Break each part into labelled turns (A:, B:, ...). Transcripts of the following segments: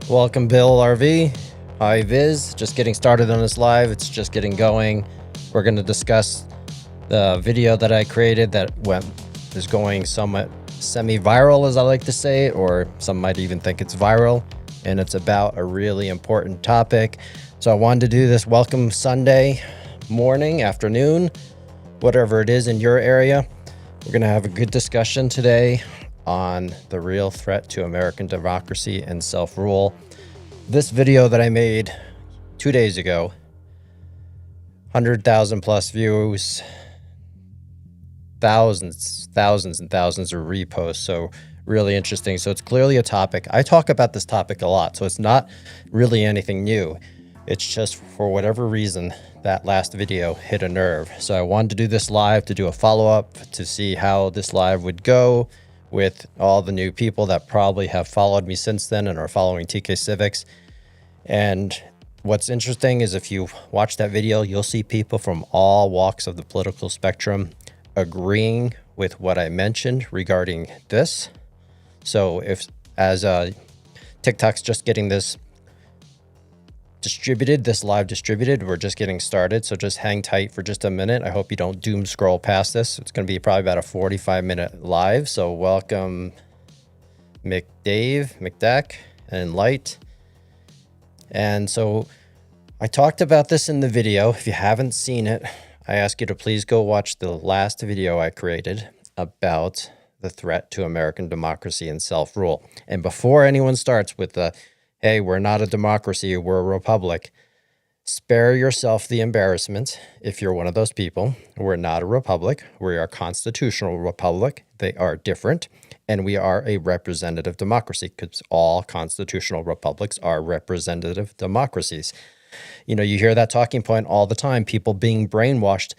A: Welcome, Bill RV. Hi, Viz. Just getting started on this live. It's just getting going. We're going to discuss the video that I created that is going somewhat semi-viral, as I like to say, or some might even think it's viral. And it's about a really important topic. So I wanted to do this welcome Sunday morning, afternoon, whatever it is in your area. We're going to have a good discussion today on the real threat to American democracy and self-rule. This video that I made 2 days ago, 100,000 plus views, thousands and thousands of reposts. So really interesting. So it's clearly a topic. I talk about this topic a lot, so it's not really anything new. It's just for whatever reason, that last video hit a nerve. So I wanted to do this live to do a follow-up to see how this live would go with all the new people that probably have followed me since then and are following TK Civics. And what's interesting is if you watch that video, you'll see people from all walks of the political spectrum agreeing with what I mentioned regarding this. So if as TikTok's just getting this live distributed, we're just getting started. So just hang tight for just a minute. I hope you don't doom scroll past this. It's going to be probably about a 45-minute live. So welcome McDack, and Light. And so I talked about this in the video. If you haven't seen it, I ask you to please go watch the last video I created about the threat to American democracy and self-rule. And before anyone starts with the, hey, we're not a democracy, we're a republic, spare yourself the embarrassment if you're one of those people. We're not a republic. We are a constitutional republic. They are different. And we are a representative democracy because all constitutional republics are representative democracies. You know, you hear that talking point all the time, people being brainwashed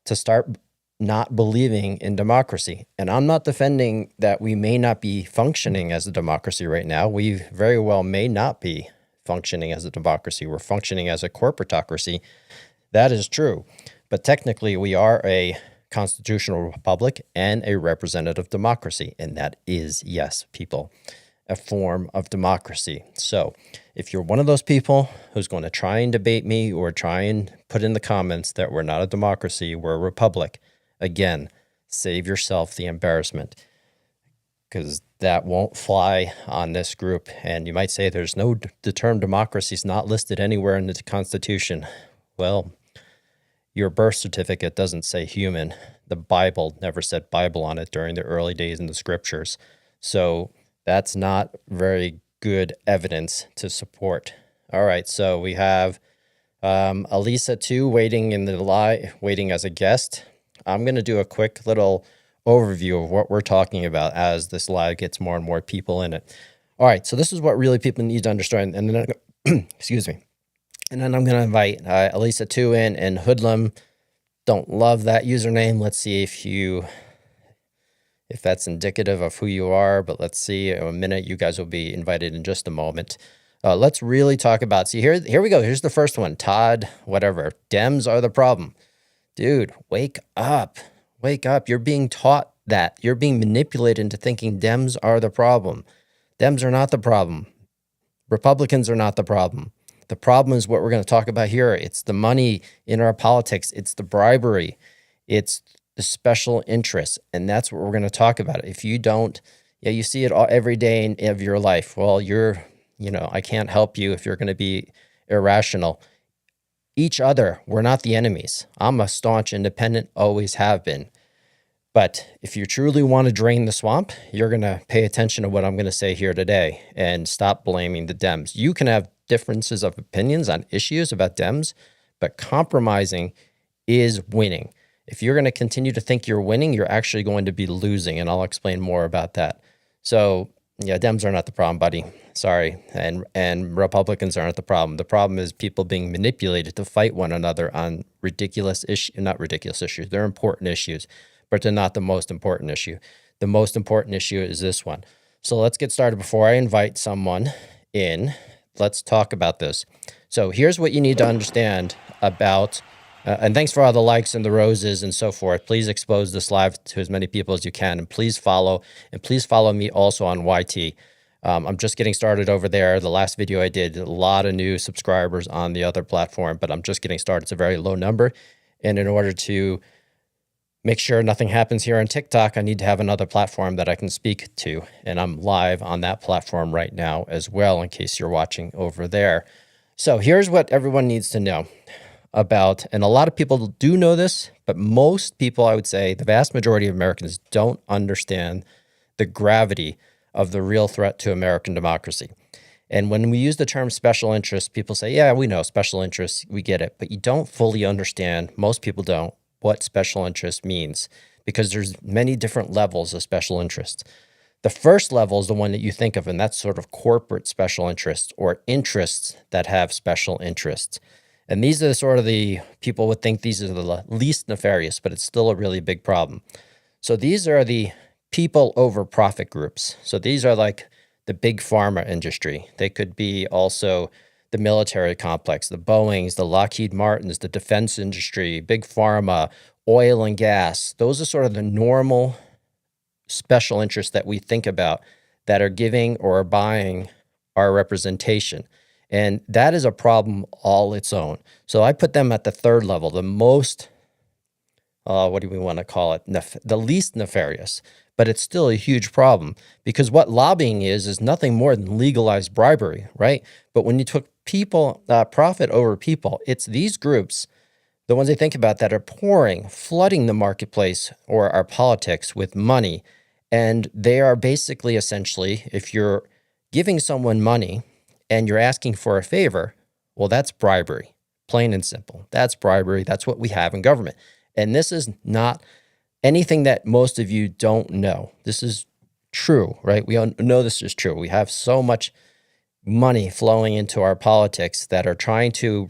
A: to start not believing in democracy. And I'm not defending that we may not be functioning as a democracy right now. We very well may not be functioning as a democracy. We're functioning as a corporatocracy. That is true. But technically, we are a constitutional republic and a representative democracy. And that is, yes, people, a form of democracy. So if you're one of those people who's going to try and debate me or try and put in the comments that we're not a democracy, we're a republic, again, save yourself the embarrassment, because that won't fly on this group. And you might say the term democracy is not listed anywhere in the Constitution. Well, your birth certificate doesn't say human. The Bible never said Bible on it during the early days in the scriptures. So that's not very good evidence to support. All right, so we have Elisa too waiting waiting as a guest. I'm going to do a quick little overview of what we're talking about as this live gets more and more people in it. All right, so this is what really people need to understand. And then, excuse me. And then I'm going to invite Elisa 2 in, and Hoodlum. Don't love that username. Let's see if that's indicative of who you are, but let's see in a minute. You guys will be invited in just a moment. Let's really talk about, see here we go. Here's the first one. Todd, whatever. Dems are the problem. Dude, wake up. Wake up. You're being taught that. You're being manipulated into thinking Dems are the problem. Dems are not the problem. Republicans are not the problem. The problem is what we're going to talk about here. It's the money in our politics. It's the bribery. It's the special interests. And that's what we're going to talk about. If you don't, you see it all every day of your life. Well, I can't help you if you're going to be irrational. Each other, we're not the enemies. I'm a staunch independent, always have been. But if you truly want to drain the swamp, you're going to pay attention to what I'm going to say here today and stop blaming the Dems. You can have differences of opinions on issues about Dems, but compromising is winning. If you're going to continue to think you're winning, you're actually going to be losing, and I'll explain more about that. So, yeah, Dems are not the problem, buddy. Sorry. And Republicans aren't the problem. The problem is people being manipulated to fight one another on ridiculous issues, not ridiculous issues. They're important issues, but they're not the most important issue. The most important issue is this one. So let's get started. Before I invite someone in, let's talk about this. So here's what you need to understand about, and thanks for all the likes and the roses and so forth. Please expose this live to as many people as you can, and please follow me also on YT. I'm just getting started over there. The last video I did, a lot of new subscribers on the other platform, but I'm just getting started. It's a very low number. And in order to make sure nothing happens here on TikTok, I need to have another platform that I can speak to. And I'm live on that platform right now as well, in case you're watching over there. So here's what everyone needs to know about, and a lot of people do know this, but most people, I would say, the vast majority of Americans don't understand the gravity of the real threat to American democracy. And when we use the term special interest, people say, yeah, we know special interests, we get it, but you don't fully understand, most people don't, what special interest means, because there's many different levels of special interest. The first level is the one that you think of, and that's sort of corporate special interests or interests that have special interests. And these are sort of the, people would think these are the least nefarious, but it's still a really big problem. So these are the people over profit groups. So these are like the big pharma industry. They could be also the military complex, the Boeings, the Lockheed Martins, the defense industry, big pharma, oil and gas. Those are sort of the normal special interests that we think about that are giving or buying our representation. And that is a problem all its own. So I put them at the third level, the most, what do we want to call it? The least nefarious. But it's still a huge problem, because what lobbying is nothing more than legalized bribery, right? But when you took people, profit over people, it's these groups, the ones I think about, that are flooding the marketplace or our politics with money. And they are basically, essentially, if you're giving someone money and you're asking for a favor, well, that's bribery, plain and simple. That's bribery. That's what we have in government. And this is not anything that most of you don't know. This is true, right? We all know this is true. We have so much money flowing into our politics that are trying to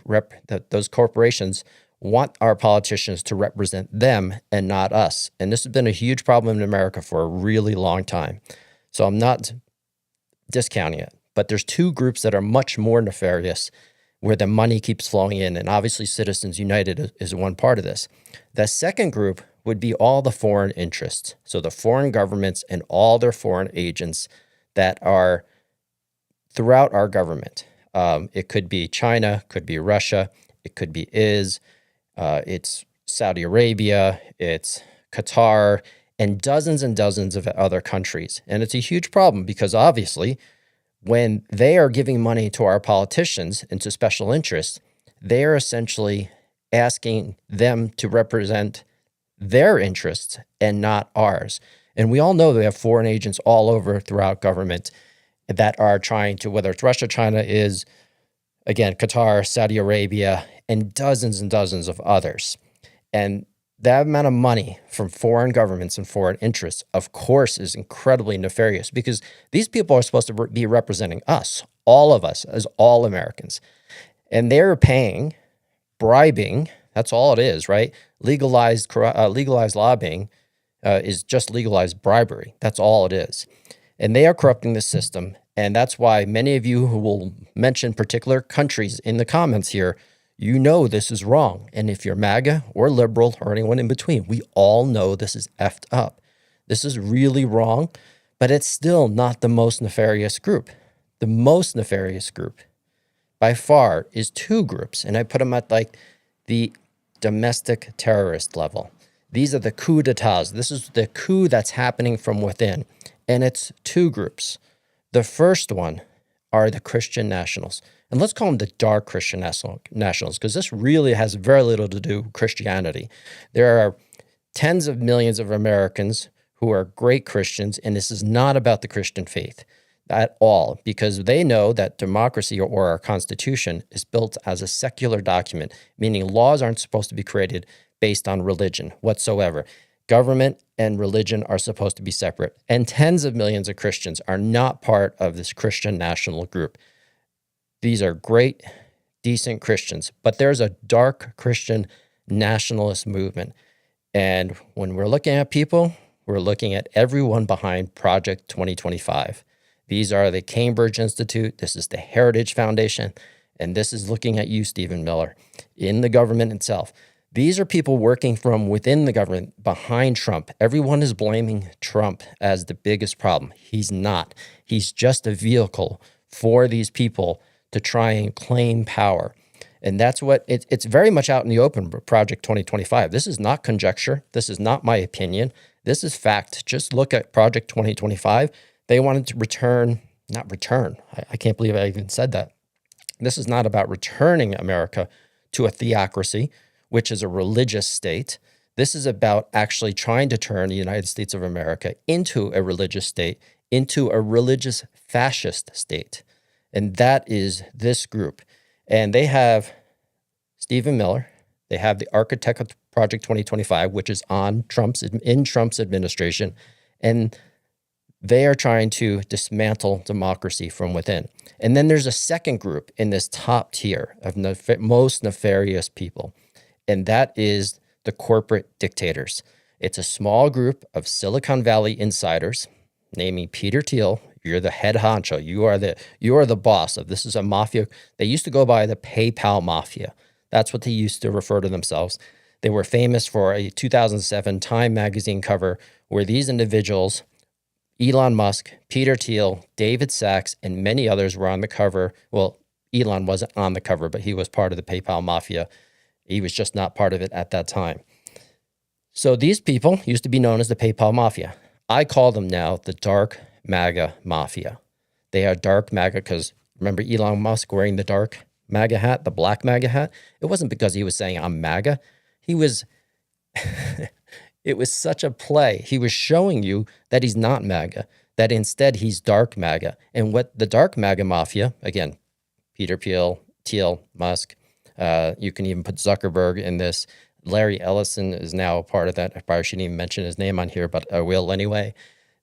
A: those corporations want our politicians to represent them and not us. And this has been a huge problem in America for a really long time. So I'm not discounting it, but there's two groups that are much more nefarious where the money keeps flowing in. And obviously Citizens United is one part of this. The second group would be all the foreign interests. So the foreign governments and all their foreign agents that are throughout our government. It could be China, could be Russia, it could be it's Saudi Arabia, it's Qatar, and dozens of other countries. And it's a huge problem because obviously when they are giving money to our politicians and to special interests, they are essentially asking them to represent their interests and not ours. And we all know they have foreign agents all over throughout government that are trying to, whether it's Russia, China, is, again, Qatar, Saudi Arabia, and dozens of others. And that amount of money from foreign governments and foreign interests, of course, is incredibly nefarious, because these people are supposed to be representing us, all of us, as all Americans. And they're paying, bribing, that's all it is, right? Legalized lobbying is just legalized bribery. That's all it is. And they are corrupting the system. And that's why many of you who will mention particular countries in the comments here, you know this is wrong. And if you're MAGA or liberal or anyone in between, we all know this is effed up. This is really wrong, but it's still not the most nefarious group. The most nefarious group by far is two groups. And I put them at like the domestic terrorist level. These are the coup d'etats. This is the coup that's happening from within. And it's two groups. The first one are the Christian nationals. And let's call them the dark Christian nationals, because this really has very little to do with Christianity. There are tens of millions of Americans who are great Christians, and this is not about the Christian faith at all, because they know that democracy or our Constitution is built as a secular document, meaning laws aren't supposed to be created based on religion whatsoever. Government and religion are supposed to be separate, and tens of millions of Christians are not part of this Christian national group. These are great, decent Christians, but there's a dark Christian nationalist movement. And when we're looking at people, we're looking at everyone behind Project 2025. These are the Cambridge Institute, this is the Heritage Foundation, and this is looking at you, Stephen Miller, in the government itself. These are people working from within the government behind Trump. Everyone is blaming Trump as the biggest problem. He's not. He's just a vehicle for these people to try and claim power. And that's what it's very much out in the open, Project 2025. This is not conjecture. This is not my opinion. This is fact. Just look at Project 2025. They wanted to not return. I can't believe I even said that. This is not about returning America to a theocracy, which is a religious state. This is about actually trying to turn the United States of America into a religious state, into a religious fascist state. And that is this group. And they have Stephen Miller. They have the architect of Project 2025, which is in Trump's administration. And they are trying to dismantle democracy from within. And then there's a second group in this top tier of most nefarious people. And that is the corporate dictators. It's a small group of Silicon Valley insiders, naming Peter Thiel. You're the head honcho. You are the boss of this. Is a mafia. They used to go by the PayPal mafia. That's what they used to refer to themselves. They were famous for a 2007 Time magazine cover where these individuals, Elon Musk, Peter Thiel, David Sachs, and many others were on the cover. Well, Elon wasn't on the cover, but he was part of the PayPal mafia. He was just not part of it at that time. So these people used to be known as the PayPal mafia. I call them now the dark MAGA mafia. They are dark MAGA because remember Elon Musk wearing the dark MAGA hat, the black MAGA hat? It wasn't because he was saying I'm MAGA. He was, it was such a play. He was showing you that he's not MAGA, that instead he's dark MAGA. And what the dark MAGA mafia, again, Peter Thiel, Musk, you can even put Zuckerberg in this. Larry Ellison is now a part of that. I probably shouldn't even mention his name on here, but I will anyway.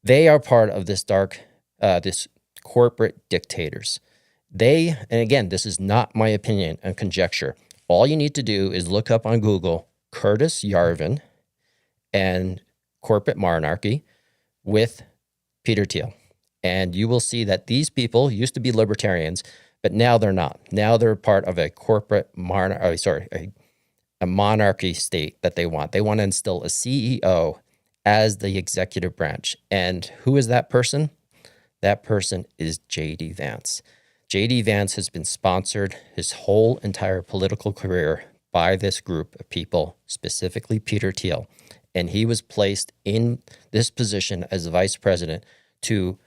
A: They are part of this this corporate dictators. And again, this is not my opinion and conjecture. All you need to do is look up on Google Curtis Yarvin and corporate monarchy with Peter Thiel. And you will see that these people used to be libertarians, but now they're not. Now they're part of a corporate a monarchy state that they want. They want to instill a CEO as the executive branch. And who is that person? That person is J.D. Vance. J.D. Vance has been sponsored his whole entire political career by this group of people, specifically Peter Thiel. And he was placed in this position as vice president to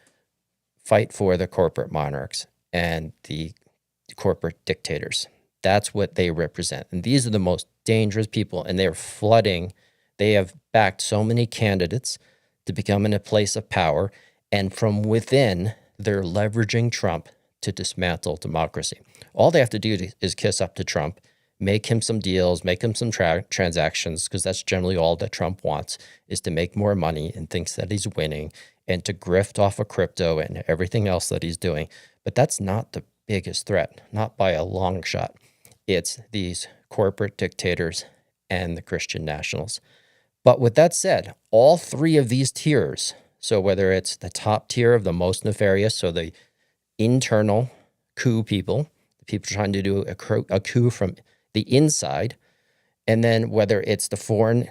A: fight for the corporate monarchs and the corporate dictators. That's what they represent. And these are the most dangerous people, and they're flooding. They have backed so many candidates to become in a place of power, and from within, they're leveraging Trump to dismantle democracy. All they have to do is kiss up to Trump, make him some deals, make him some transactions, because that's generally all that Trump wants, is to make more money and thinks that he's winning and to grift off of crypto and everything else that he's doing. But that's not the biggest threat, not by a long shot. It's these corporate dictators and the Christian nationals. But with that said, all three of these tiers, so whether it's the top tier of the most nefarious, so the internal coup people, the people trying to do a coup from the inside, and then whether it's the foreign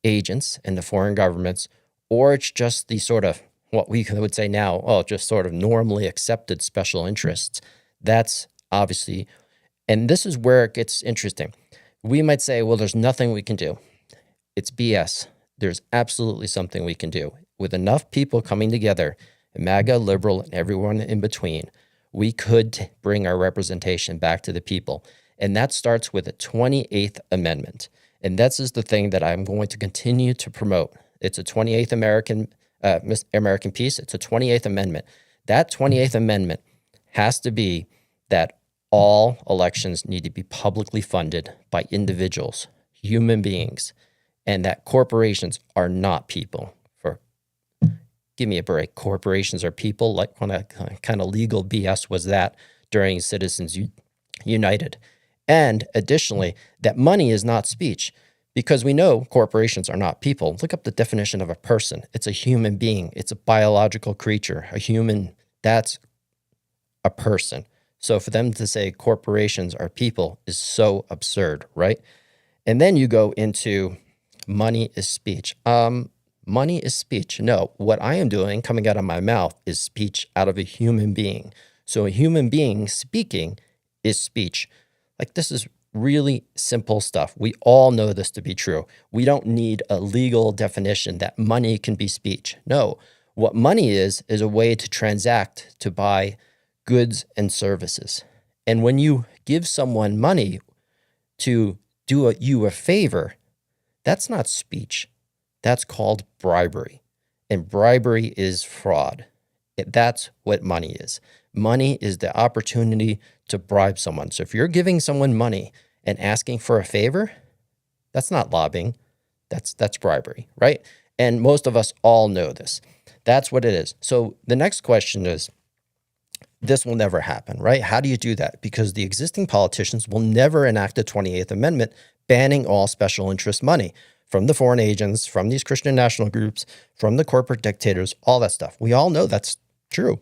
A: agents and the foreign governments, or it's just the sort of what we would say now, just sort of normally accepted special interests, that's obviously, and this is where it gets interesting. We might say, well, there's nothing we can do. It's BS. There's absolutely something we can do. With enough people coming together, MAGA, liberal, and everyone in between, we could bring our representation back to the people. And that starts with the 28th Amendment. And this is the thing that I'm going to continue to promote. It's a 28th American piece. It's a 28th Amendment. That 28th Amendment has to be that all elections need to be publicly funded by individuals, human beings, and that corporations are not people. Give me a break. Corporations are people. Like what kind of legal BS was that during Citizens United? And additionally, that money is not speech, because we know corporations are not people. Look up the definition of a person. It's a human being. It's a biological creature, a human. That's a person. So for them to say corporations are people is so absurd, right? And then you go into money is speech. Money is speech. No, what I am doing coming out of my mouth is speech out of a human being. So a human being speaking is speech. Like, this is really simple stuff. We all know this to be true. We don't need a legal definition that money can be speech. No, what money is a way to transact, to buy goods and services. And when you give someone money to do you a favor, that's not speech. That's called bribery. And bribery is fraud. That's what money is. Money is the opportunity to bribe someone. So if you're giving someone money and asking for a favor, that's not lobbying. That's bribery, right? And most of us all know this. That's what it is. So the next question is, this will never happen, right? How do you do that? Because the existing politicians will never enact the 28th Amendment banning all special interest money from the foreign agents, from these Christian national groups, from the corporate dictators, all that stuff. We all know that's true.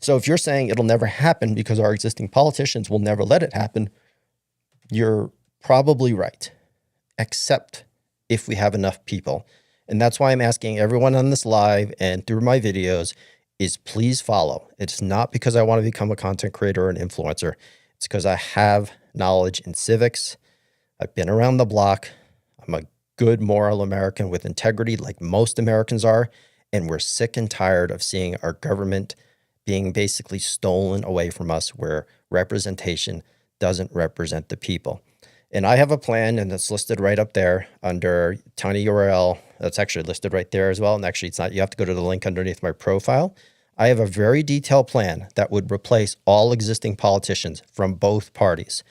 A: So if you're saying it'll never happen because our existing politicians will never let it happen, you're probably right, except if we have enough people. And that's why I'm asking everyone on this live and through my videos is please follow. It's not because I want to become a content creator or an influencer. It's because I have knowledge in civics. I've been around the block. I'm a good moral American with integrity like most Americans are. And we're sick and tired of seeing our government being basically stolen away from us, where representation doesn't represent the people. And I have a plan, and it's listed right up there under tiny URL. That's actually listed right there as well. And actually, it's not, you have to go to the link underneath my profile. I have a very detailed plan that would replace all existing politicians from both parties.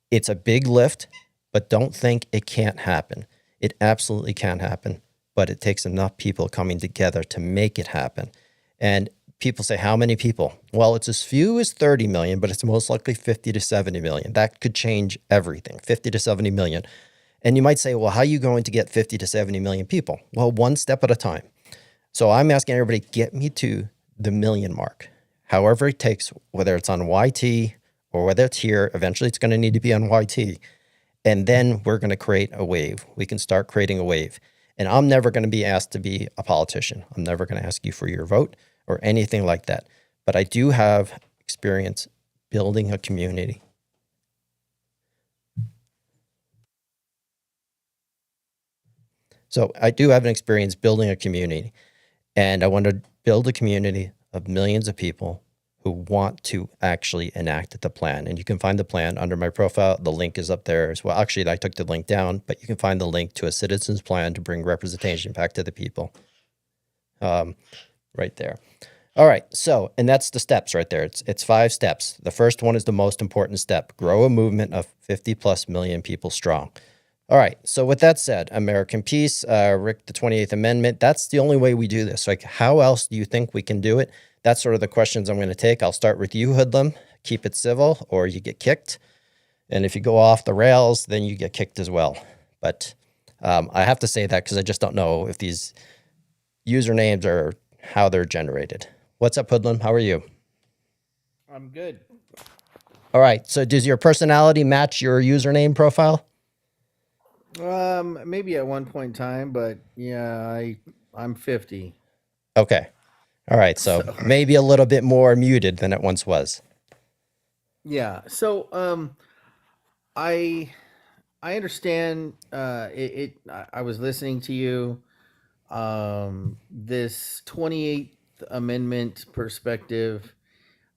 A: It's a big lift, but don't think it can't happen. It absolutely can happen, but it takes enough people coming together to make it happen. And people say, how many people? Well, it's as few as 30 million, but it's most likely 50 to 70 million. That could change everything, 50 to 70 million. And you might say, well, how are you going to get 50 to 70 million people? Well, one step at a time. So I'm asking everybody, get me to the million mark. However it takes, whether it's on YT or whether it's here, eventually it's going to need to be on YT. And then we're going to create a wave. We can start creating a wave. And I'm never going to be asked to be a politician. I'm never going to ask you for your vote or anything like that. But I do have experience building a community. So I do have an experience building a community, and I want to build a community of millions of people who want to actually enact the plan. And you can find the plan under my profile. The link is up there as well. Actually, I took the link down, but you can find the link to a citizen's plan to bring representation back to the people. Right there. All right. So, and that's the steps right there. It's 5 steps. The first one is the most important step. Grow a movement of 50 plus million people strong. All right. So with that said, American Peace, Rick, the 28th Amendment, that's the only way we do this. Like, how else do you think we can do it? That's sort of the questions I'm going to take. I'll start with you, Hoodlum. Keep it civil or you get kicked. And if you go off the rails, then you get kicked as well. But I have to say that because I just don't know if these usernames are how they're generated. What's up, Hoodlum? How are you?
B: I'm good.
A: All right. So does your personality match your username profile?
B: Maybe at one point in time, but yeah, I'm 50.
A: Okay. All right. So maybe a little bit more muted than it once was.
B: Yeah. So I understand I was listening to you. This 28th Amendment perspective.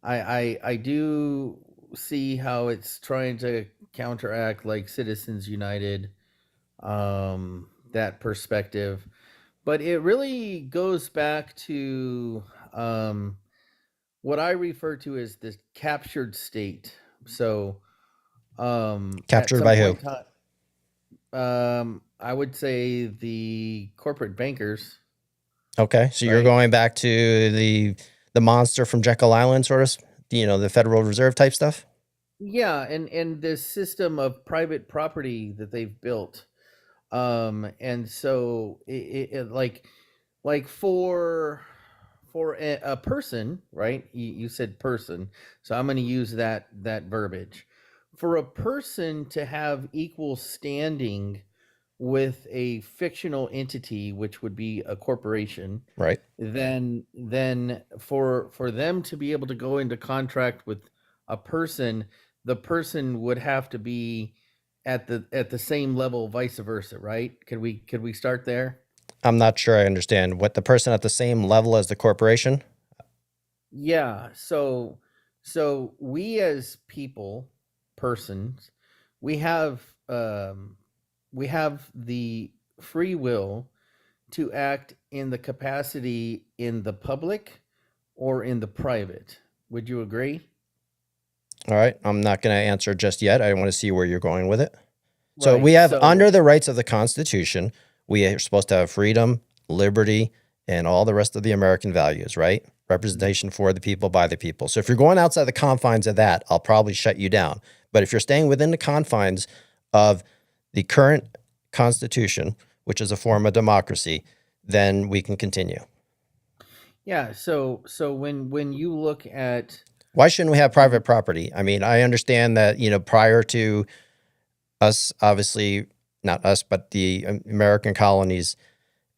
B: I do see how it's trying to counteract like Citizens United, that perspective. But it really goes back to what I refer to as the captured state. So, at
A: Captured
B: some
A: by who?
B: point in I would say the corporate bankers,
A: Okay. So you're
B: right?
A: going back to the monster from Jekyll Island, sort of, the Federal Reserve type stuff.
B: Yeah, and this system of private property that they've built, and so like for a person, right? You said person, so I'm going to use that verbiage. for a person to have equal standing with a fictional entity, which would be a corporation,
A: Right.
B: then for them to be able to go into contract with a person, the person would have to be at the same level, vice versa, right? Could we start there?
A: I'm not sure I understand what the person at the same level as the corporation.
B: Yeah. So we as people, persons, we have um we have the free will to act in the capacity in the public or in the private. Would you agree?
A: All right. I'm not going to answer just yet. I want to see where you're going with it. So we
B: Right.
A: have
B: So
A: under the rights of the Constitution, we are supposed to have freedom, liberty, and all the rest of the American values, right? Representation for the people, by the people. So if you're going outside the confines of that, I'll probably shut you down. But if you're staying within the confines of the current Constitution, which is a form of democracy, then we can continue.
B: yeah, so when you look at
A: Why shouldn't we have private property? I mean, I understand that, prior to us, obviously, not us, but the American colonies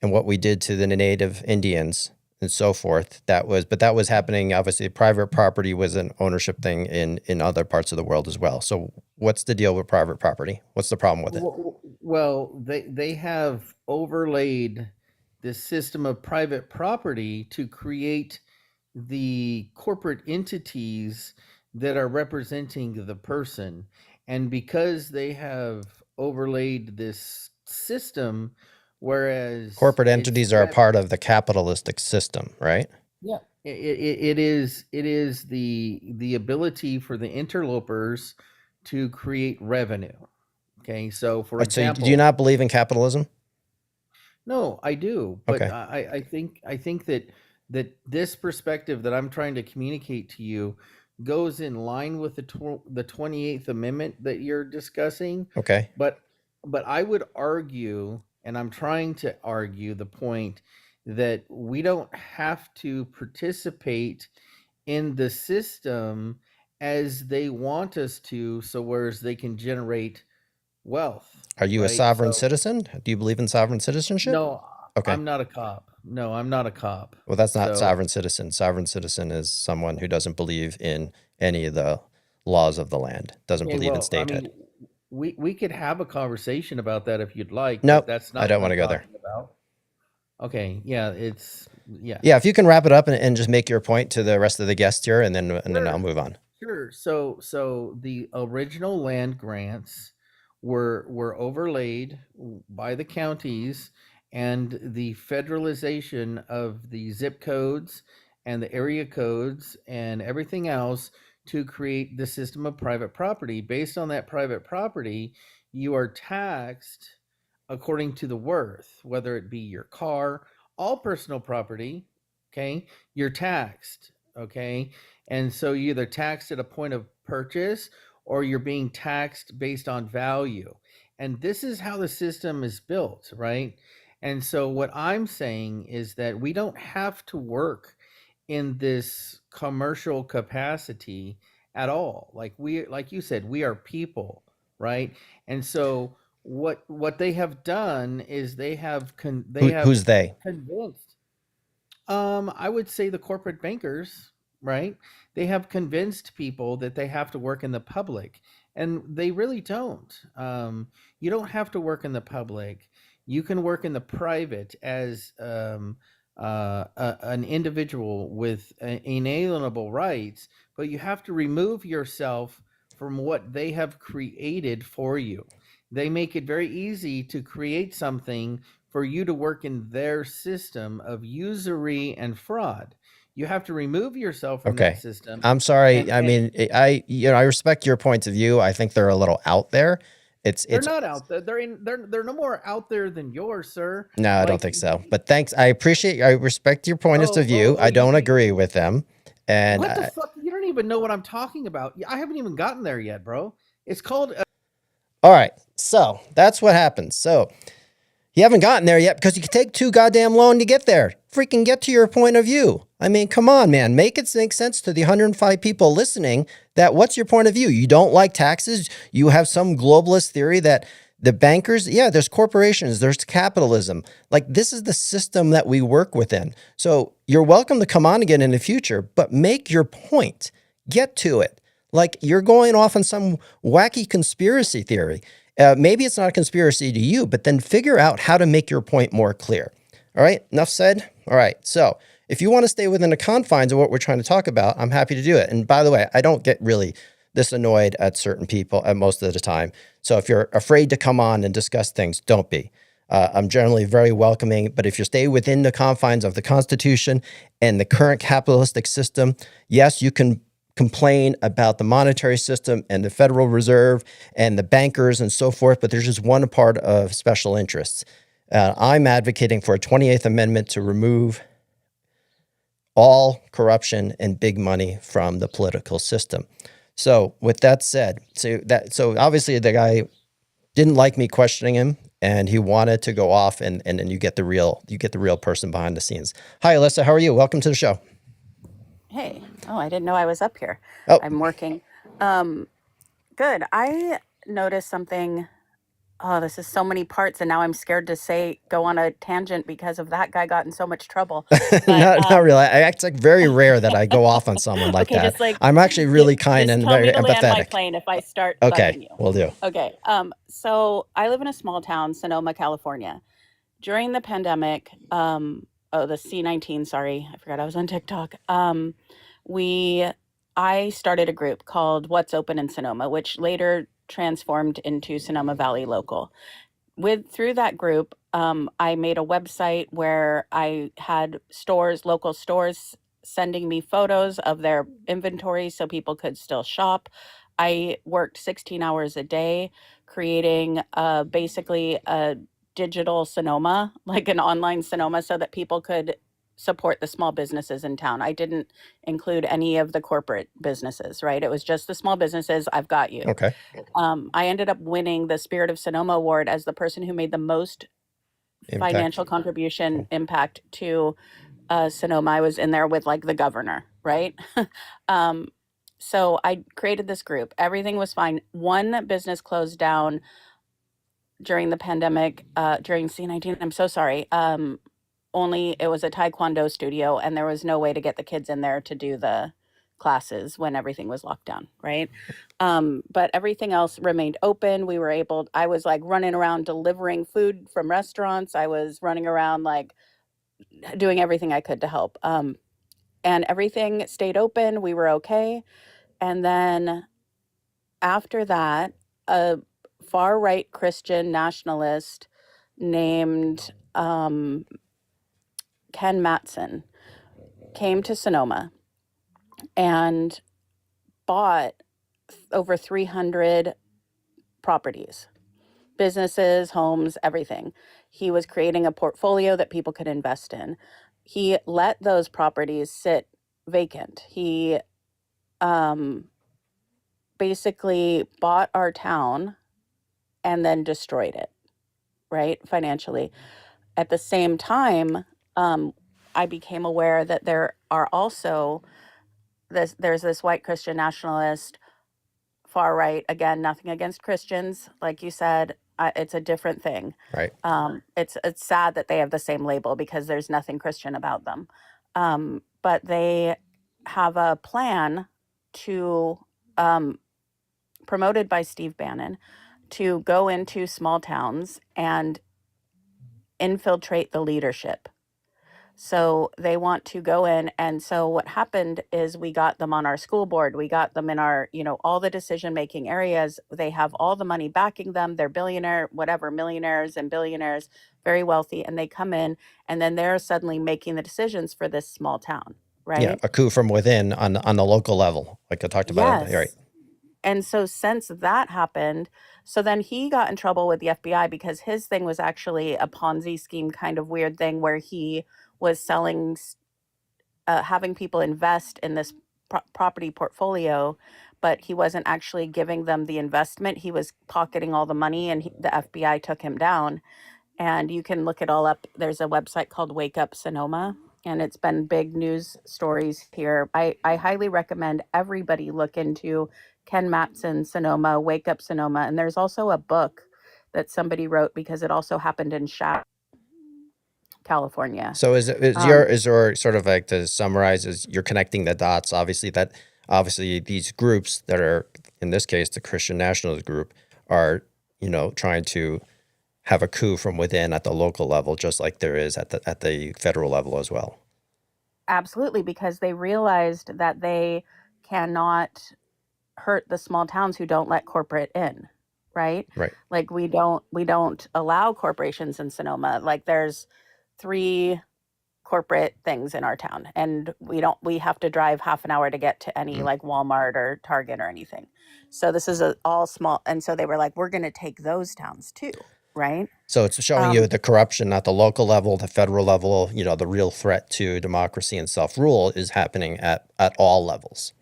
A: and what we did to the native Indians and so forth, that was happening. Obviously, private property was an ownership thing in other parts of the world as well. So what's the deal with private property? What's the problem with it?
B: well, they have overlaid this system of private property to create the corporate entities that are representing the person. And because they have overlaid this system, whereas
A: Corporate
B: it's
A: entities are a part of the capitalistic system, right?
B: yeah, it is the ability for the interlopers to create revenue. Okay, so for
A: So do you
B: example,
A: not believe in capitalism?
B: no, I do, but
A: Okay.
B: I think that this perspective that I'm trying to communicate to you goes in line with the 28th Amendment that you're discussing,
A: Okay.
B: but I would argue, and I'm trying to argue the point that we don't have to participate in the system as they want us to, so whereas they can generate wealth,
A: Are you a
B: right?
A: sovereign
B: So
A: citizen? Do you believe in sovereign citizenship?
B: no,
A: Okay.
B: I'm not a cop. No, I'm not a cop.
A: Well, that's not
B: So
A: sovereign citizen. Sovereign citizen is someone who doesn't believe in any of the laws of the land, doesn't
B: okay,
A: believe in
B: well, I
A: statehood.
B: mean, we could have a conversation about that if you'd like, but
A: Nope,
B: that's
A: I
B: not
A: don't
B: what
A: want
B: I'm
A: to go there.
B: talking about. Okay, yeah, yeah.
A: Yeah, if you can wrap it up and just make your point to the rest of the guests here, and then I'll
B: Sure.
A: move on.
B: Sure. So the original land grants were overlaid by the counties, and the federalization of the zip codes and the area codes and everything else to create the system of private property. Based on that private property, you are taxed according to the worth, whether it be your car, all personal property, okay? You're taxed, okay? And so you're either taxed at a point of purchase or you're being taxed based on value. And this is how the system is built, right? And so what I'm saying is that we don't have to work in this commercial capacity at all. Like you said, we are people, right? And so what they have done is they have
A: Who's they?
B: convinced, I would say the corporate bankers, right? They have convinced people that they have to work in the public, and they really don't. You don't have to work in the public. You can work in the private as an individual with inalienable rights, but you have to remove yourself from what they have created for you. They make it very easy to create something for you to work in their system of usury and fraud. You have to remove yourself from that
A: Okay.
B: system.
A: I'm sorry. I
B: And
A: mean, I respect your points of view. I think they're a little out there.
B: they're
A: It's
B: not out there. They're no more out there than yours, sir.
A: No, I don't
B: Like,
A: think so. But thanks. I respect your points of view. I
B: you
A: don't agree with them. And
B: what the fuck? You don't even know what I'm talking about. I haven't even gotten there yet, bro. It's called
A: all right. So that's what happens. So you haven't gotten there yet because you can take too goddamn long to get there. freaking get to your point of view. I mean, come on, man. Make it make sense to the 105 people listening that what's your point of view? You don't like taxes? You have some globalist theory that the bankers, yeah, there's corporations, there's capitalism. Like, this is the system that we work within. So you're welcome to come on again in the future, but make your point. Get to it. Like, you're going off on some wacky conspiracy theory. Maybe it's not a conspiracy to you, but then figure out how to make your point more clear. All right, enough said. All right, so if you want to stay within the confines of what we're trying to talk about, I'm happy to do it. And by the way, I don't get really this annoyed at certain people at most of the time. So if you're afraid to come on and discuss things, don't be. I'm generally very welcoming, but if you stay within the confines of the Constitution and the current capitalistic system, yes, you can complain about the monetary system and the Federal Reserve and the bankers and so forth, but there's just one part of special interests. I'm advocating for a 28th Amendment to remove all corruption and big money from the political system. So with that said, so obviously the guy didn't like me questioning him, and he wanted to go off, and then you get the real person behind the scenes. Hi, Alyssa. How are you? Welcome to the show.
C: Hey, oh, I didn't know I was up here.
A: Oh,
C: I'm working. Good. I noticed something. Oh, this is so many parts, and now I'm scared to go on a tangent because of that guy got in so much trouble. But
A: not really. It's like very rare that I go off on someone like
C: okay,
A: that. I'm actually really kind
C: just
A: and
C: tell
A: very
C: me to land my
A: empathetic.
C: plane if I start
A: Okay,
C: bugging you.
A: will do.
C: Okay. So I live in a small town, Sonoma, California. During the pandemic, the C19, sorry, I forgot I was on TikTok. We I started a group called What's Open in Sonoma, which later transformed into Sonoma Valley Local. Through that group, I made a website where I had local stores, sending me photos of their inventory so people could still shop. I worked 16 hours a day creating basically a digital Sonoma, like an online Sonoma, so that people could support the small businesses in town. I didn't include any of the corporate businesses, right? It was just the small businesses. I've got you.
A: Okay.
C: I ended up winning the Spirit of Sonoma Award as the person who made the most financial contribution impact to Sonoma. I was in there with like the governor, right? So I created this group. Everything was fine. One business closed down during the pandemic, during C19. I'm so sorry. Only it was a Taekwondo studio, and there was no way to get the kids in there to do the classes when everything was locked down, right? But everything else remained open. I was like running around delivering food from restaurants. I was running around like doing everything I could to help. And everything stayed open. We were okay. And then after that, a far right Christian nationalist named Ken Matson came to Sonoma and bought over 300 properties, businesses, homes, everything. He was creating a portfolio that people could invest in. He let those properties sit vacant. He basically bought our town and then destroyed it, right? Financially. At the same time, I became aware that there's this white Christian nationalist, far right. Again, nothing against Christians, like you said. It's a different thing.
A: Right.
C: It's sad that they have the same label because there's nothing Christian about them. But they have a plan to, promoted by Steve Bannon, to go into small towns and infiltrate the leadership. So they want to go in. And so what happened is we got them on our school board. We got them in our, all the decision-making areas. They have all the money backing them. They're millionaires and billionaires, very wealthy. And they come in and then they're suddenly making the decisions for this small town, right?
A: Yeah, a coup from within on the local level, like I talked about.
C: Yes.
A: Right.
C: And so since that happened, so then he got in trouble with the FBI because his thing was actually a Ponzi scheme kind of weird thing where he was having people invest in this property portfolio, but he wasn't actually giving them the investment. He was pocketing all the money, and the FBI took him down. And you can look it all up. There's a website called Wake Up Sonoma. and it's been big news stories here. I highly recommend everybody look into Ken Matson, Sonoma, Wake Up Sonoma. And there's also a book that somebody wrote because it also happened in California.
A: So is your sort of like, to summarize, is you're connecting the dots, obviously these groups that are, in this case, the Christian Nationalist group, are, trying to have a coup from within at the local level, just like there is at the federal level as well.
C: Absolutely, because they realized that they cannot hurt the small towns who don't let corporate in, right?
A: Right.
C: Like we don't allow corporations in Sonoma. Like there's 3 corporate things in our town, and we have to drive half an hour to get to any like Walmart or Target or anything. So this is all small, and so they were like, we're going to take those towns too, right?
A: So it's showing you the corruption at the local level, the federal level, the real threat to democracy and self-rule is happening at all levels.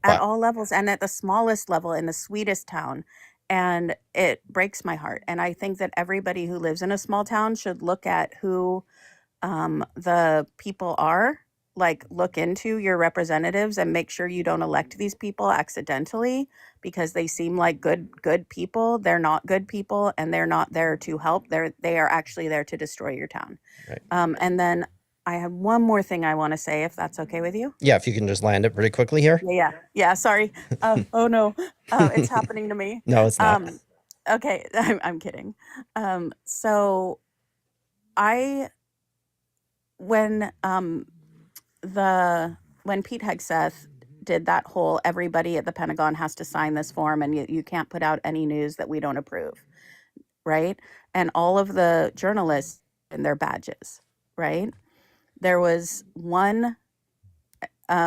C: At all levels, and at the smallest level in the sweetest town. And it breaks my heart. And I think that everybody who lives in a small town should look at who the people are. Like, look into your representatives and make sure you don't elect these people accidentally because they seem like good people. They're not good people, and they're not there to help. They are actually there to destroy your town.
A: Right.
C: And then I have one more thing I want to say, if that's okay with you.
A: Yeah, if you can just land it pretty quickly here.
C: Yeah. Sorry. Oh no, it's happening to me.
A: No, it's not.
C: Okay, I'm kidding. So when Pete Hegseth did that whole everybody at the Pentagon has to sign this form, and you can't put out any news that we don't approve, right? And all of the journalists in their badges, right? There was one,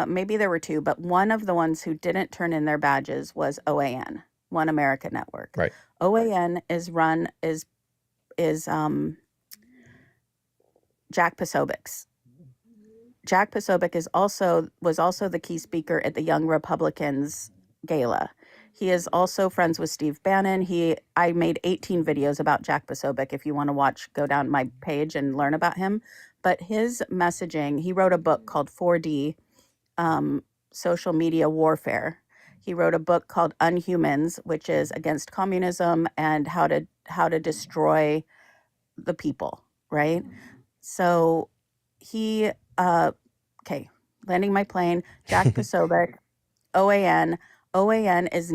C: maybe there were 2, but one of the ones who didn't turn in their badges was OAN, One America Network.
A: Right.
C: OAN is Jack Posobiec's. Jack Posobiec was also the key speaker at the Young Republicans Gala. He is also friends with Steve Bannon. I made 18 videos about Jack Posobiec. If you want to go down my page and learn about him. But his messaging, he wrote a book called 4D, Social Media Warfare. He wrote a book called Unhumans, which is against communism and how to destroy the people, right? So he, landing my plane, Jack Posobiec, OAN is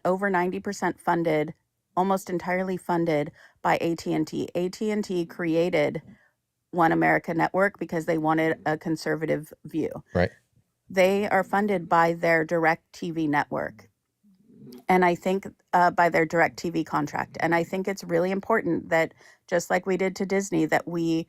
C: over 90% funded, almost entirely funded by AT&T. AT&T created One America Network because they wanted a conservative view.
A: Right.
C: They are funded by their DirecTV network, and I think by their DirecTV contract. And I think it's really important that, just like we did to Disney, that we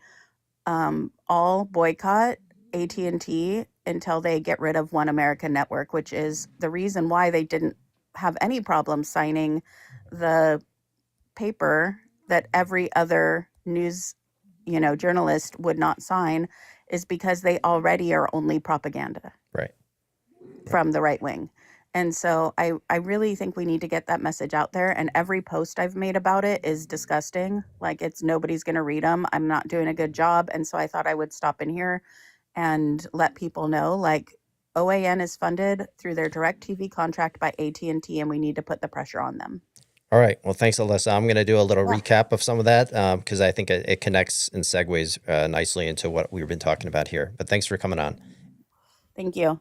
C: all boycott AT&T until they get rid of One America Network, which is the reason why they didn't have any problem signing the paper that every other news journalist would not sign, is because they already are only propaganda from the right wing. And so I really think we need to get that message out there. And every post I've made about it is disgusting. Like, nobody's going to read them. I'm not doing a good job. And so I thought I would stop in here and let people know, like, OAN is funded through their DirecTV contract by AT&T, and we need to put the pressure on them.
A: All right. Well, thanks, Alyssa. I'm going to do a little recap of some of that because I think it connects and segues nicely into what we've been talking about here. But thanks for coming on.
C: Thank you.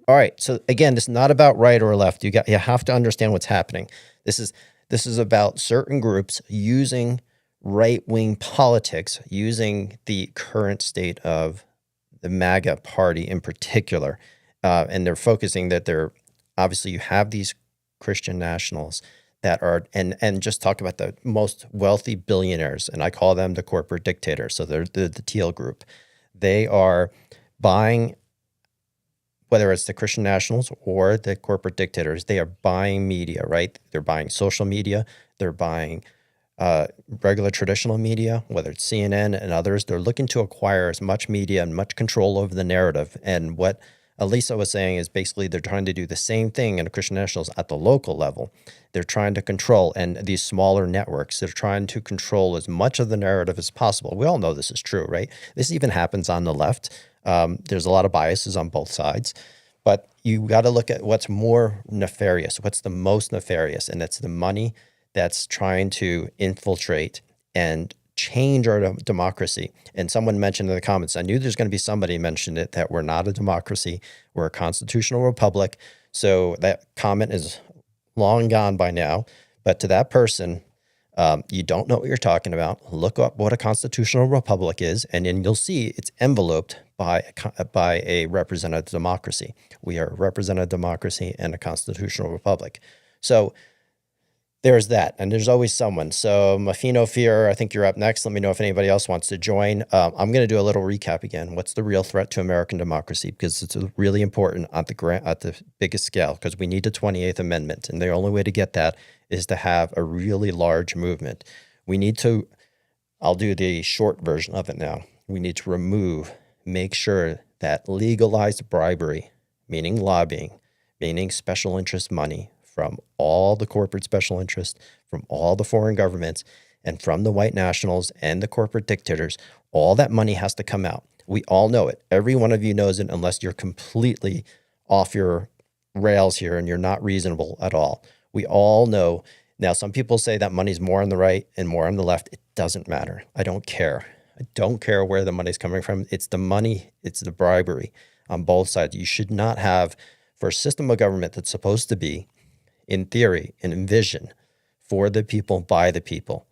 A: All right. So again, this is not about right or left. You have to understand what's happening. This is about certain groups using right-wing politics, using the current state of the MAGA party in particular, and they're focusing that obviously you have these Christian nationals that are, and just talk about the most wealthy billionaires, and I call them the corporate dictators. So they're the Teal group. They are buying, whether it's the Christian nationals or the corporate dictators, they are buying media, right? They're buying social media. They're buying regular traditional media, whether it's CNN and others. They're looking to acquire as much media and much control over the narrative. And what Elisa was saying is basically they're trying to do the same thing in Christian nationals at the local level. They're trying to control, and these smaller networks, they're trying to control as much of the narrative as possible. We all know this is true, right? This even happens on the left. There's a lot of biases on both sides, but you got to look at what's more nefarious, what's the most nefarious, and it's the money that's trying to infiltrate and change our democracy. And someone mentioned in the comments, I knew there's going to be somebody mentioned it, that we're not a democracy, we're a constitutional republic. So that comment is long gone by now. But to that person, you don't know what you're talking about. Look up what a constitutional republic is, and then you'll see it's enveloped by a representative democracy. We are a representative democracy and a constitutional republic. So there's that, and there's always someone. So Mafino Fear, I think you're up next. Let me know if anybody else wants to join. I'm going to do a little recap again. What's the real threat to American democracy? Because it's really important at the biggest scale, because we need the 28th Amendment, and the only way to get that is to have a really large movement. We need to, I'll do the short version of it now. We need to make sure that legalized bribery, meaning lobbying, meaning special interest money, from all the corporate special interests, from all the foreign governments, and from the white nationals and the corporate dictators, all that money has to come out. We all know it. Every one of you knows it, unless you're completely off your rails here and you're not reasonable at all. We all know. Now, some people say that money's more on the right and more on the left. It doesn't matter. I don't care. I don't care where the money's coming from. It's the money, it's the bribery on both sides. You should not have, for a system of government that's supposed to be, in theory and in vision, for the people, by the people.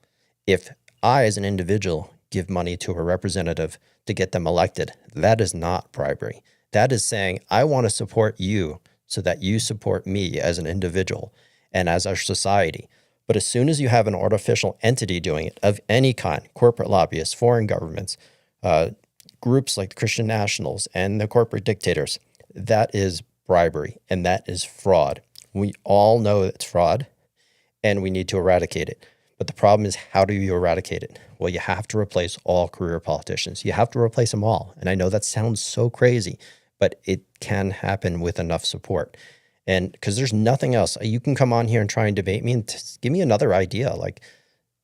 A: If I, as an individual, give money to a representative to get them elected, that is not bribery. That is saying, I want to support you so that you support me as an individual and as our society. But as soon as you have an artificial entity doing it of any kind, corporate lobbyists, foreign governments, groups like the Christian Nationals and the corporate dictators, that is bribery and that is fraud. We all know it's fraud, and we need to eradicate it. But the problem is, how do you eradicate it? Well, you have to replace all career politicians. You have to replace them all. And I know that sounds so crazy, but it can happen with enough support. And because there's nothing else. You can come on here and try and debate me and give me another idea. Like,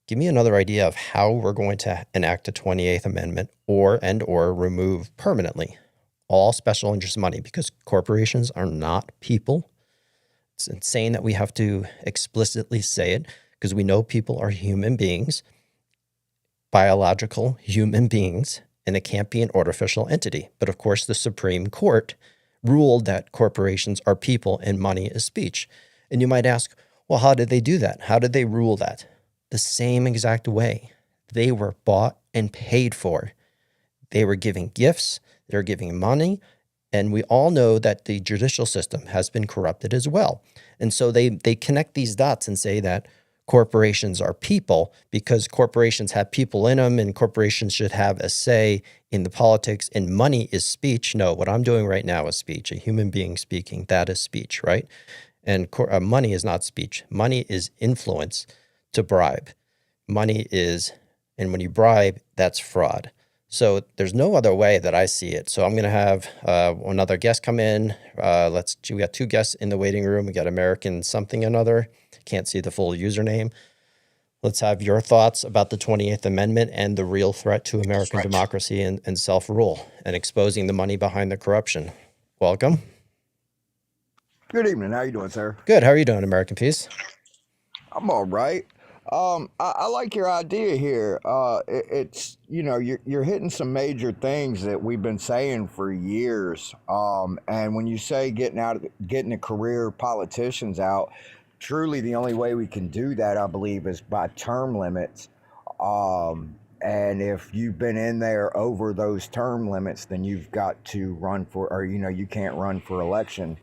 A: give me another idea of how we're going to enact a 28th Amendment or remove permanently all special interest money, because corporations are not people. It's insane that we have to explicitly say it, because we know people are human beings, biological human beings, and it can't be an artificial entity. But of course, the Supreme Court ruled that corporations are people and money is speech. And you might ask, well, how did they do that? How did they rule that? The same exact way. They were bought and paid for. They were giving gifts, they were giving money. And we all know that the judicial system has been corrupted as well. And so they connect these dots and say that corporations are people because corporations have people in them and corporations should have a say in the politics, and money is speech. No, what I'm doing right now is speech. A human being speaking, that is speech, right? And money is not speech. Money is influence to bribe. Money is, and when you bribe, that's fraud. So there's no other way that I see it. So I'm going to have another guest come in. We got two guests in the waiting room. We got American something another. Can't see the full username. Let's have your thoughts about the 28th Amendment and the real threat to American democracy and self-rule and exposing the money behind the corruption. Welcome.
D: Good evening. How you doing, sir?
A: Good. How are you doing, American Peace?
D: I'm all right. I like your idea here. It's you're hitting some major things that we've been saying for years. And when you say getting the career politicians out, truly the only way we can do that, I believe, is by term limits. And if you've been in there over those term limits, then you've got to run for, or you can't run for election.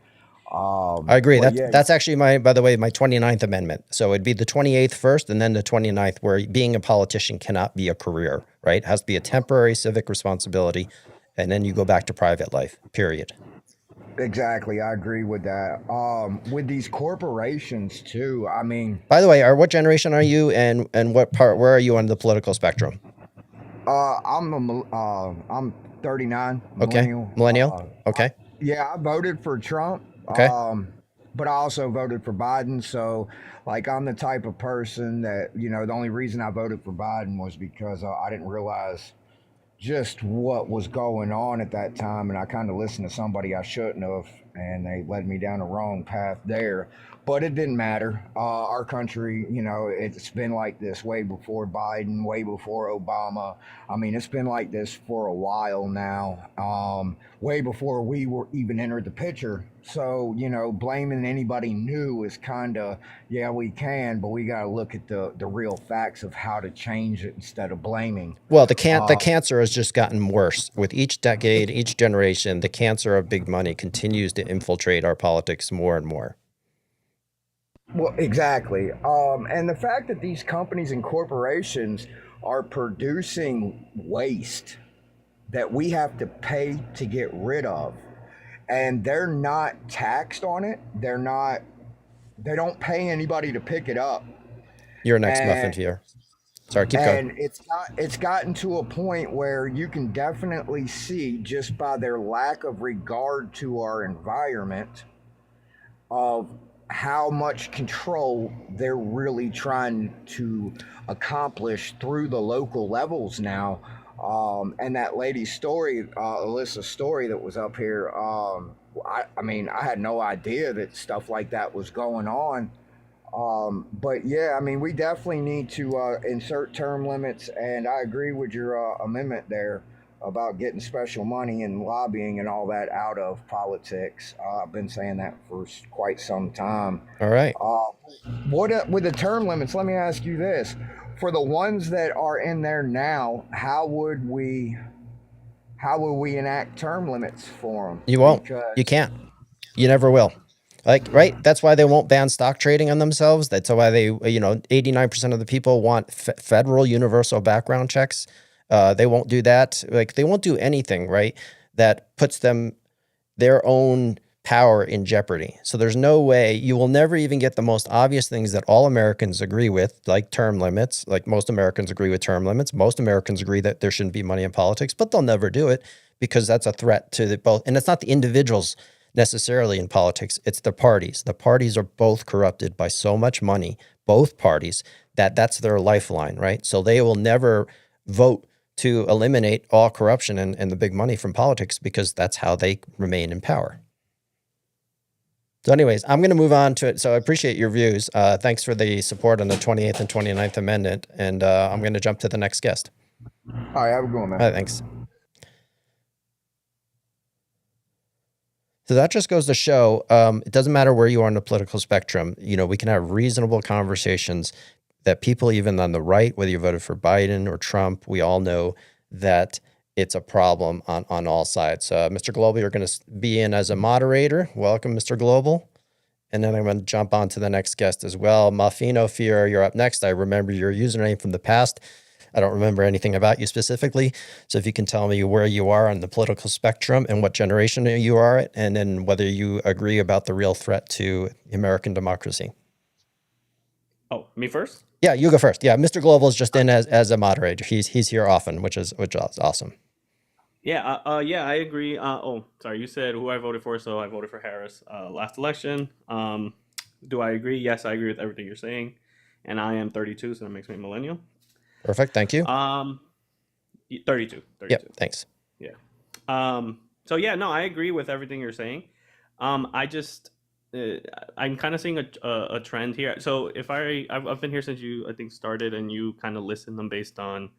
A: I agree. That's actually by the way, my 29th Amendment. So it'd be the 28th first and then the 29th, where being a politician cannot be a career, right? It has to be a temporary civic responsibility. And then you go back to private life, period.
D: Exactly. I agree with that. With these corporations too, I mean.
A: By the way, what generation are you and where are you on the political spectrum?
D: I'm 39.
A: Okay. Millennial? Okay.
D: Yeah, I voted for Trump,
A: Okay.
D: but I also voted for Biden. So, like, I'm the type of person that, the only reason I voted for Biden was because I didn't realize just what was going on at that time, and I kind of listened to somebody I shouldn't have, and they led me down the wrong path there. But it didn't matter. Our country, it's been like this way before Biden, way before Obama. I mean, it's been like this for a while now, way before we were even entered the picture. So, blaming anybody new is kind of, yeah, we can, but we got to look at the real facts of how to change it instead of blaming.
A: Well, the cancer has just gotten worse with each decade, each generation. The cancer of big money continues to infiltrate our politics more and more.
D: Well, exactly. And the fact that these companies and corporations are producing waste that we have to pay to get rid of, and they're not taxed on it. They don't pay anybody to pick it up.
A: You're next, Muffin
D: And
A: Fear. Sorry, keep going.
D: it's gotten to a point where you can definitely see just by their lack of regard to our environment of how much control they're really trying to accomplish through the local levels now. And that lady's story, Alyssa's story that was up here, I mean, I had no idea that stuff like that was going on. But yeah, I mean, we definitely need to insert term limits, and I agree with your amendment there about getting special money and lobbying and all that out of politics. I've been saying that for quite some time.
A: All right.
D: What with the term limits? Let me ask you this: for the ones that are in there now, how would we enact term limits for them?
A: You won't.
D: Because
A: You can't. You never will. Like, right? That's why they won't ban stock trading on themselves. That's why they, 89% of the people want federal universal background checks. They won't do that. Like, they won't do anything, right, that puts their own power in jeopardy. So there's no way, you will never even get the most obvious things that all Americans agree with, like term limits. Like, most Americans agree with term limits. Most Americans agree that there shouldn't be money in politics, but they'll never do it because that's a threat to both. And it's not the individuals necessarily in politics, it's the parties. The parties are both corrupted by so much money, both parties, that's their lifeline, right? So they will never vote to eliminate all corruption and the big money from politics because that's how they remain in power. So anyways, I'm going to move on to it. So I appreciate your views. Thanks for the support on the 28th and 29th Amendment. And I'm going to jump to the next guest.
D: all right, have a good one, man.
A: All right, thanks. So that just goes to show it doesn't matter where you are on the political spectrum. We can have reasonable conversations that people, even on the right, whether you voted for Biden or Trump, we all know that it's a problem on all sides. Mr. Global, you're going to be in as a moderator. Welcome, Mr. Global. And then I'm going to jump on to the next guest as well. Muffino Fear, you're up next. I remember your username from the past. I don't remember anything about you specifically. So if you can tell me where you are on the political spectrum and what generation you are at, and then whether you agree about the real threat to American democracy.
E: Oh, me first?
A: Yeah, you go first. Yeah, Mr. Global is just in as a moderator. He's here often, which is awesome.
E: Yeah, I agree. Sorry, you said who I voted for, so I voted for Harris last election. Do I agree? Yes, I agree with everything you're saying. And I am 32, so that makes me a millennial.
A: Perfect. Thank you.
E: 32.
A: Yep. Thanks.
E: Yeah. So yeah, no, I agree with everything you're saying. I just I'm kind of seeing a trend here. So if I've been here since you I think started, and you kind of listen them based on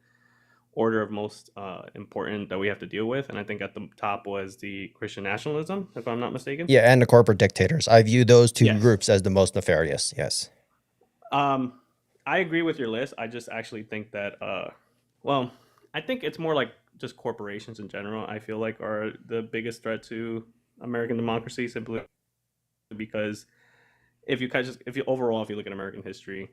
E: order of most important that we have to deal with, and I think at the top was the Christian nationalism, if I'm not mistaken.
A: Yeah, and the corporate dictators. I view those two
E: Yes.
A: groups as the most nefarious. Yes.
E: I agree with your list. I just actually think that, well, I think it's more like just corporations in general, I feel like are the biggest threat to American democracy, simply because if you overall, if you look at American history,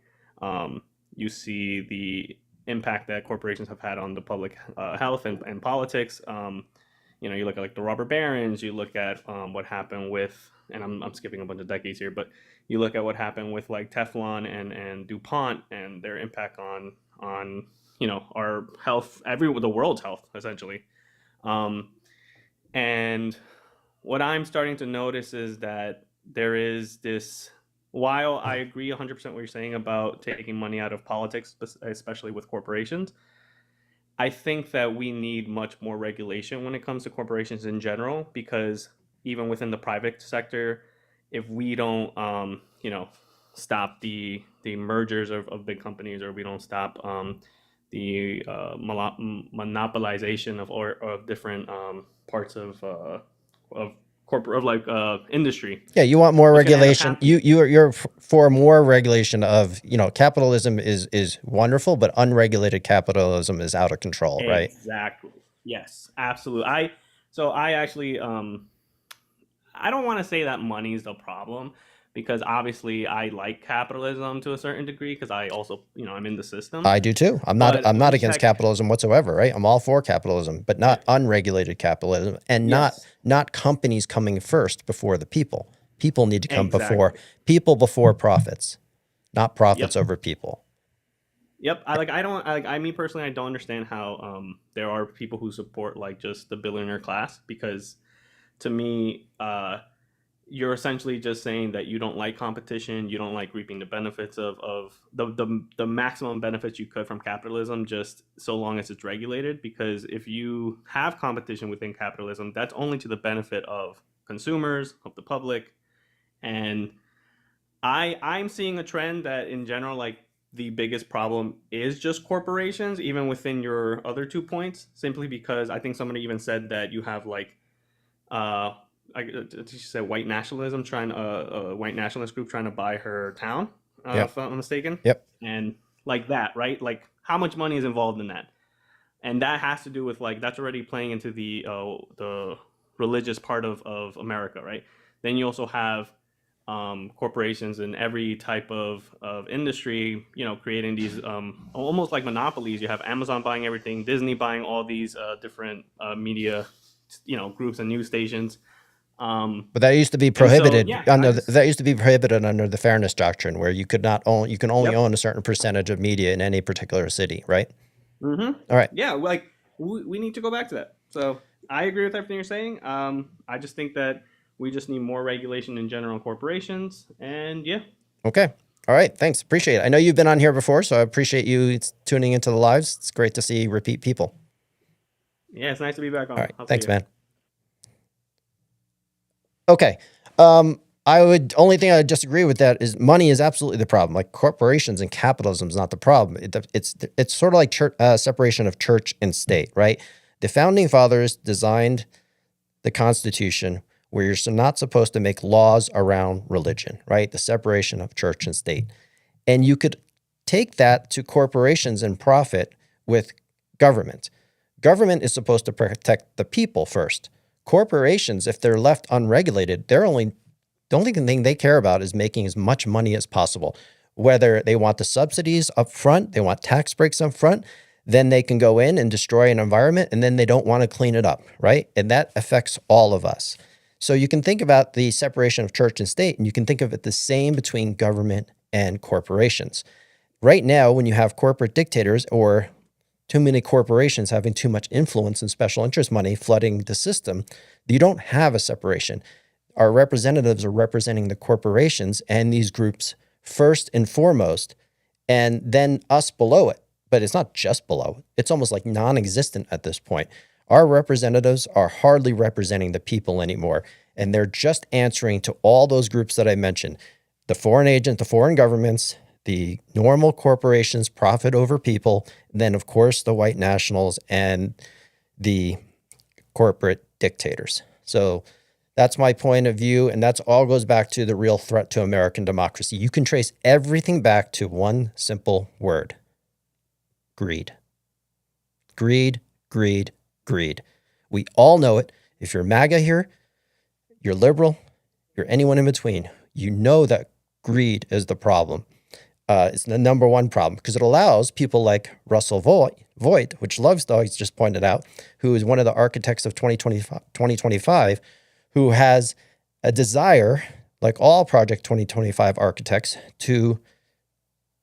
E: you see the impact that corporations have had on the public health and politics. You look at like the robber barons, you look at what happened with, and I'm skipping a bunch of decades here, but you look at what happened with like Teflon and DuPont and their impact on our health, the world's health essentially. And what I'm starting to notice is that there is this. While I agree 100% what you're saying about taking money out of politics, especially with corporations, I think that we need much more regulation when it comes to corporations in general, because even within the private sector, if we don't, stop the mergers of big companies, or we don't stop the monopolization of different parts of corporate of like industry,
A: Yeah, you want more
E: what's going to end up
A: regulation.
E: happening?
A: You're for more regulation of, capitalism is wonderful, but unregulated capitalism is out of control, right?
E: Exactly. Yes, absolutely. I actually I don't want to say that money is the problem, because obviously I like capitalism to a certain degree, because I also, I'm in the system.
A: I do too. I'm
E: But
A: not
E: we
A: against
E: check.
A: capitalism whatsoever, right? I'm all for capitalism, but
E: Yeah.
A: not unregulated capitalism, and
E: Yes.
A: not companies coming first before the people. People need to come
E: Exactly.
A: before profits, not profits
E: Yep.
A: over people.
E: Yep. Me personally, I don't understand how there are people who support like just the billionaire class, because to me, you're essentially just saying that you don't like competition, you don't like reaping the benefits of the maximum benefits you could from capitalism, just so long as it's regulated. Because if you have competition within capitalism, that's only to the benefit of consumers, of the public. And I'm seeing a trend that in general, like, the biggest problem is just corporations, even within your other 2 points, simply because I think somebody even said that you have like uh she said white nationalism trying a white nationalist group trying to buy her town,
A: Yep.
E: if I'm not mistaken.
A: Yep.
E: And like that, right? Like, how much money is involved in that? And that has to do with, like, that's already playing into the religious part of America, right? Then you also have corporations in every type of industry, creating these almost like monopolies. You have Amazon buying everything, Disney buying all these different media, groups and news stations.
A: But that used to be
E: And so,
A: prohibited
E: yeah,
A: under that used to be prohibited under the fairness doctrine, where you can only
E: yep.
A: own a certain percentage of media in any particular city, right?
E: Mm-hmm.
A: All right.
E: Yeah, like, we need to go back to that. So I agree with everything you're saying. I just think that we just need more regulation in general on corporations, and yeah.
A: Okay. All right. Thanks. Appreciate it. I know you've been on here before, so I appreciate you tuning into the lives. It's great to see repeat people.
E: Yeah, it's nice to be back on.
A: All right.
E: I'll see
A: Thanks,
E: you.
A: man. Okay. Only thing I would disagree with that is money is absolutely the problem. Like, corporations and capitalism is not the problem. It's sort of like separation of church and state, right? The founding fathers designed the Constitution where you're not supposed to make laws around religion, right? The separation of church and state. And you could take that to corporations and profit with government. Government is supposed to protect the people first. Corporations, if they're left unregulated, the only thing they care about is making as much money as possible. Whether they want the subsidies up front, they want tax breaks up front, then they can go in and destroy an environment, and then they don't want to clean it up, right? And that affects all of us. So you can think about the separation of church and state, and you can think of it the same between government and corporations. Right now, when you have corporate dictators or too many corporations having too much influence and special interest money flooding the system, you don't have a separation. Our representatives are representing the corporations and these groups first and foremost, and then us below it. But it's not just below. It's almost like non-existent at this point. Our representatives are hardly representing the people anymore, and they're just answering to all those groups that I mentioned: the foreign agent, the foreign governments, the normal corporations, profit over people, and then, of course, the white nationals and the corporate dictators. So that's my point of view, and that's all goes back to the real threat to American democracy. You can trace everything back to one simple word: greed. Greed, greed, greed. We all know it. If you're MAGA here, you're liberal, you're anyone in between, you know that greed is the problem. It's the number one problem, because it allows people like Russell Voigt, which Loves Dogs just pointed out, who is one of the architects of 2025, who has a desire, like all Project 2025 architects, to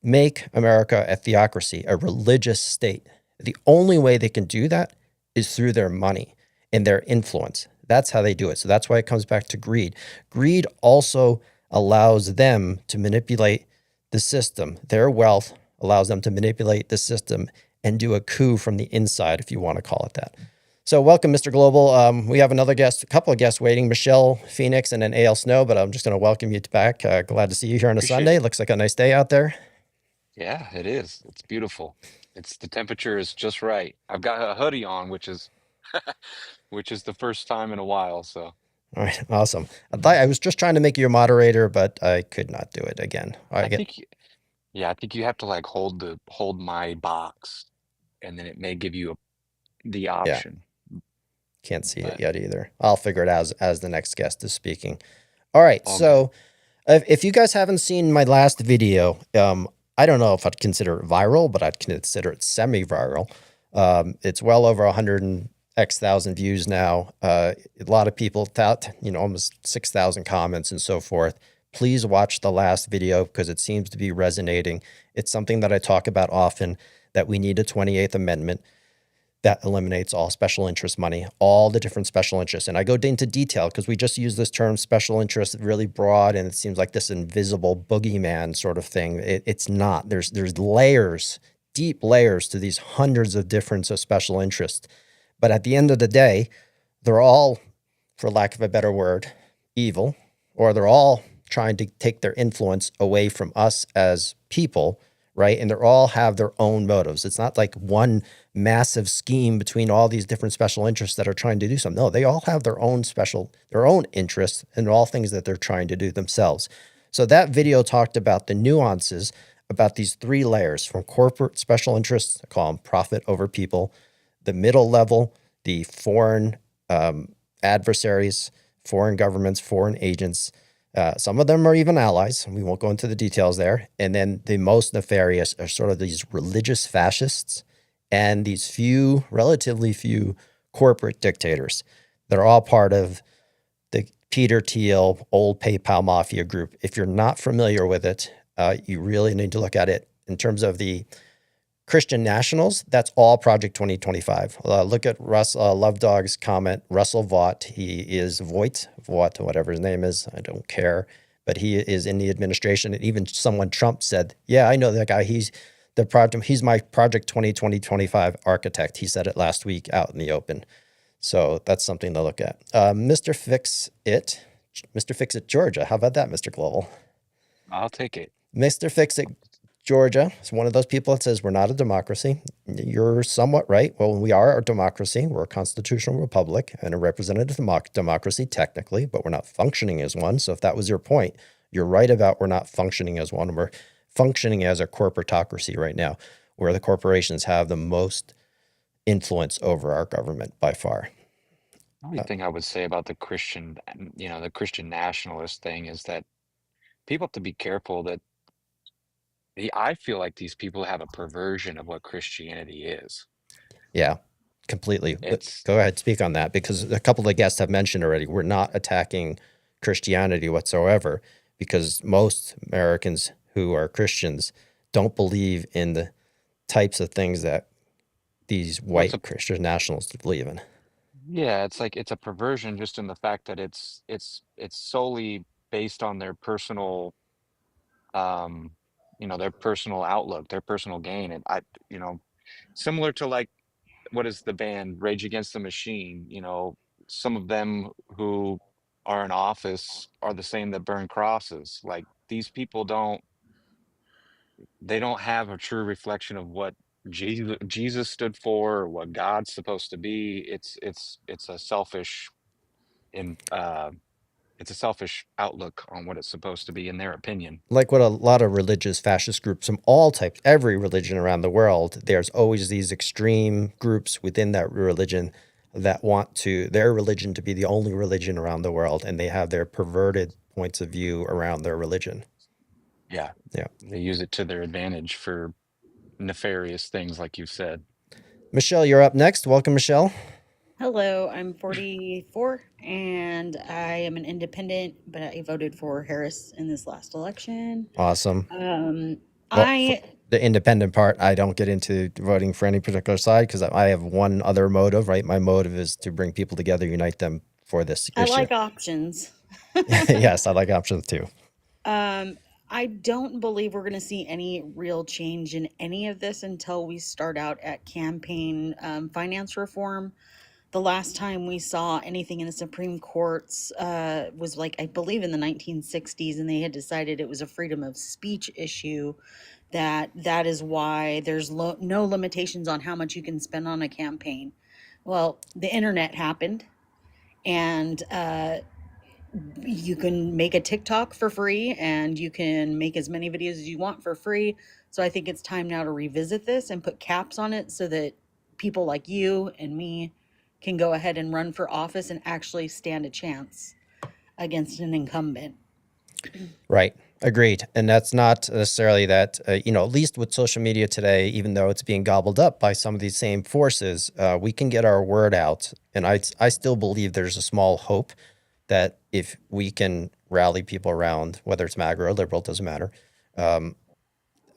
A: make America a theocracy, a religious state. The only way they can do that is through their money and their influence. That's how they do it. So that's why it comes back to greed. Greed also allows them to manipulate the system. Their wealth allows them to manipulate the system and do a coup from the inside, if you want to call it that. So welcome, Mr. Global. We have another guest, a couple of guests waiting, Michelle Phoenix and then A.L. Snow, but I'm just going to welcome you back. Glad to see you here on a
F: Appreciate
A: Sunday.
F: it.
A: Looks like a nice day out there.
F: Yeah, it is. It's beautiful. The temperature is just right. I've got a hoodie on, which is which is the first time in a while. So
A: All right, awesome. I was just trying to make you a moderator, but I could not do it again.
F: I think, I think you have to like hold my box, and then it may give you the option.
A: Can't see it
F: But
A: yet either. I'll figure it out as the next guest is speaking. All right,
F: all good.
A: so if you guys haven't seen my last video, I don't know if I'd consider it viral, but I'd consider it semi-viral. It's well over 100 and X thousand views now. A lot of people thought, almost 6,000 comments and so forth. Please watch the last video because it seems to be resonating. It's something that I talk about often, that we need a 28th Amendment that eliminates all special interest money, all the different special interests. And I go into detail because we just use this term special interest really broad, and it seems like this invisible boogeyman sort of thing. It's not. There's layers, deep layers to these hundreds of different special interests. But at the end of the day, they're all, for lack of a better word, evil, or they're all trying to take their influence away from us as people, right? And they all have their own motives. It's not like one massive scheme between all these different special interests that are trying to do something. No, they all have their own interests and all things that they're trying to do themselves. So that video talked about the nuances about these three layers from corporate special interests, I call them profit over people, the middle level, the foreign adversaries, foreign governments, foreign agents. Some of them are even allies. We won't go into the details there. And then the most nefarious are sort of these religious fascists and these relatively few corporate dictators that are all part of the Peter Thiel, old PayPal mafia group. If you're not familiar with it, you really need to look at it in terms of the Christian nationals. That's all Project 2025. Look at Russ Lovedog's comment. Russell Vought, he is Voight, whatever his name is. I don't care, but he is in the administration. And even Trump said, "Yeah, I know that guy. He's my Project 2025 architect." He said it last week out in the open. So that's something to look at. Mr. Fix-It Georgia. How about that, Mr. Global?
F: I'll take it.
A: Mr. Fix-It Georgia is one of those people that says we're not a democracy. You're somewhat right. Well, we are a democracy. We're a constitutional republic and a representative democracy technically, but we're not functioning as one. So if that was your point, you're right about we're not functioning as one. We're functioning as a corporatocracy right now, where the corporations have the most influence over our government by far.
F: The only thing I would say about the Christian nationalist thing is that people have to be careful that I feel like these people have a perversion of what Christianity is.
A: Yeah, completely.
F: It's
A: Go ahead, speak on that, because a couple of the guests have mentioned already, we're not attacking Christianity whatsoever, because most Americans who are Christians don't believe in the types of things that these white Christian nationalists believe in.
F: Yeah, it's like it's a perversion just in the fact that it's solely based on their personal their personal outlook, their personal gain. And similar to like what is the band Rage Against the Machine, some of them who are in office are the same that burn crosses. Like these people don't have a true reflection of what Jesus stood for or what God's supposed to be. It's a selfish it's a selfish outlook on what it's supposed to be in their opinion.
A: Like what a lot of religious fascist groups from all types, every religion around the world, there's always these extreme groups within that religion that want their religion to be the only religion around the world, and they have their perverted points of view around their religion.
F: Yeah.
A: Yeah.
F: They use it to their advantage for nefarious things, like you said.
A: Michelle, you're up next. Welcome, Michelle.
G: Hello, I'm 44 and I am an independent, but I voted for Harris in this last election.
A: Awesome.
G: The
A: independent part, I don't get into voting for any particular side because I have one other motive, right? My motive is to bring people together, unite them for this
G: I
A: issue.
G: like options.
A: Yes, I like option 2.
G: I don't believe we're going to see any real change in any of this until we start out at campaign finance reform. The last time we saw anything in the Supreme Courts was like, I believe in the 1960s, and they had decided it was a freedom of speech issue. That is why there's no limitations on how much you can spend on a campaign. Well, the internet happened, and you can make a TikTok for free, and you can make as many videos as you want for free. So I think it's time now to revisit this and put caps on it so that people like you and me can go ahead and run for office and actually stand a chance against an incumbent.
A: Right. Agreed. And that's not necessarily that, at least with social media today, even though it's being gobbled up by some of these same forces, we can get our word out. And I still believe there's a small hope that if we can rally people around, whether it's MAGA or liberal, doesn't matter,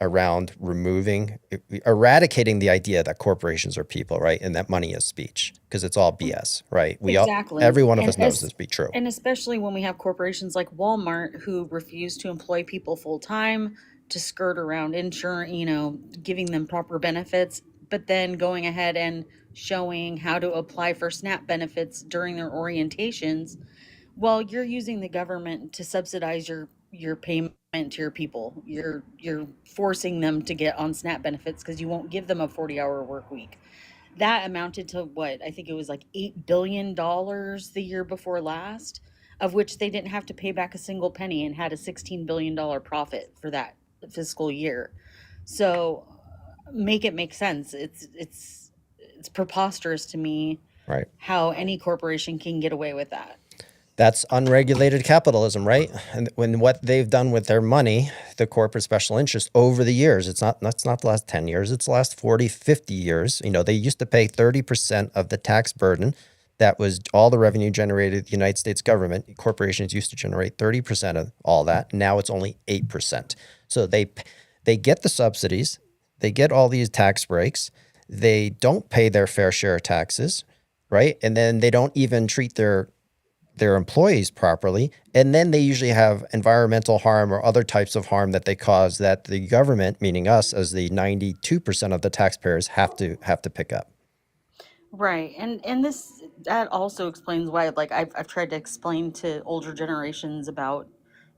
A: around eradicating the idea that corporations are people, right? And that money is speech, because it's all BS, right?
G: Exactly.
A: Every one of
G: And
A: us knows this to be true.
G: And especially when we have corporations like Walmart who refuse to employ people full time to skirt around insurance, giving them proper benefits, but then going ahead and showing how to apply for SNAP benefits during their orientations. Well, you're using the government to subsidize your payment to your people. You're forcing them to get on SNAP benefits because you won't give them a 40-hour work week. That amounted to what? I think it was like $8 billion the year before last, of which they didn't have to pay back a single penny and had a $16 billion profit for that fiscal year. So make it make sense. It's preposterous to me,
A: Right.
G: how any corporation can get away with that.
A: That's unregulated capitalism, right? And when what they've done with their money, the corporate special interest over the years, that's not the last 10 years, it's the last 40, 50 years. They used to pay 30% of the tax burden. That was all the revenue generated the United States government. Corporations used to generate 30% of all that. Now it's only 8%. So they get the subsidies, they get all these tax breaks, they don't pay their fair share of taxes, right? And then they don't even treat their employees properly, and then they usually have environmental harm or other types of harm that they cause that the government, meaning us as the 92% of the taxpayers, have to pick up.
G: Right. And that also explains why, like, I've tried to explain to older generations about,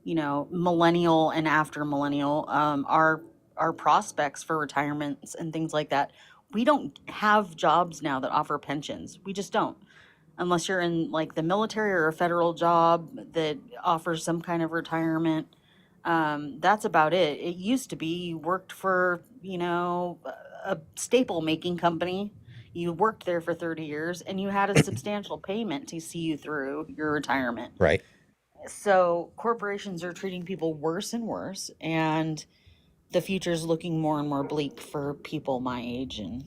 G: millennial and after millennial, our prospects for retirements and things like that. We don't have jobs now that offer pensions. We just don't. Unless you're in like the military or a federal job that offers some kind of retirement. That's about it. It used to be you worked for, a staple making company. You worked there for 30 years and you had a substantial payment to see you through your retirement.
A: Right.
G: So corporations are treating people worse and worse, and the future is looking more and more bleak for people my age and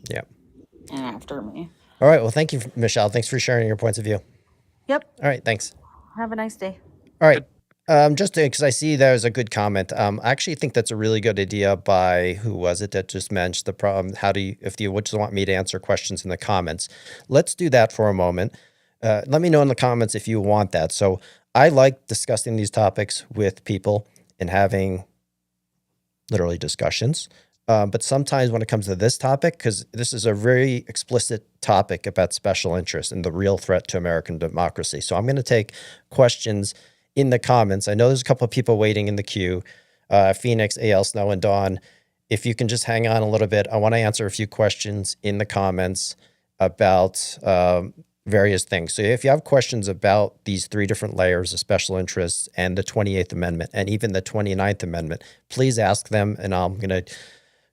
G: after me.
A: All right. Well, thank you, Michelle. Thanks for sharing your points of view.
G: Yep.
A: All right. Thanks.
G: Have a nice day.
A: All right. Just because I see there's a good comment. I actually think that's a really good idea by, who was it that just mentioned the problem? If you would just want me to answer questions in the comments, let's do that for a moment. Let me know in the comments if you want that. So I like discussing these topics with people and having literally discussions. But sometimes when it comes to this topic, because this is a very explicit topic about special interest and the real threat to American democracy. So I'm going to take questions in the comments. I know there's a couple of people waiting in the queue. Phoenix, AL, Snow, and Dawn. If you can just hang on a little bit, I want to answer a few questions in the comments about various things. So if you have questions about these 3 different layers of special interests and the 28th Amendment and even the 29th Amendment, please ask them, and I'm going to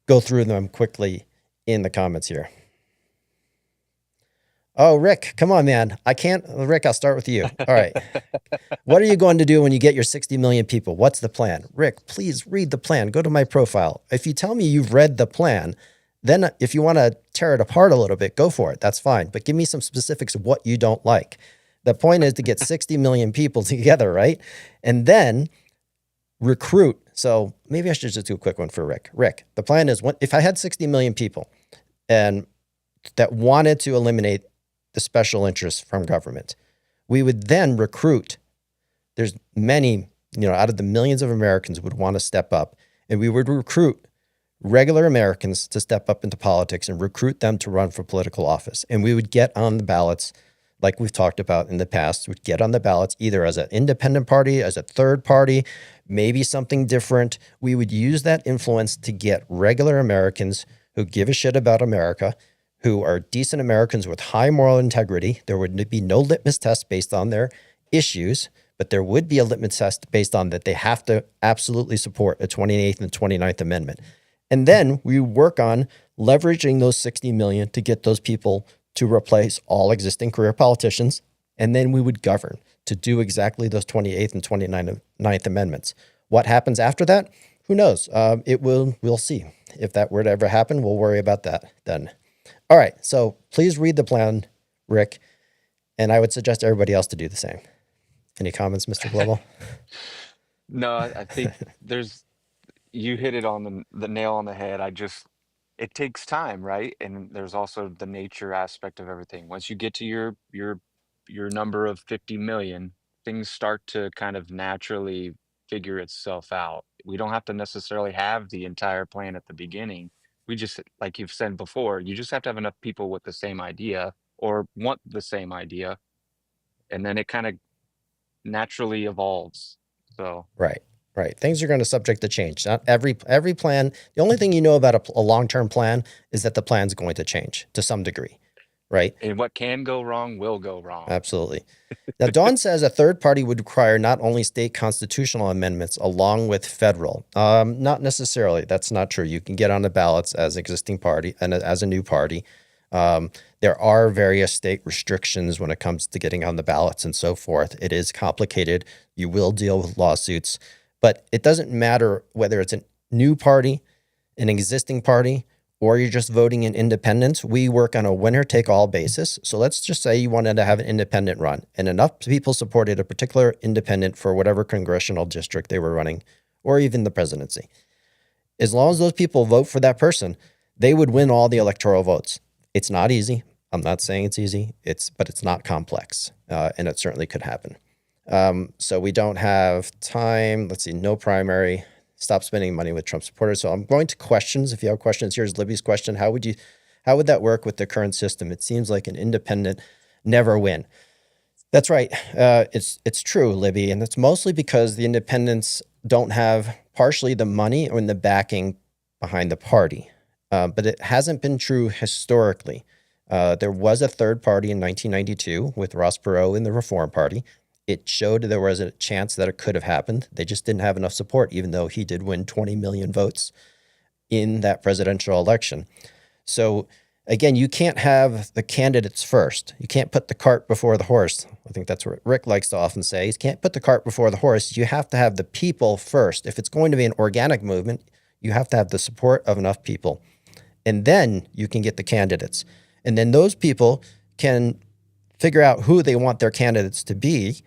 A: go through them quickly in the comments here. Oh, Rick, come on, man. Rick, I'll start with you. All right. What are you going to do when you get your 60 million people? What's the plan? Rick, please read the plan. Go to my profile. If you tell me you've read the plan, then if you want to tear it apart a little bit, go for it. That's fine. But give me some specifics of what you don't like. The point is to get 60 million people together, right? And then recruit. So maybe I should just do a quick one for Rick. Rick, the plan is, if I had 60 million people and that wanted to eliminate the special interests from government, We would then recruit. There's many, out of the millions of Americans would want to step up, and we would recruit regular Americans to step up into politics and recruit them to run for political office. And we would get on the ballots, like we've talked about in the past, would get on the ballots either as an independent party, as a third party, maybe something different. We would use that influence to get regular Americans who give a shit about America, who are decent Americans with high moral integrity. There would be no litmus test based on their issues, but there would be a litmus test based on that they have to absolutely support the 28th and 29th Amendment. And then we work on leveraging those 60 million to get those people to replace all existing career politicians. And then we would govern to do exactly those 28th and 29th Amendments. What happens after that? Who knows? We'll see. If that were to ever happen, we'll worry about that then. All right. So please read the plan, Rick. And I would suggest everybody else to do the same. Any comments, Mr. Global?
F: No, I think you hit it on the nail on the head. It takes time, right? And there's also the nature aspect of everything. Once you get to your number of 50 million, things start to kind of naturally figure itself out. We don't have to necessarily have the entire plan at the beginning. We just, like you've said before, you just have to have enough people with the same idea or want the same idea, and then it kind of naturally evolves. So
A: Right. Things are going to subject to change. Not every plan. The only thing you know about a long-term plan is that the plan's going to change to some degree, right?
F: and what can go wrong will go wrong.
A: Absolutely. Now, Dawn says a third party would require not only state constitutional amendments along with federal. Not necessarily. That's not true. You can get on the ballots as existing party and as a new party. There are various state restrictions when it comes to getting on the ballots and so forth. It is complicated. You will deal with lawsuits, but it doesn't matter whether it's a new party, an existing party, or you're just voting in independents. We work on a winner-take-all basis. So let's just say you wanted to have an independent run, and enough people supported a particular independent for whatever congressional district they were running, or even the presidency. As long as those people vote for that person, they would win all the electoral votes. It's not easy. I'm not saying it's easy. But it's not complex, and it certainly could happen. So we don't have time. Let's see, no primary. Stop spending money with Trump supporters. So I'm going to questions. If you have questions, here's Libby's question. How would that work with the current system? It seems like an independent never win. That's right. It's true, Libby, and it's mostly because the independents don't have partially the money or the backing behind the party. But it hasn't been true historically. There was a third party in 1992 with Ross Perot in the Reform Party. It showed there was a chance that it could have happened. They just didn't have enough support, even though he did win 20 million votes in that presidential election. So again, you can't have the candidates first. You can't put the cart before the horse. I think that's what Rick likes to often say. You can't put the cart before the horse. You have to have the people first. If it's going to be an organic movement, you have to have the support of enough people. And then you can get the candidates. And then those people can figure out who they want their candidates to be,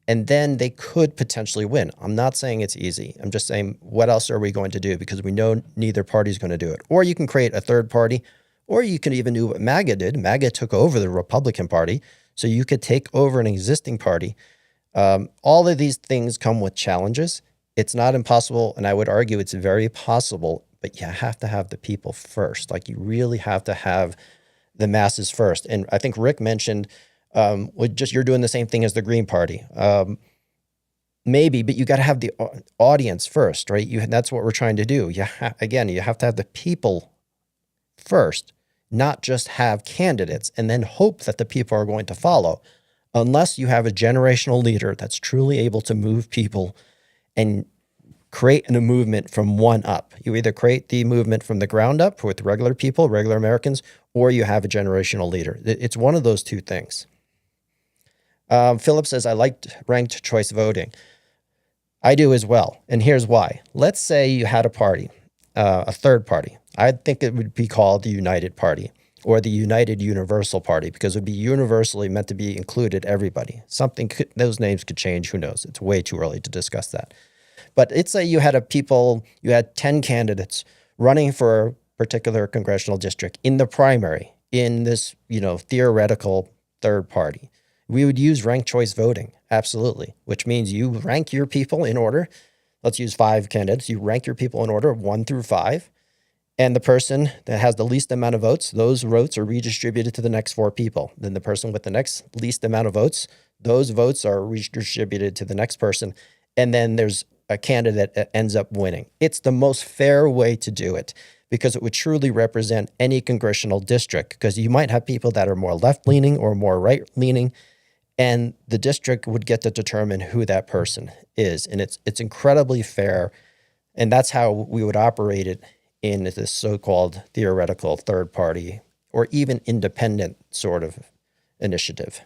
A: and then they could potentially win. I'm not saying it's easy. I'm just saying, what else are we going to do? Because we know neither party is going to do it. Or you can create a third party, or you can even do what MAGA did. MAGA took over the Republican Party, so you could take over an existing party. All of these things come with challenges. It's not impossible, and I would argue it's very possible, but you have to have the people first. Like, you really have to have the masses first. And I think Rick mentioned, you're doing the same thing as the Green Party. Maybe, but you got to have the audience first, right? That's what we're trying to do. You have to have the people first, not just have candidates and then hope that the people are going to follow. Unless you have a generational leader that's truly able to move people and create a movement from one up. You either create the movement from the ground up with regular people, regular Americans, or you have a generational leader. It's one of those two things. Philip says, I liked ranked choice voting. I do as well. And here's why. Let's say you had a party, a third party. I think it would be called the United Party or the United Universal Party, because it would be universally meant to be included everybody. Those names could change. Who knows? It's way too early to discuss that. But let's say you had 10 candidates running for a particular congressional district in the primary in this, theoretical third party. We would use ranked choice voting, absolutely, which means you rank your people in order. Let's use 5 candidates. You rank your people in order of 1 through 5. And the person that has the least amount of votes, those votes are redistributed to the next 4 people. Then the person with the next least amount of votes, those votes are redistributed to the next person. And then there's a candidate that ends up winning. It's the most fair way to do it because it would truly represent any congressional district, because you might have people that are more left-leaning or more right-leaning, and the district would get to determine who that person is. And it's incredibly fair. And that's how we would operate it in this so-called theoretical third party or even independent sort of initiative.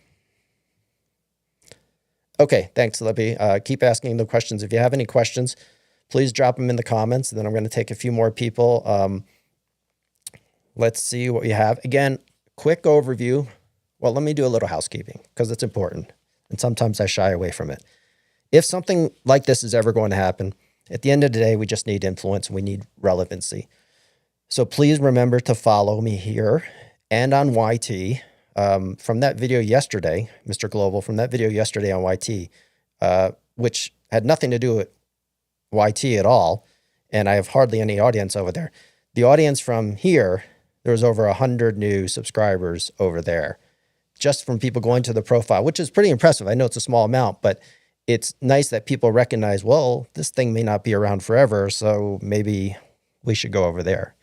A: Okay, thanks, Libby. Keep asking the questions. If you have any questions, please drop them in the comments, and then I'm going to take a few more people. Let's see what we have. Again, quick overview. Well, let me do a little housekeeping because it's important, and sometimes I shy away from it. If something like this is ever going to happen, at the end of the day, we just need influence and we need relevancy. So please remember to follow me here and on YT. From that video yesterday, Mr. Global, from that video yesterday on YT, which had nothing to do with YT at all, and I have hardly any audience over there. The audience from here, there was over 100 new subscribers over there, just from people going to the profile, which is pretty impressive. I know it's a small amount, but it's nice that people recognize, well, this thing may not be around forever, so maybe we should go over there.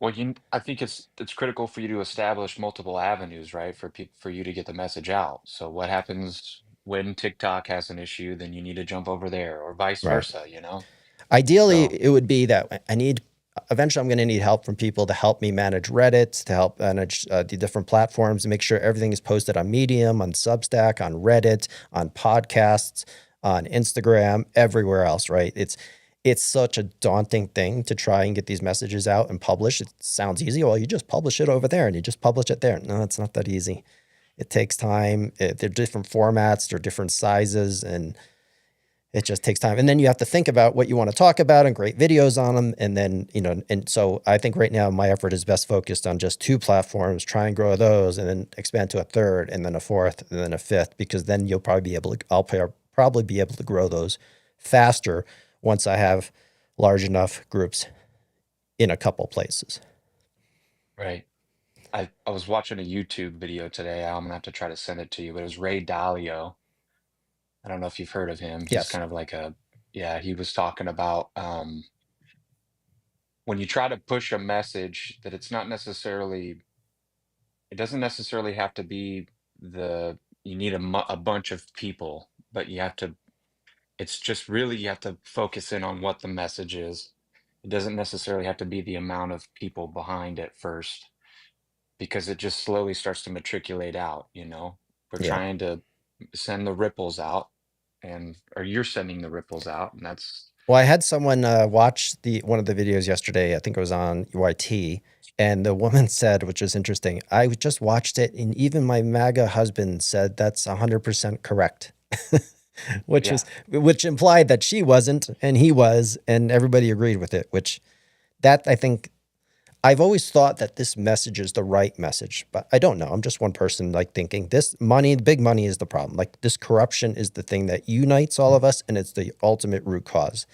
F: Well, I think it's critical for you to establish multiple avenues, right? For you to get the message out. So what happens when TikTok has an issue, then you need to jump over there, or vice
A: Right.
F: versa, you know?
A: Ideally,
F: So
A: it would be that eventually I'm going to need help from people to help me manage Reddit, to help manage the different platforms, and make sure everything is posted on Medium, on Substack, on Reddit, on podcasts, on Instagram, everywhere else, right? It's such a daunting thing to try and get these messages out and publish. It sounds easy. Well, you just publish it over there and you just publish it there. No, it's not that easy. It takes time. They're different formats, they're different sizes, and it just takes time. And then you have to think about what you want to talk about and create videos on them. And then, and so I think right now my effort is best focused on just 2 platforms, try and grow those, and then expand to a 3rd and then a 4th and then a 5th, because then you'll probably be able to, I'll probably be able to grow those faster once I have large enough groups in a couple places.
F: right. I was watching a YouTube video today. I'm gonna have to try to send it to you, but it was Ray Dalio. I don't know if you've heard of him. He's
A: Yes.
F: kind of like he was talking about when you try to push a message that it doesn't necessarily have to be you need a bunch of people, but it's just really, you have to focus in on what the message is. It doesn't necessarily have to be the amount of people behind it first, because it just slowly starts to matriculate out, you know? We're
A: Yeah.
F: trying to send the ripples out, or you're sending the ripples out, and that's
A: Well, I had someone watch one of the videos yesterday. I think it was on YT, and the woman said, which is interesting, I just watched it, and even my MAGA husband said that's 100% correct, which implied that she wasn't and he was, and everybody agreed with it. I think I've always thought that this message is the right message, but I don't know. I'm just one person thinking this money, the big money is the problem. Like, this corruption is the thing that unites all of us, and it's the ultimate root cause.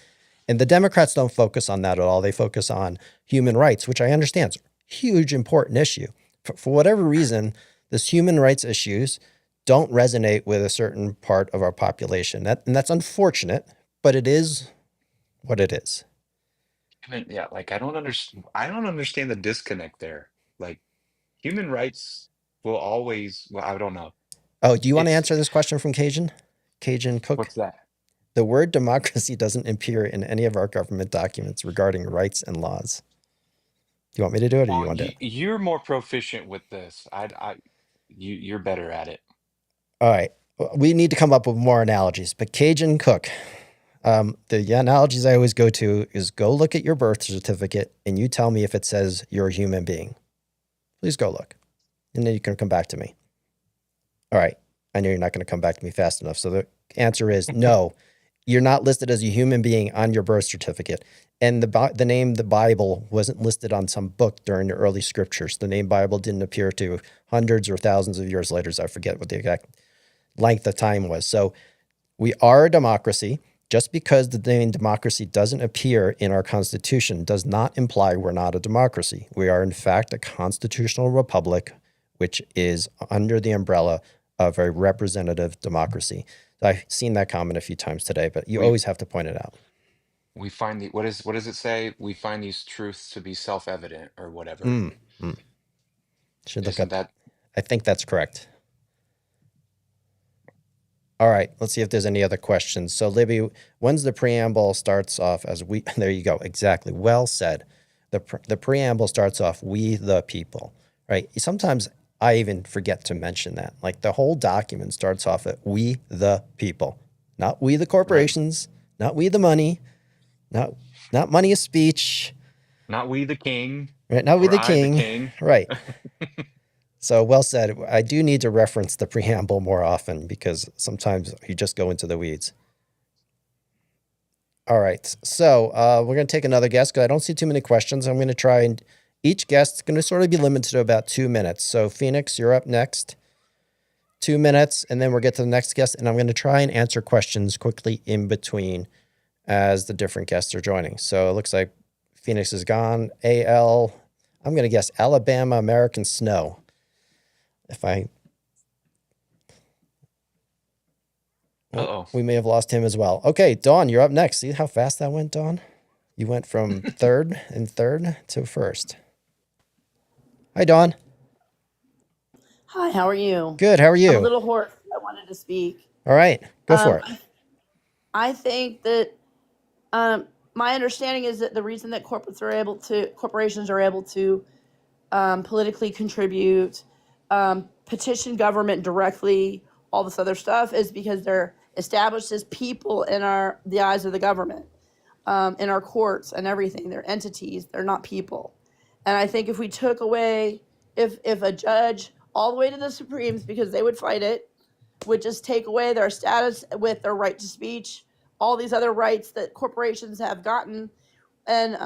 A: And the Democrats don't focus on that at all. They focus on human rights, which I understand is a huge, important issue. For whatever reason, this human rights issues don't resonate with a certain part of our population. And that's unfortunate, but it is what it is.
F: like, I don't understand the disconnect there. Like, human rights will always, well, I don't know.
A: Oh, do you want to
F: It's
A: answer this question from Cajun Cook?
F: What's that?
A: The word democracy doesn't appear in any of our government documents regarding rights and laws. Do you want me to do it, or do you want to?
F: You're more proficient with this. You're better at it.
A: All right. We need to come up with more analogies, but Cajun Cook, the analogies I always go to is go look at your birth certificate and you tell me if it says you're a human being. Please go look. And then you can come back to me. All right. I know you're not going to come back to me fast enough. So the answer is no. You're not listed as a human being on your birth certificate. And the name the Bible wasn't listed on some book during the early scriptures. The name Bible didn't appear to hundreds or thousands of years later. So I forget what the exact length of time was. So we are a democracy. Just because the name democracy doesn't appear in our Constitution does not imply we're not a democracy. We are, in fact, a constitutional republic, which is under the umbrella of a representative democracy. I've seen that comment a few times today, but you
F: We
A: always have to point it out.
F: we find the what does it say? We find these truths to be self-evident or whatever.
A: Mm, mm. Should look
F: Isn't
A: up.
F: that
A: I think that's correct. All right, let's see if there's any other questions. So, Libby, when's the preamble starts off as we, there you go, exactly, well said. The preamble starts off, we the people, right? Sometimes I even forget to mention that. Like the whole document starts off at we the people, not we the
F: right?
A: corporations, not we the money, not money is speech,
F: Not we the king
A: right? Not we
F: or
A: the
F: I the
A: king,
F: king.
A: right? So well said. I do need to reference the preamble more often because sometimes you just go into the weeds. All right. So we're going to take another guest because I don't see too many questions. I'm going to try and each guest is going to sort of be limited to about 2 minutes. So Phoenix, you're up next. 2 minutes, and then we'll get to the next guest. And I'm going to try and answer questions quickly in between as the different guests are joining. So it looks like Phoenix is gone. I'm going to guess Alabama American Snow.
F: Uh-oh.
A: We may have lost him as well. Okay, Dawn, you're up next. See how fast that went, Dawn? You went from third to first. Hi, Dawn.
H: Hi, how are you?
A: Good. How are
H: I'm a
A: you?
H: little hoarse. I wanted to speak.
A: All right, go for it.
H: I think that my understanding is that the reason that corporations are able to politically contribute, petition government directly, all this other stuff is because they're established as people in the eyes of the government, in our courts and everything. They're entities. They're not people. And I think if we took away, if a judge all the way to the Supremes, because they would fight it, would just take away their status with their right to speech, all these other rights that corporations have gotten, and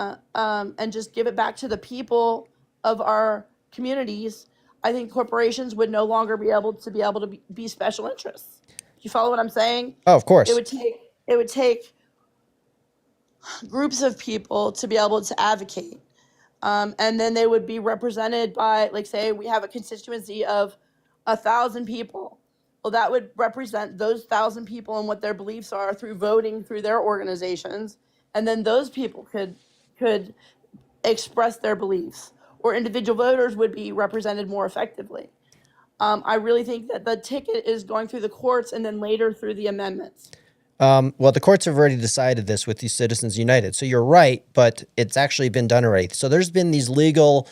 H: just give it back to the people of our communities, I think corporations would no longer be able to be special interests. You follow what I'm saying?
A: Oh, of course.
H: It would take groups of people to be able to advocate. And then they would be represented by, like, say we have a constituency of 1,000 people. Well, that would represent those 1,000 people and what their beliefs are through voting through their organizations. And then those people could express their beliefs, or individual voters would be represented more effectively. I really think that the ticket is going through the courts and then later through the amendments.
A: Well, the courts have already decided this with the Citizens United. So you're right, but it's actually been done already. So there's been these legal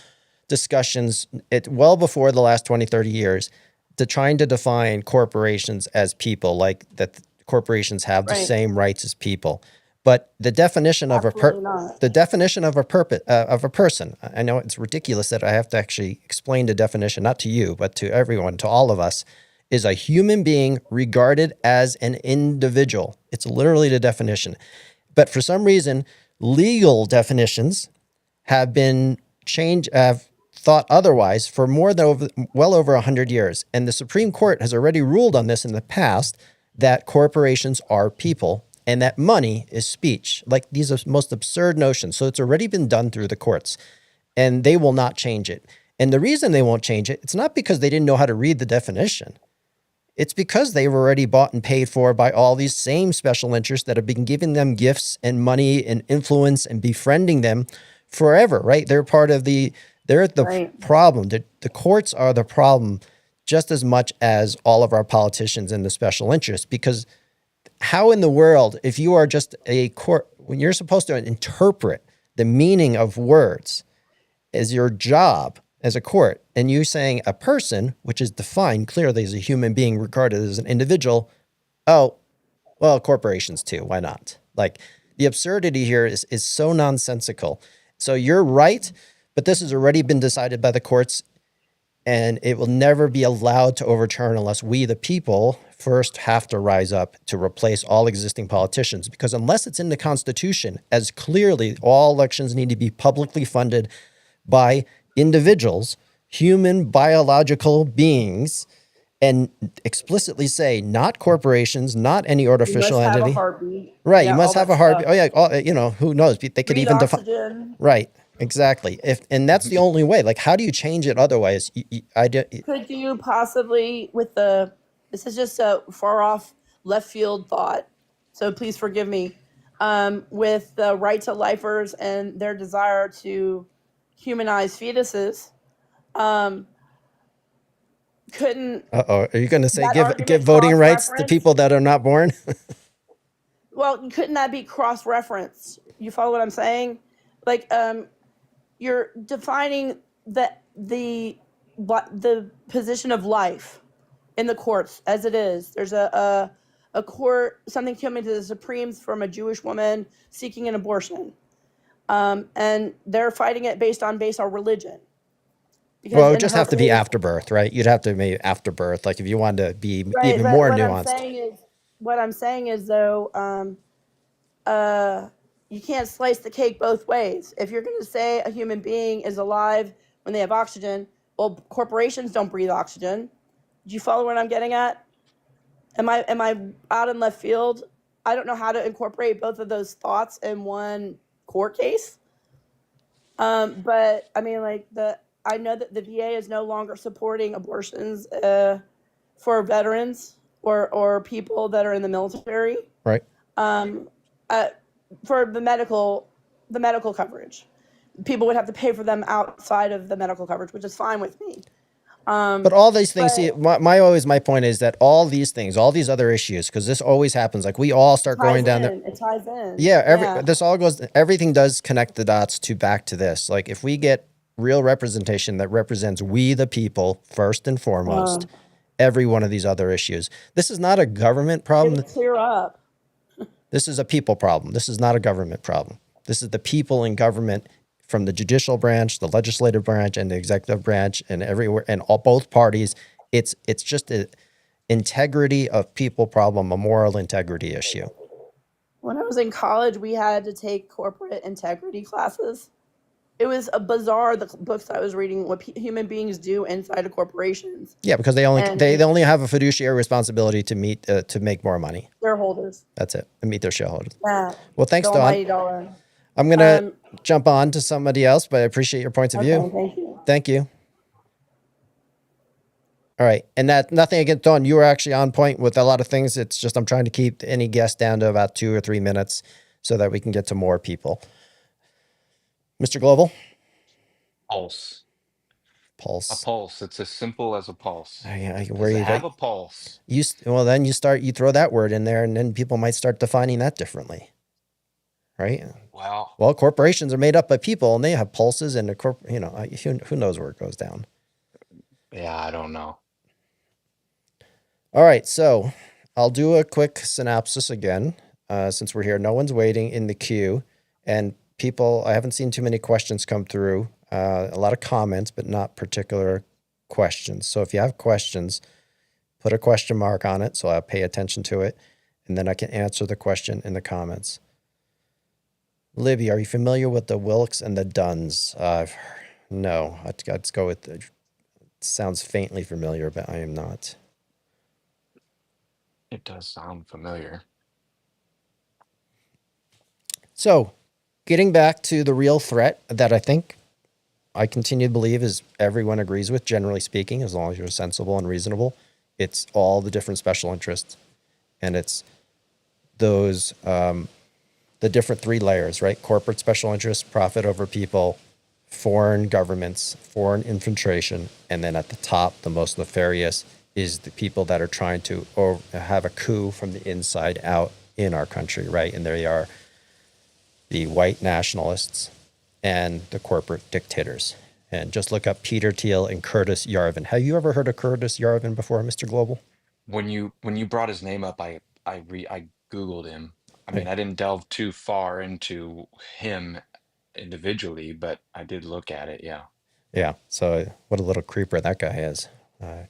A: discussions well before the last 20, 30 years to trying to define corporations as people, like that corporations have the
H: Right.
A: same rights as people. But the definition of
H: Absolutely not.
A: the definition of a person, I know it's ridiculous that I have to actually explain the definition, not to you, but to everyone, to all of us, is a human being regarded as an individual. It's literally the definition. But for some reason, legal definitions have been changed, have thought otherwise for well over 100 years. And the Supreme Court has already ruled on this in the past, that corporations are people and that money is speech. Like, these are most absurd notions. So it's already been done through the courts, and they will not change it. And the reason they won't change it, it's not because they didn't know how to read the definition. It's because they were already bought and paid for by all these same special interests that have been giving them gifts and money and influence and befriending them forever, right? They're the
H: Right.
A: problem. The courts are the problem just as much as all of our politicians and the special interests. Because how in the world, if you are just a court, when you're supposed to interpret the meaning of words as your job as a court, and you saying a person, which is defined clearly as a human being regarded as an individual, oh, well, corporations too, why not? Like, the absurdity here is so nonsensical. So you're right, but this has already been decided by the courts, and it will never be allowed to overturn unless we, the people, first have to rise up to replace all existing politicians. Because unless it's in the Constitution, as clearly all elections need to be publicly funded by individuals, human biological beings, and explicitly say not corporations, not any
H: You must
A: artificial
H: have a
A: entity.
H: heartbeat.
A: Right. You
H: Yeah, all
A: must have
H: that
A: a heartbeat.
H: stuff.
A: Oh yeah. You know, who knows? They could
H: Breathe
A: even define.
H: oxygen.
A: Right. Exactly. And that's the only way. Like, how do you change it otherwise?
H: Could you possibly, with the, this is just a far off left field thought, so please forgive me, with the right to lifers and their desire to humanize fetuses, couldn't
A: Uh-oh. Are you going to say
H: that
A: give
H: argument
A: voting rights to
H: cross-reference?
A: people that are not born?
H: Well, couldn't that be cross-referenced? You follow what I'm saying? Like, you're defining the position of life in the courts as it is. There's a court, something coming to the Supremes from a Jewish woman seeking an abortion, and they're fighting it based on religion. Because
A: Well, it would
H: in
A: just
H: her
A: have to be
H: faith-
A: after birth, right? You'd have to maybe after birth, like if you wanted to be
H: Right,
A: even
H: but
A: more
H: what
A: nuanced.
H: I'm saying is though, you can't slice the cake both ways. If you're going to say a human being is alive when they have oxygen, well, corporations don't breathe oxygen. Do you follow what I'm getting at? Am I out in left field? I don't know how to incorporate both of those thoughts in one court case. But I mean, like I know that the VA is no longer supporting abortions for veterans or people that are in the military.
A: Right.
H: For the medical coverage, people would have to pay for them outside of the medical coverage, which is fine with me.
A: But all these things, see, my point is that all these things, all these other issues, because this always happens, like we all start going down there.
H: It ties in.
A: Yeah, this all goes, everything does connect the dots to back to this. Like if we get real representation that represents we the people first and foremost, every one of these other issues. This is not a government problem.
H: It'll clear up.
A: This is a people problem. This is not a government problem. This is the people in government, from the judicial branch, the legislative branch, and the executive branch, and everywhere, and both parties. It's just an integrity of people problem, a moral integrity issue.
H: When I was in college, we had to take corporate integrity classes. It was a bizarre, the books I was reading, what human beings do inside of corporations.
A: Yeah, because they only have a fiduciary responsibility to meet to make more money.
H: Shareholders.
A: That's it, and meet their shareholders.
H: Yeah.
A: Well, thanks,
H: The
A: Dawn.
H: almighty dollar.
A: I'm gonna jump on to somebody else, but I appreciate your points of view.
H: Okay, thank you.
A: Thank you. All right, and that nothing against Dawn. You were actually on point with a lot of things. It's just I'm trying to keep any guest down to about 2 or 3 minutes so that we can get to more people. Mr. Global.
F: Pulse. A
A: Pulse.
F: pulse. It's as simple as a pulse.
A: Where
F: Does
A: you
F: it have a pulse?
A: then you throw that word in there, and then people might start defining that differently, right?
F: Well,
A: Corporations are made up by people, and they have pulses, and who knows where it goes down.
F: yeah, I don't know.
A: All right, so I'll do a quick synopsis again, since we're here. No one's waiting in the queue, and people, I haven't seen too many questions come through. A lot of comments, but not particular questions. So if you have questions, put a question mark on it so I'll pay attention to it, and then I can answer the question in the comments. Libby, are you familiar with the Wilkes and the Duns? No, let's go with it. Sounds faintly familiar, but I am not.
F: It does sound familiar.
A: So, getting back to the real threat that I think I continue to believe is everyone agrees with, generally speaking, as long as you're sensible and reasonable, it's all the different special interests, and it's those the different 3 layers, right? Corporate special interests, profit over people, foreign governments, foreign infiltration, and then at the top, the most nefarious is the people that are trying to have a coup from the inside out in our country, right? And there they are, the white nationalists and the corporate dictators. And just look up Peter Thiel and Curtis Yarvin. Have you ever heard of Curtis Yarvin before, Mr. Global?
F: When you brought his name up, I Googled him. I mean, I didn't delve too far into him individually, but I did look at it. Yeah.
A: Yeah. So what a little creeper that guy is.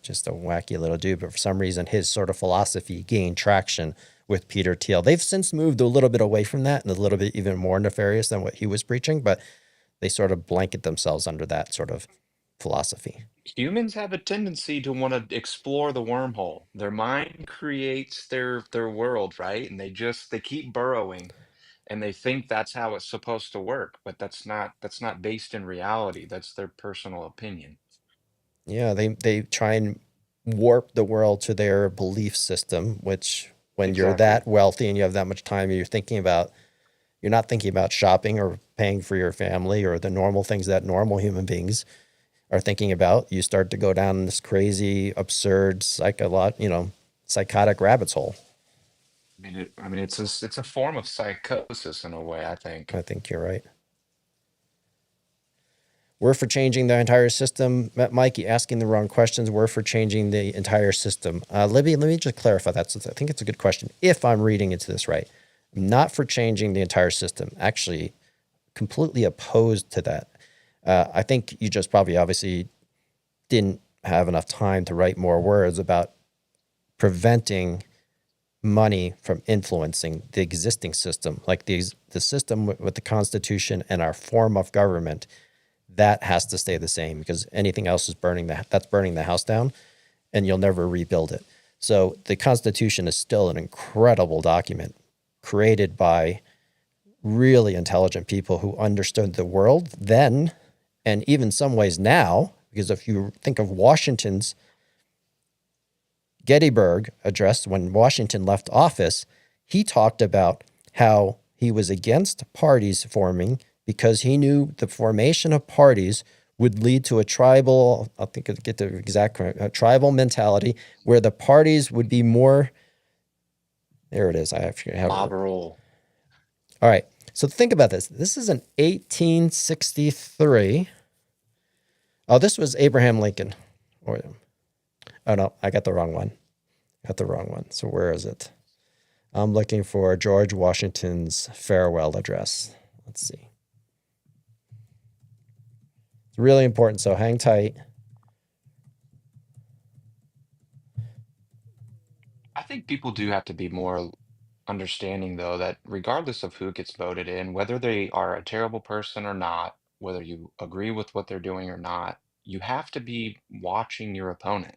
A: Just a wacky little dude. But for some reason, his sort of philosophy gained traction with Peter Thiel. They've since moved a little bit away from that and a little bit even more nefarious than what he was preaching, but they sort of blanket themselves under that sort of philosophy.
F: Humans have a tendency to want to explore the wormhole. Their mind creates their world, right? And they keep burrowing and they think that's how it's supposed to work, but that's not based in reality. That's their personal opinion.
A: Yeah, they try and warp the world to their belief system, which when you're
F: Exactly.
A: that wealthy and you have that much time, you're not thinking about shopping or paying for your family or the normal things that normal human beings are thinking about. You start to go down this crazy, absurd, psychotic rabbit's hole.
F: I mean, it's a form of psychosis in a way, I think.
A: I think you're right. We're for changing the entire system. Mikey asking the wrong questions. We're for changing the entire system. Libby, let me just clarify that. Since I think it's a good question. If I'm reading into this right, I'm not for changing the entire system. Actually, completely opposed to that. I think you just probably obviously didn't have enough time to write more words about preventing money from influencing the existing system, like the system with the Constitution and our form of government. That has to stay the same because anything else is burning the house down, and you'll never rebuild it. So the Constitution is still an incredible document created by really intelligent people who understood the world then, and even some ways now. Because if you think of Washington's Gettysburg address when Washington left office, he talked about how he was against parties forming because he knew the formation of parties would lead to a tribal, I think I'll get the exact tribal mentality where the parties would be more, there it is. I forget how.
F: Mob rule.
A: All right. So think about this. This is an 1863. Oh, this was Abraham Lincoln. Oh, no, I got the wrong one. So where is it? I'm looking for George Washington's farewell address. Let's see. It's really important, so hang tight.
F: I think people do have to be more understanding, though, that regardless of who gets voted in, whether they are a terrible person or not, whether you agree with what they're doing or not, you have to be watching your opponent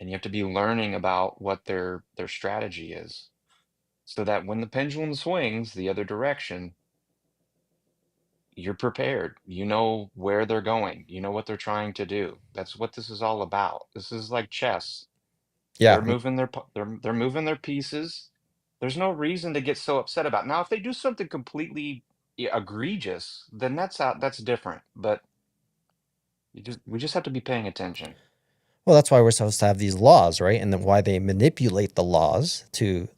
F: and you have to be learning about what their strategy is so that when the pendulum swings the other direction, you're prepared. You know where they're going. You know what they're trying to do. That's what this is all about. This is like chess.
A: Yeah,
F: They're moving they're moving their pieces. There's no reason to get so upset about. Now, if they do something completely egregious, then that's different. But we just have to be paying attention.
A: well, that's why we're supposed to have these laws, right? And then why they manipulate the laws to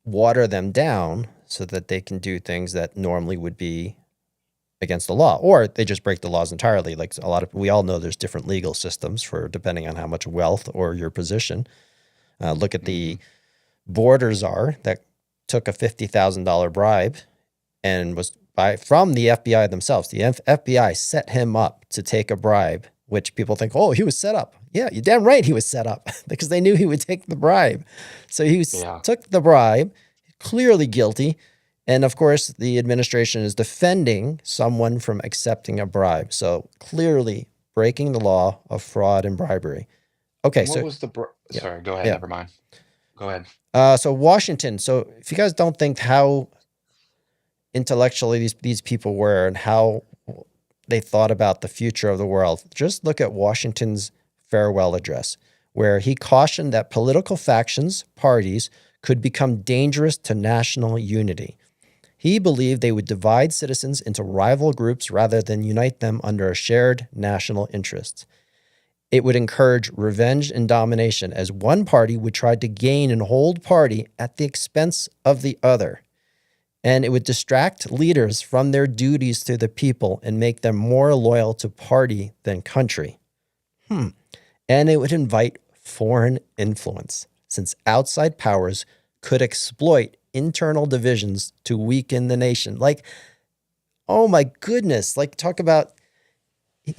A: water them down so that they can do things that normally would be against the law, or they just break the laws entirely. Like we all know there's different legal systems for depending on how much wealth or your position. Look at the border czar that took a $50,000 bribe and was from the FBI themselves. The FBI set him up to take a bribe, which people think, oh, he was set up. Yeah, you're damn right he was set up because they knew he would take the bribe. So he took the bribe, clearly guilty. And of course, the administration is defending someone from accepting a bribe. So clearly breaking the law of fraud and bribery. Okay,
F: What was the sorry, go ahead, never mind. Go ahead.
A: So Washington. So if you guys don't think how intellectually these people were and how they thought about the future of the world, just look at Washington's farewell address, where he cautioned that political factions, parties, could become dangerous to national unity. He believed they would divide citizens into rival groups rather than unite them under a shared national interest. It would encourage revenge and domination, as one party would try to gain and hold party at the expense of the other. And it would distract leaders from their duties to the people and make them more loyal to party than country. And it would invite foreign influence, since outside powers could exploit internal divisions to weaken the nation. Like, oh my goodness, like talk about,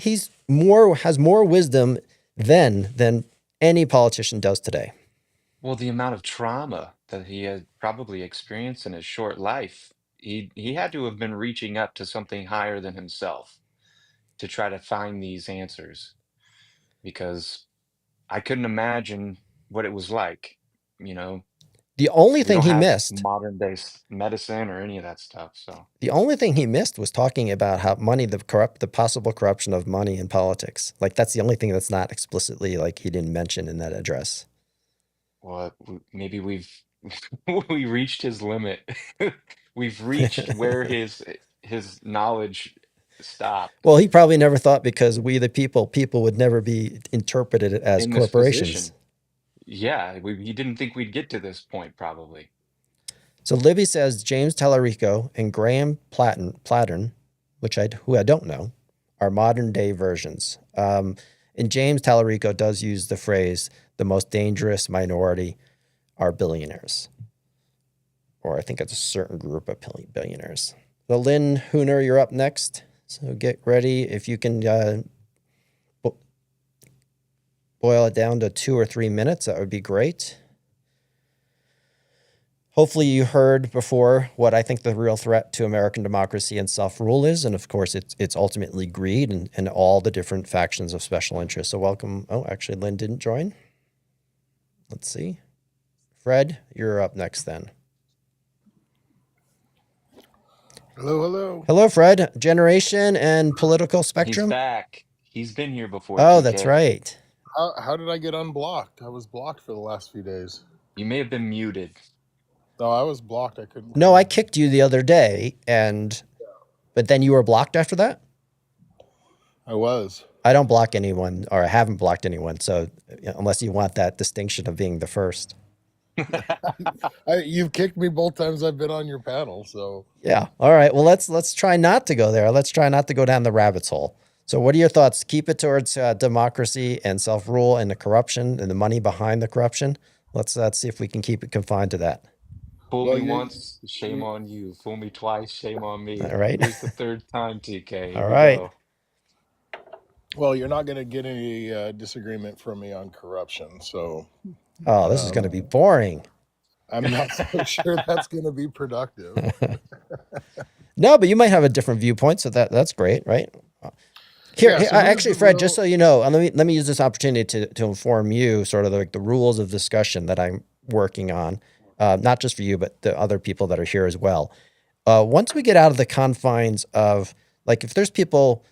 A: has more wisdom then than any politician does today.
F: Well, the amount of trauma that he had probably experienced in his short life, he had to have been reaching up to something higher than himself. to try to find these answers, because I couldn't imagine what it was like. You know,
A: The only
F: we
A: thing
F: don't
A: he
F: have
A: missed,
F: modern day medicine or any of that stuff. So
A: the only thing he missed was talking about how money, the possible corruption of money in politics. Like that's the only thing that's not explicitly like he didn't mention in that address.
F: well, maybe we've we reached his limit. We've reached where his knowledge stopped
A: Well, he probably never thought because we the people would never be interpreted as
F: in this
A: corporations.
F: position. Yeah, he didn't think we'd get to this point, probably.
A: So Libby says James Tallarico and Graham Plattern, who I don't know, are modern day versions. And James Tallarico does use the phrase, the most dangerous minority are billionaires. Or I think it's a certain group of billionaires. So Lynn Hooner, you're up next. So get ready. If you can boil it down to 2 or 3 minutes, that would be great. Hopefully you heard before what I think the real threat to American democracy and self-rule is. And of course, it's ultimately greed and all the different factions of special interest. So welcome. Oh, actually, Lynn didn't join. Let's see. Fred, you're up next then.
I: Hello, hello.
A: Hello, Fred. Generation and political spectrum.
F: He's back. He's been here before.
A: Oh,
F: TK.
A: that's right.
I: How did I get unblocked? I was blocked for the last few days.
F: You may have been muted.
I: No, I was blocked. I couldn't.
A: No, I kicked you the other day, but then you were blocked after that?
I: I was.
A: I don't block anyone, or I haven't blocked anyone, so unless you want that distinction of being the first.
I: You've kicked me both times I've been on your panel, so.
A: Yeah. All right. Well, let's try not to go there. Let's try not to go down the rabbit's hole. So what are your thoughts? Keep it towards democracy and self-rule and the corruption and the money behind the corruption. Let's see if we can keep it confined to that.
F: Fool me once, shame on you. Fool me twice, shame on me.
A: All right.
F: Here's the third time, TK. Here
A: All
F: we
A: right.
F: go.
I: Well, you're not going to get any disagreement from me on corruption, so.
A: Oh, this is going to be boring.
I: I'm not so sure that's going to be productive.
A: No, but you might have a different viewpoint, so that's great, right? Here,
I: Yeah, so
A: actually, Fred, just so you know, let me use this opportunity to inform you sort of like the rules of discussion that I'm working on, not just for you, but the other people that are here as well. Once we get out of the confines of, like, if there's people,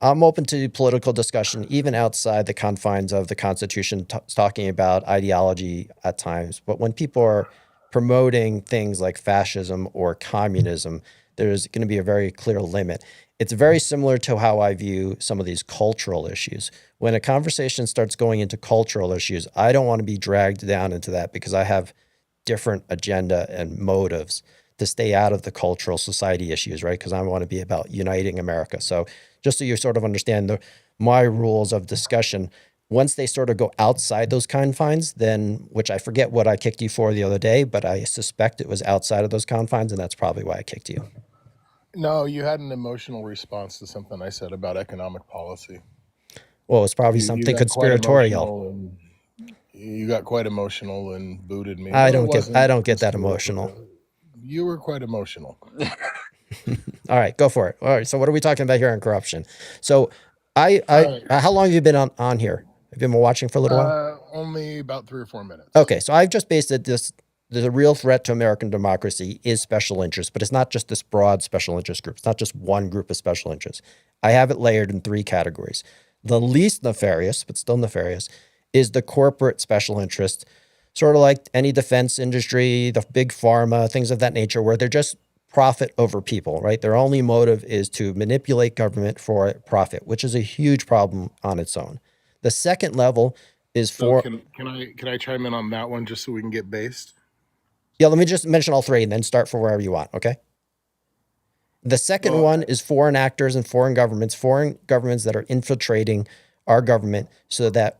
A: I'm open to political discussion, even outside the confines of the Constitution, talking about ideology at times. But when people are promoting things like fascism or communism, there's going to be a very clear limit. It's very similar to how I view some of these cultural issues. When a conversation starts going into cultural issues, I don't want to be dragged down into that because I have different agenda and motives to stay out of the cultural society issues, right? Because I want to be about uniting America. So just so you sort of understand my rules of discussion, once they sort of go outside those confines, then, which I forget what I kicked you for the other day, but I suspect it was outside of those confines, and that's probably why I kicked you.
I: No, you had an emotional response to something I said about economic policy.
A: Well, it's probably
I: You
A: something
I: got quite
A: conspiratorial.
I: emotional and you got quite emotional and booted me.
A: I
I: Well, it
A: don't get that
I: wasn't
A: emotional.
I: You were quite emotional.
A: All right, go for it. All right, so what are we talking about here on corruption? So
I: All right.
A: how long have you been on here? Have you been watching for a little while?
I: Only about 3 or 4 minutes.
A: Okay, so I've just based it the real threat to American democracy is special interest, but it's not just this broad special interest group. It's not just one group of special interests. I have it layered in 3 categories. The least nefarious, but still nefarious, is the corporate special interest, sort of like any defense industry, the big pharma, things of that nature, where they're just profit over people, right? Their only motive is to manipulate government for profit, which is a huge problem on its own. The second level is
I: So
A: for...
I: can I chime in on that one just so we can get based?
A: Yeah, let me just mention all 3 and then start for wherever you want, okay? The second
I: Well,
A: one is foreign actors and foreign governments that are infiltrating our government so that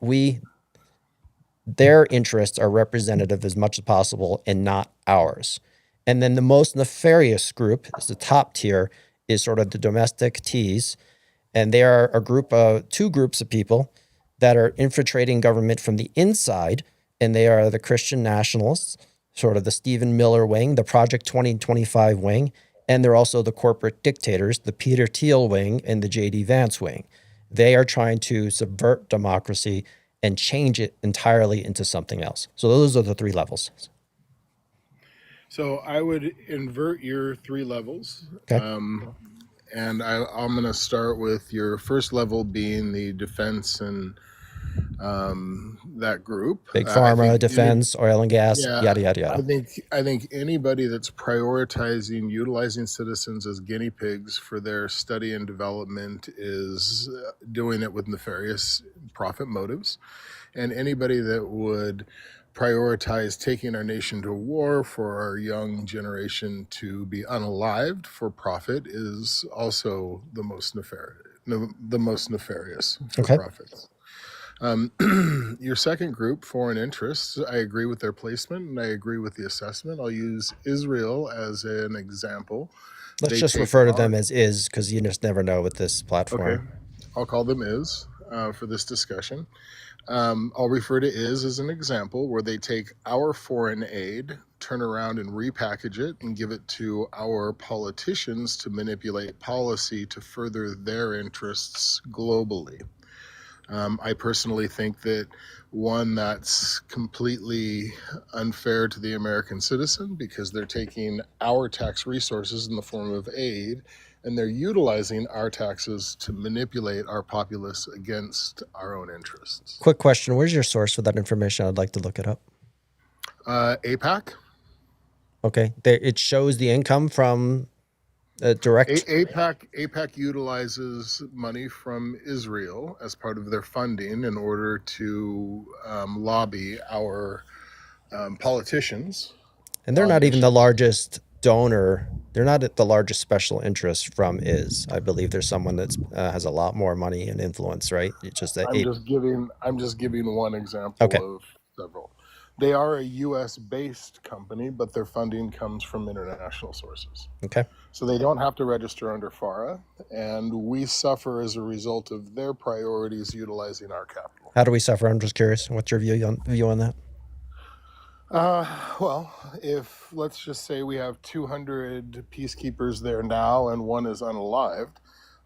A: their interests are representative as much as possible and not ours. And then the most nefarious group is the top tier, is sort of the domestic T's. And they are a group of 2 groups of people that are infiltrating government from the inside. And they are the Christian nationalists, sort of the Stephen Miller wing, the Project 2025 wing, And they're also the corporate dictators, the Peter Thiel wing and the J.D. Vance wing. They are trying to subvert democracy and change it entirely into something else. So those are the three levels.
I: So I would invert your three levels.
A: Okay.
I: And I'm going to start with your first level being the defense and that group.
A: Big
I: I
A: pharma,
I: think
A: defense, oil and gas,
I: yeah,
A: yada, yada, yada.
I: I think anybody that's prioritizing utilizing citizens as guinea pigs for their study and development is doing it with nefarious profit motives. And anybody that would prioritize taking our nation to war for our young generation to be unalived for profit is also the most nefarious for
A: Okay.
I: profits. Your second group, foreign interests, I agree with their placement and I agree with the assessment. I'll use Israel as an example.
A: Let's
I: They
A: just
I: take
A: refer to
I: our-
A: them as is, because you just never know with this platform.
I: Okay, I'll call them is for this discussion. I'll refer to is as an example where they take our foreign aid, turn around and repackage it and give it to our politicians to manipulate policy to further their interests globally. I personally think that one, that's completely unfair to the American citizen because they're taking our tax resources in the form of aid and they're utilizing our taxes to manipulate our populace against our own interests.
A: Quick question. Where's your source for that information? I'd like to look it up.
I: APAC.
A: Okay. It shows the income from direct.
I: APAC utilizes money from Israel as part of their funding in order to lobby our politicians.
A: And they're not even the largest donor. They're not the largest special interest from is. I believe there's someone that has a lot more money and influence, right? It's just that
I: I'm just giving one example
A: Okay.
I: of several. They are a U.S. based company, but their funding comes from international sources.
A: Okay.
I: So they don't have to register under FARA, and we suffer as a result of their priorities utilizing our capital.
A: How do we suffer? I'm just curious. What's your view on that?
I: Well, if let's just say we have 200 peacekeepers there now and one is unalived,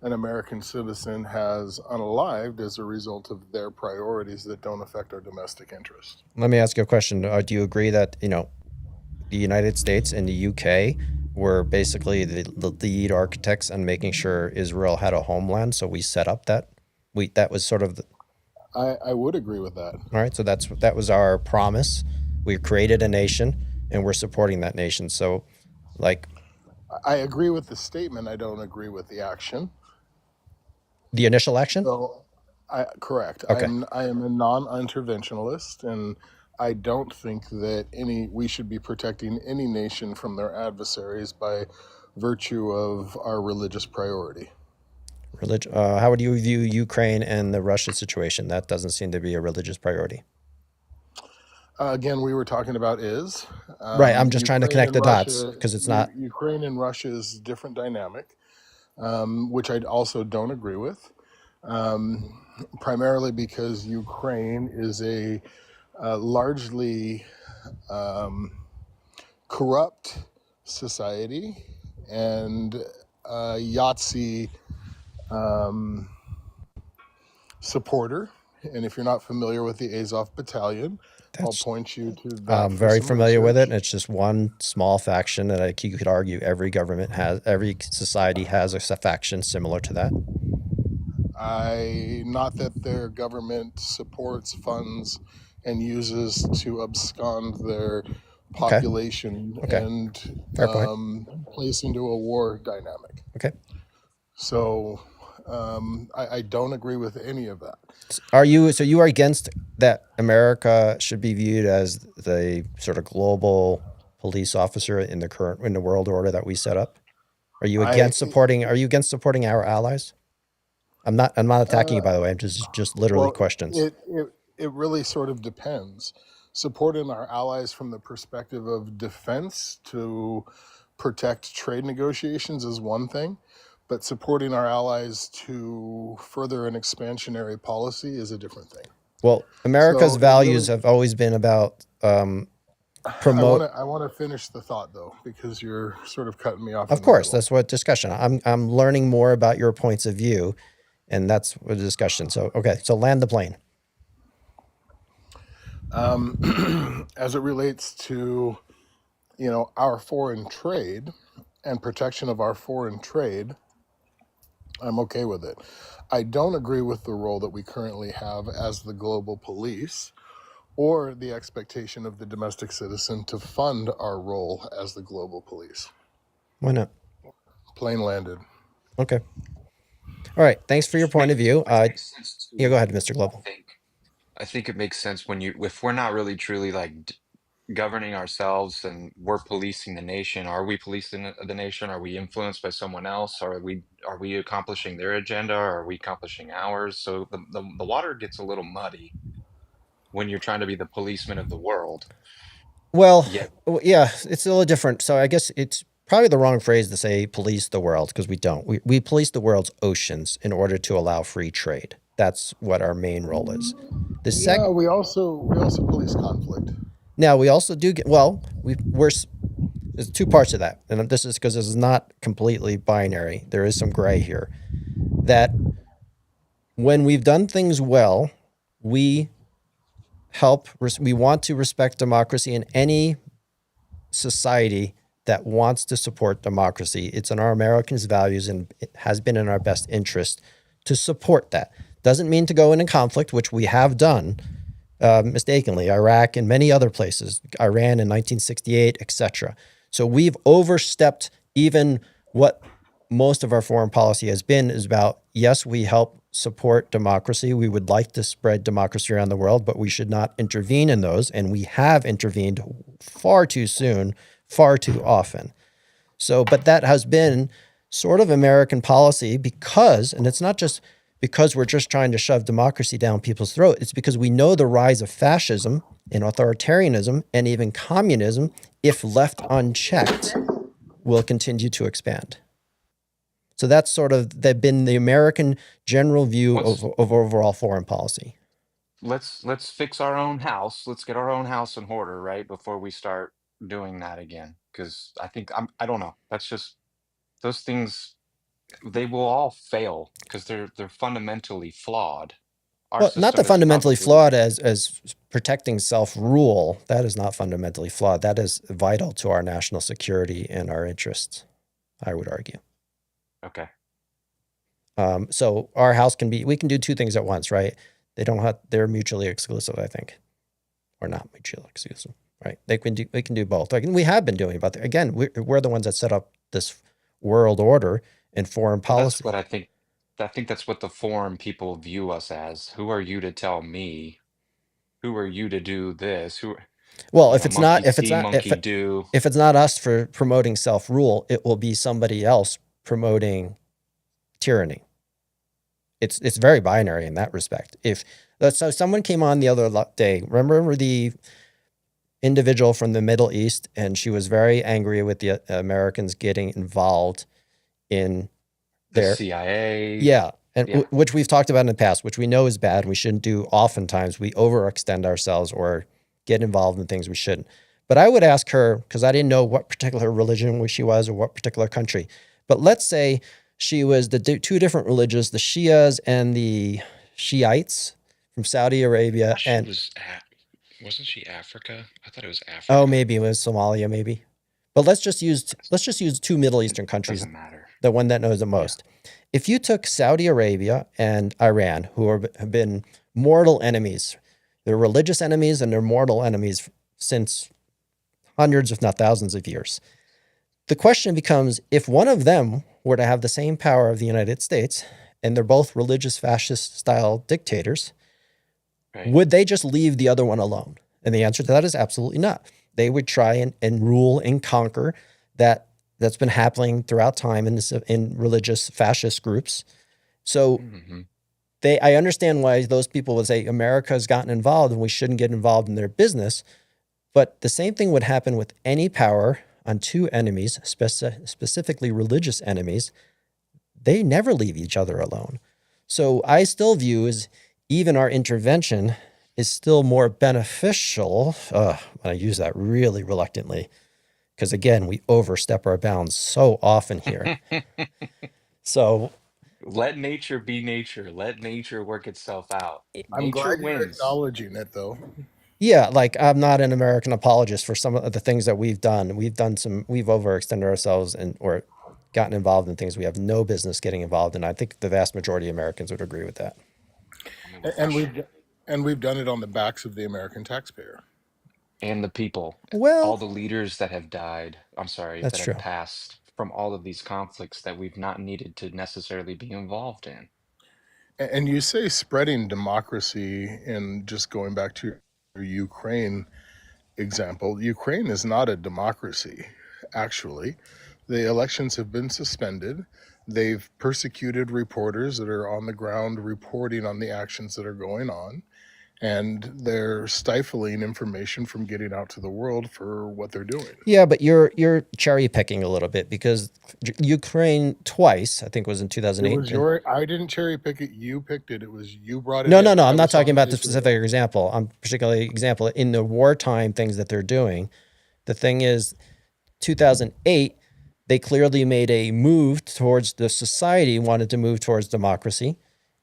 I: an American citizen has unalived as a result of their priorities that don't affect our domestic interest.
A: Let me ask you a question. Do you agree that, the United States and the UK were basically the lead architects on making sure Israel had a homeland? So we set up that was sort of
I: I would agree with that.
A: all right. So that was our promise. We created a nation and we're supporting that nation. So
I: I agree with the statement. I don't agree with the action.
A: the initial action?
I: So, correct.
A: Okay.
I: I am a non-interventionalist, and I don't think that we should be protecting any nation from their adversaries by virtue of our religious priority.
A: How would you view Ukraine and the Russia situation? That doesn't seem to be a religious priority.
I: Again, we were talking about is.
A: Right. I'm just trying to
I: Ukraine
A: connect the
I: and
A: dots
I: Russia-
A: because it's not.
I: Ukraine and Russia's different dynamic, which I also don't agree with, primarily because Ukraine is a largely corrupt society and Yahtzee supporter. And if you're not familiar with the Azov Battalion, I'll point you to that.
A: I'm
I: for
A: very
I: some
A: familiar with it.
I: research.
A: It's just one small faction that you could argue every government has, every society has a faction similar to that.
I: Not that their government supports, funds, and uses to abscond their population
A: Okay.
I: and
A: Fair point.
I: place into a war dynamic.
A: Okay.
I: So I don't agree with any of that.
A: So you are against that America should be viewed as the sort of global police officer in the world order that we set up? Are you against supporting our allies? I'm not attacking you, by the way. I'm just literally questions.
I: It really sort of depends. Supporting our allies from the perspective of defense to protect trade negotiations is one thing, but supporting our allies to further an expansionary policy is a different thing.
A: Well, America's
I: So it
A: values
I: really-
A: have always been about promote.
I: I want to finish the thought though, because you're sort of cutting me off
A: Of
I: in the
A: course,
I: middle.
A: that's what discussion. I'm learning more about your points of view, and that's what the discussion. So okay, so land the plane.
I: As it relates to, you know, our foreign trade and protection of our foreign trade, I'm okay with it. I don't agree with the role that we currently have as the global police or the expectation of the domestic citizen to fund our role as the global police.
A: Why not?
I: Plane landed.
A: Okay. All right. Thanks for your point of view.
F: Makes sense
A: Yeah,
F: too.
A: go ahead, Mr. Global.
F: I think it makes sense when if we're not really truly like governing ourselves and we're policing the nation. Are we policing the nation? Are we influenced by someone else? Are we accomplishing their agenda? Or are we accomplishing ours? So the water gets a little muddy when you're trying to be the policeman of the world.
A: Well,
F: Yet
A: yeah, it's a little different. So I guess it's probably the wrong phrase to say police the world, because we don't. We police the world's oceans in order to allow free trade. That's what our main role is.
I: Yeah, we also police conflict.
A: Now we also do get, well, there's two parts of that. And this is because this is not completely binary. There is some gray here. That when we've done things well, we want to respect democracy in any society that wants to support democracy. It's in our Americans' values, and it has been in our best interest to support that. Doesn't mean to go into conflict, which we have done mistakenly, Iraq and many other places, Iran in 1968, etc. So we've overstepped even what most of our foreign policy has been is about, yes, we help support democracy. We would like to spread democracy around the world, but we should not intervene in those. And we have intervened far too soon, far too often. So, but that has been sort of American policy because, and it's not just because we're just trying to shove democracy down people's throat. It's because we know the rise of fascism and authoritarianism and even communism, if left unchecked, will continue to expand. So that's sort of been the American general view of overall foreign policy.
F: let's fix our own house. Let's get our own house in order, right? Before we start doing that again. Because I don't know. That's just those things, they will all fail because they're fundamentally flawed. Our
A: Well, not the
F: system is
A: fundamentally
F: probably
A: flawed as protecting self-rule. That is not fundamentally flawed. That is vital to our national security and our interests, I would argue.
F: okay.
A: So our house we can do two things at once, right? They're mutually exclusive, I think, or not mutually exclusive, right? We can do both. Like, we have been doing, but again, we're the ones that set up this world order and foreign policy.
F: That's what I think. I think that's what the foreign people view us as. Who are you to tell me? Who are you to do this?
A: Well, if it's not
F: monkey do.
A: if it's not us for promoting self-rule, it will be somebody else promoting tyranny. It's very binary in that respect. So someone came on the other day, remember the individual from the Middle East, and she was very angry with the Americans getting involved in
F: The CIA.
A: yeah, and
F: Yeah.
A: which we've talked about in the past, which we know is bad. We shouldn't do. Oftentimes, we overextend ourselves or get involved in things we shouldn't. But I would ask her, because I didn't know what particular religion she was or what particular country. But let's say she was the two different religions, the Shias and the Shiites from Saudi Arabia.
J: Wasn't she Africa? I thought it was Africa.
A: Oh, maybe it was Somalia, maybe. But let's just use two Middle Eastern countries.
F: Doesn't matter.
A: The one that knows the most. If you took Saudi Arabia and Iran, who have been mortal enemies, they're religious enemies and they're mortal enemies since hundreds, if not thousands of years. The question becomes, if one of them were to have the same power of the United States, and they're both religious fascist style dictators,
F: Right.
A: would they just leave the other one alone? And the answer to that is absolutely not. They would try and rule and conquer. That's been happening throughout time in religious fascist groups. So I understand why those people would say America has gotten involved and we shouldn't get involved in their business. But the same thing would happen with any power on two enemies, specifically religious enemies. They never leave each other alone. So I still view as even our intervention is still more beneficial. I use that really reluctantly because, again, we overstep our bounds so often here. So
F: Let nature be nature. Let nature work itself out.
I: I'm
F: Nature
I: glad you're
F: wins.
I: acknowledging it, though.
A: yeah, like I'm not an American apologist for some of the things that we've done. We've overextended ourselves or gotten involved in things we have no business getting involved in. I think the vast majority of Americans would agree with that.
F: I mean,
I: A-
F: for
I: And
F: sure.
I: we've done it on the backs of the American taxpayer.
F: And the people, all
A: Well,
F: the leaders that have died, I'm sorry,
A: that's
F: that have
A: true.
F: passed from all of these conflicts that we've not needed to necessarily be involved in.
I: And you say spreading democracy, and just going back to your Ukraine example, Ukraine is not a democracy, actually. The elections have been suspended. They've persecuted reporters that are on the ground reporting on the actions that are going on. And they're stifling information from getting out to the world for what they're doing.
A: Yeah, but you're cherry picking a little bit because Ukraine twice, I think, was in
I: It
A: 2008.
I: was I didn't cherry pick it. You picked it. It was you brought it
A: No,
I: in.
A: I'm
I: I
A: not
I: was
A: talking
I: on
A: about the
I: Israel.
A: specific example. I'm particularly example in the wartime things that they're doing. The thing is, 2008, they clearly made a move towards the society wanted to move towards democracy.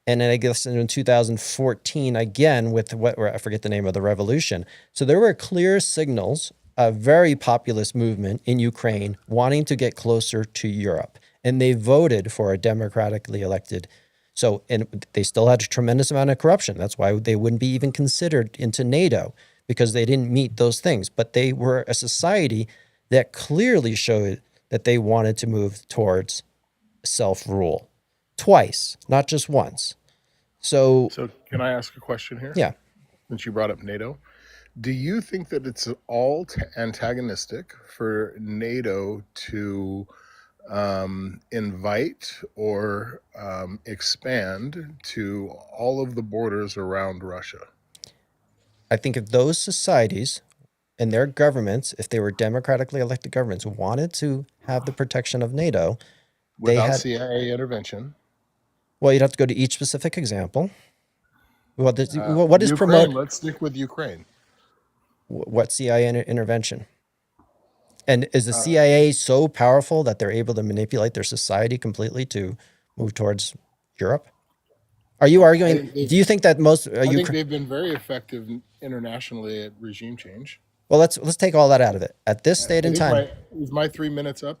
A: And then I guess in 2014, again, with I forget the name of the revolution. So there were clear signals, a very populist movement in Ukraine wanting to get closer to Europe. And they voted for a democratically elected. So, and they still had a tremendous amount of corruption. That's why they wouldn't be even considered into NATO because they didn't meet those things. But they were a society that clearly showed that they wanted to move towards self-rule twice, not just once. So
I: So can I ask a question here?
A: yeah,
I: Since you brought up NATO, do you think that it's all antagonistic for NATO to invite or expand to all of the borders around Russia?
A: I think if those societies and their governments, if they were democratically elected governments, wanted to have the protection of NATO, they
I: Without
A: had,
I: CIA intervention?
A: well, you'd have to go to each specific example. What is
I: Ukraine,
A: promote?
I: let's stick with Ukraine.
A: What CIA intervention? And is the CIA so powerful that they're able to manipulate their society completely to move towards Europe? Are you arguing? Do you think that most?
I: I think they've been very effective internationally at regime change.
A: Well, let's take all that out of it. At this
I: I
A: state in
I: think
A: time,
I: is my 3 minutes up?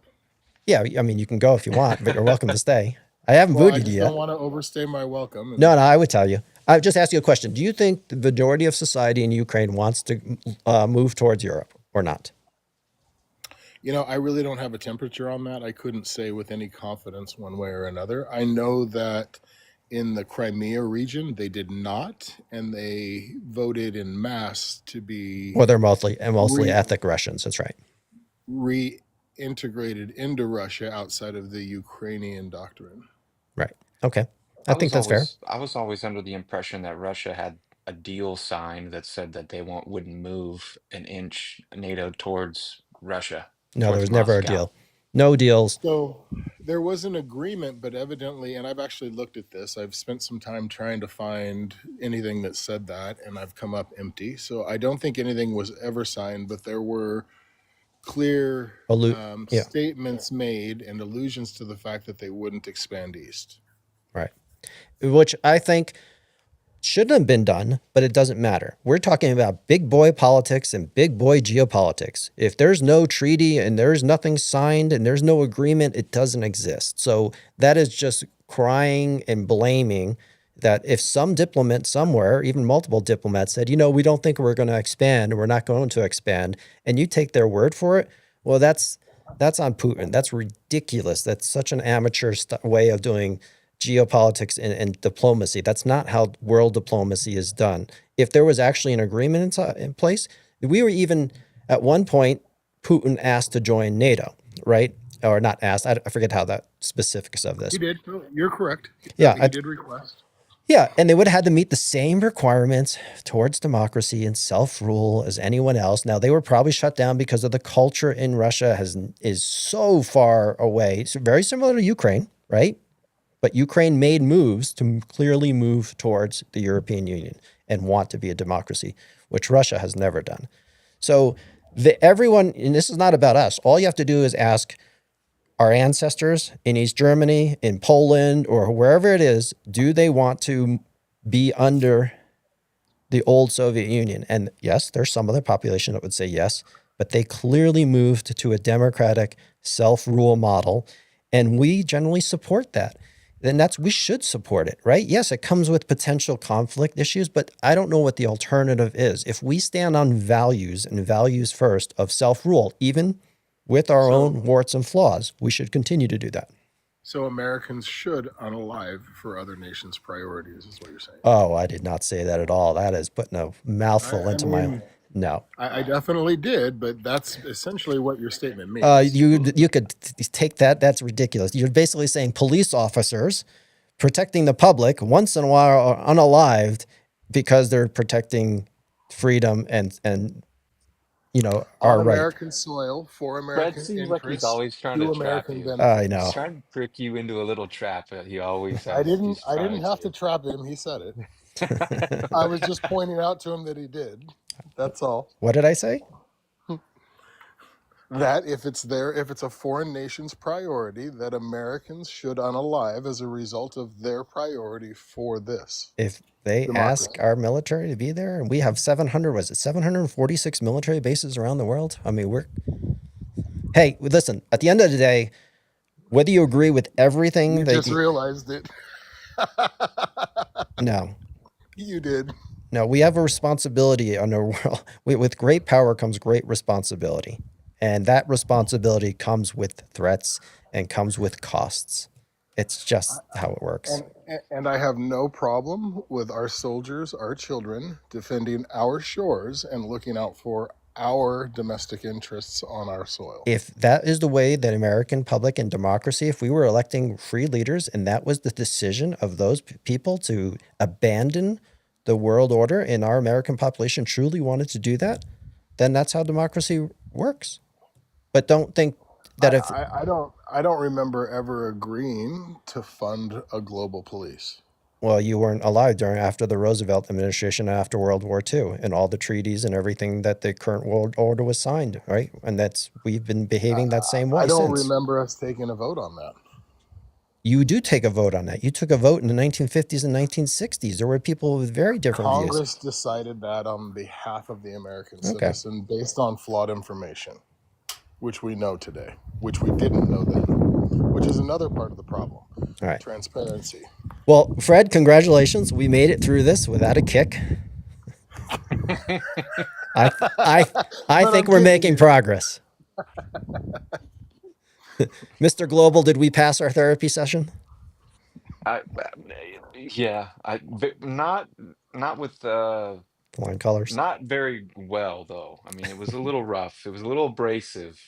A: yeah, I mean, you can go if you want, but you're welcome to stay. I haven't
I: Well, I
A: booted
I: just
A: you
I: don't
A: yet.
I: want to overstay my welcome.
A: No, I would tell you. I just asked you a question. Do you think the majority of society in Ukraine wants to move towards Europe or not?
I: You know, I really don't have a temperature on that. I couldn't say with any confidence one way or another. I know that in the Crimea region, they did not, and they voted in mass to be
A: Well, they're mostly
I: Re-
A: ethnic Russians. That's right.
I: reintegrated into Russia outside of the Ukrainian doctrine.
A: Right. Okay. I think that's fair.
F: I was always under the impression that Russia had a deal signed that said that they wouldn't move an inch NATO towards Russia,
A: No, there
F: towards
A: was never a
F: Moscow.
A: deal. No deals.
I: So there was an agreement, but evidently, and I've actually looked at this, I've spent some time trying to find anything that said that, and I've come up empty. So I don't think anything was ever signed, but there were clear
A: Yeah.
I: statements made and allusions to the fact that they wouldn't expand east.
A: Right. Which I think shouldn't have been done, but it doesn't matter. We're talking about big boy politics and big boy geopolitics. If there's no treaty and there's nothing signed and there's no agreement, it doesn't exist. So that is just crying and blaming that if some diplomat somewhere, even multiple diplomats said, we don't think we're going to expand, we're not going to expand, and you take their word for it, well, that's on Putin. That's ridiculous. That's such an amateur way of doing geopolitics and diplomacy. That's not how world diplomacy is done. If there was actually an agreement in place, we were even at one point, Putin asked to join NATO, right? Or not asked. I forget how that specifics of this.
I: He did. No, you're correct.
A: Yeah,
I: He did request.
A: Yeah, and they would have had to meet the same requirements towards democracy and self-rule as anyone else. Now, they were probably shut down because of the culture in Russia is so far away. It's very similar to Ukraine, right? But Ukraine made moves to clearly move towards the European Union and want to be a democracy, which Russia has never done. So everyone, and this is not about us, all you have to do is ask our ancestors in East Germany, in Poland, or wherever it is, do they want to be under the old Soviet Union? And yes, there's some of the population that would say yes, but they clearly moved to a democratic self-rule model, and we generally support that. Then we should support it, right? Yes, it comes with potential conflict issues, but I don't know what the alternative is. If we stand on values and values first of self-rule, even with our own warts and flaws, we should continue to do that.
I: So Americans should unalive for other nations' priorities, is what you're saying.
A: Oh, I did not say that at all. That is putting a mouthful into my... No.
I: I definitely did, but that's essentially what your statement means.
A: You could take that. That's ridiculous. You're basically saying police officers protecting the public once in a while are unalived because they're protecting freedom and our
I: on
A: right.
I: American soil for American
F: Fred seems like he's
I: interests
F: always trying
I: to
F: to trap
I: American
F: you.
I: benefit.
A: I know.
F: He's trying to trick you into a little trap. He always
I: I
F: has.
I: didn't
F: He's trying
I: have to trap him. He said it. I was just pointing out to him that he did. That's all.
A: What did I say?
I: That if it's a foreign nation's priority, that Americans should unalive as a result of their priority for this.
A: If they
I: Democracy.
A: ask our military to be there, and we have 746 military bases around the world. I mean, hey, listen, at the end of the day, whether you agree with everything
I: You
A: that
I: just realized it.
A: no,
I: You did.
A: no, we have a responsibility on our world. With great power comes great responsibility. And that responsibility comes with threats and comes with costs. It's just how it works.
I: And I have no problem with our soldiers, our children, defending our shores and looking out for our domestic interests on our soil.
A: If that is the way that American public and democracy, if we were electing free leaders and that was the decision of those people to abandon the world order and our American population truly wanted to do that, then that's how democracy works. But don't think that if
I: I don't remember ever agreeing to fund a global police.
A: well, you weren't alive after the Roosevelt administration and after World War II and all the treaties and everything that the current world order was signed, right? And we've been behaving that same way
I: I don't
A: since.
I: remember us taking a vote on that.
A: You do take a vote on that. You took a vote in the 1950s and 1960s. There were people with very different views.
I: Congress decided that on behalf of the American
A: Okay.
I: citizen based on flawed information, which we know today, which we didn't know then, which is another part of the problem.
A: All right.
I: Transparency.
A: Well, Fred, congratulations. We made it through this without a kick. I think we're making progress. Mr. Global, did we pass our therapy session?
F: Yeah, not with
A: Flying colors.
F: not very well though. I mean, it was a little rough. It was a little abrasive.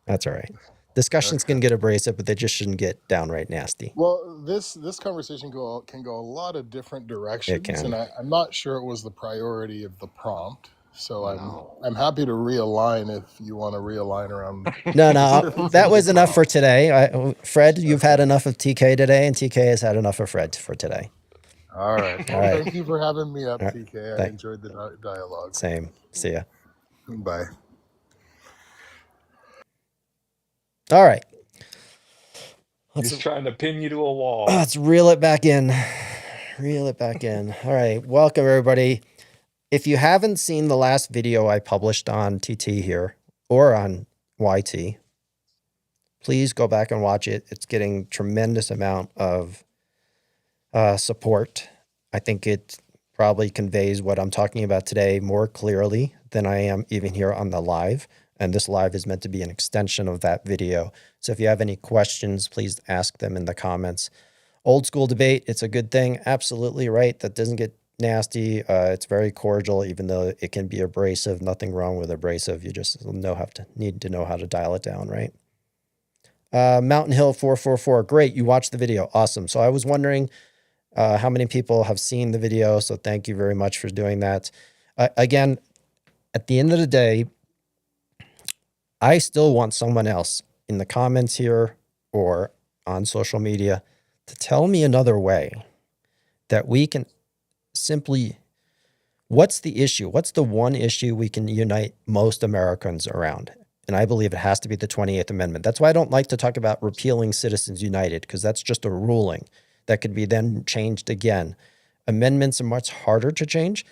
A: That's all right. Discussions can get abrasive, but they just shouldn't get downright nasty.
I: Well, this conversation can go a lot of different directions,
A: can.
I: and I'm not sure it was the priority of the prompt. So
F: No.
I: I'm happy to realign if you want to realign around.
A: No, that was enough for today. Fred, you've had enough of TK today, and TK has had enough of Fred for today.
I: All right.
A: All right.
I: Thank you for having me up,
A: All right.
I: TK. I
A: Thank-
I: enjoyed the dialogue.
A: Same. See ya.
I: Bye.
A: All right.
F: He's trying to pin you to a wall.
A: Let's reel it back in. Reel it back in. All right. Welcome, everybody. If you haven't seen the last video I published on TT here or on YT, please go back and watch it. It's getting tremendous amount of support. I think it probably conveys what I'm talking about today more clearly than I am even here on the live. And this live is meant to be an extension of that video. So if you have any questions, please ask them in the comments. Old school debate, it's a good thing. Absolutely right. That doesn't get nasty. It's very cordial, even though it can be abrasive. Nothing wrong with abrasive. You just need to know how to dial it down, right? Mountain Hill 444. Great. You watched the video. Awesome. So I was wondering how many people have seen the video. So thank you very much for doing that. Again, at the end of the day, I still want someone else in the comments here or on social media to tell me another way that we can simply, what's the issue? What's the one issue we can unite most Americans around? And I believe it has to be the 28th Amendment. That's why I don't like to talk about repealing Citizens United, because that's just a ruling that could be then changed again. Amendments are much harder to change.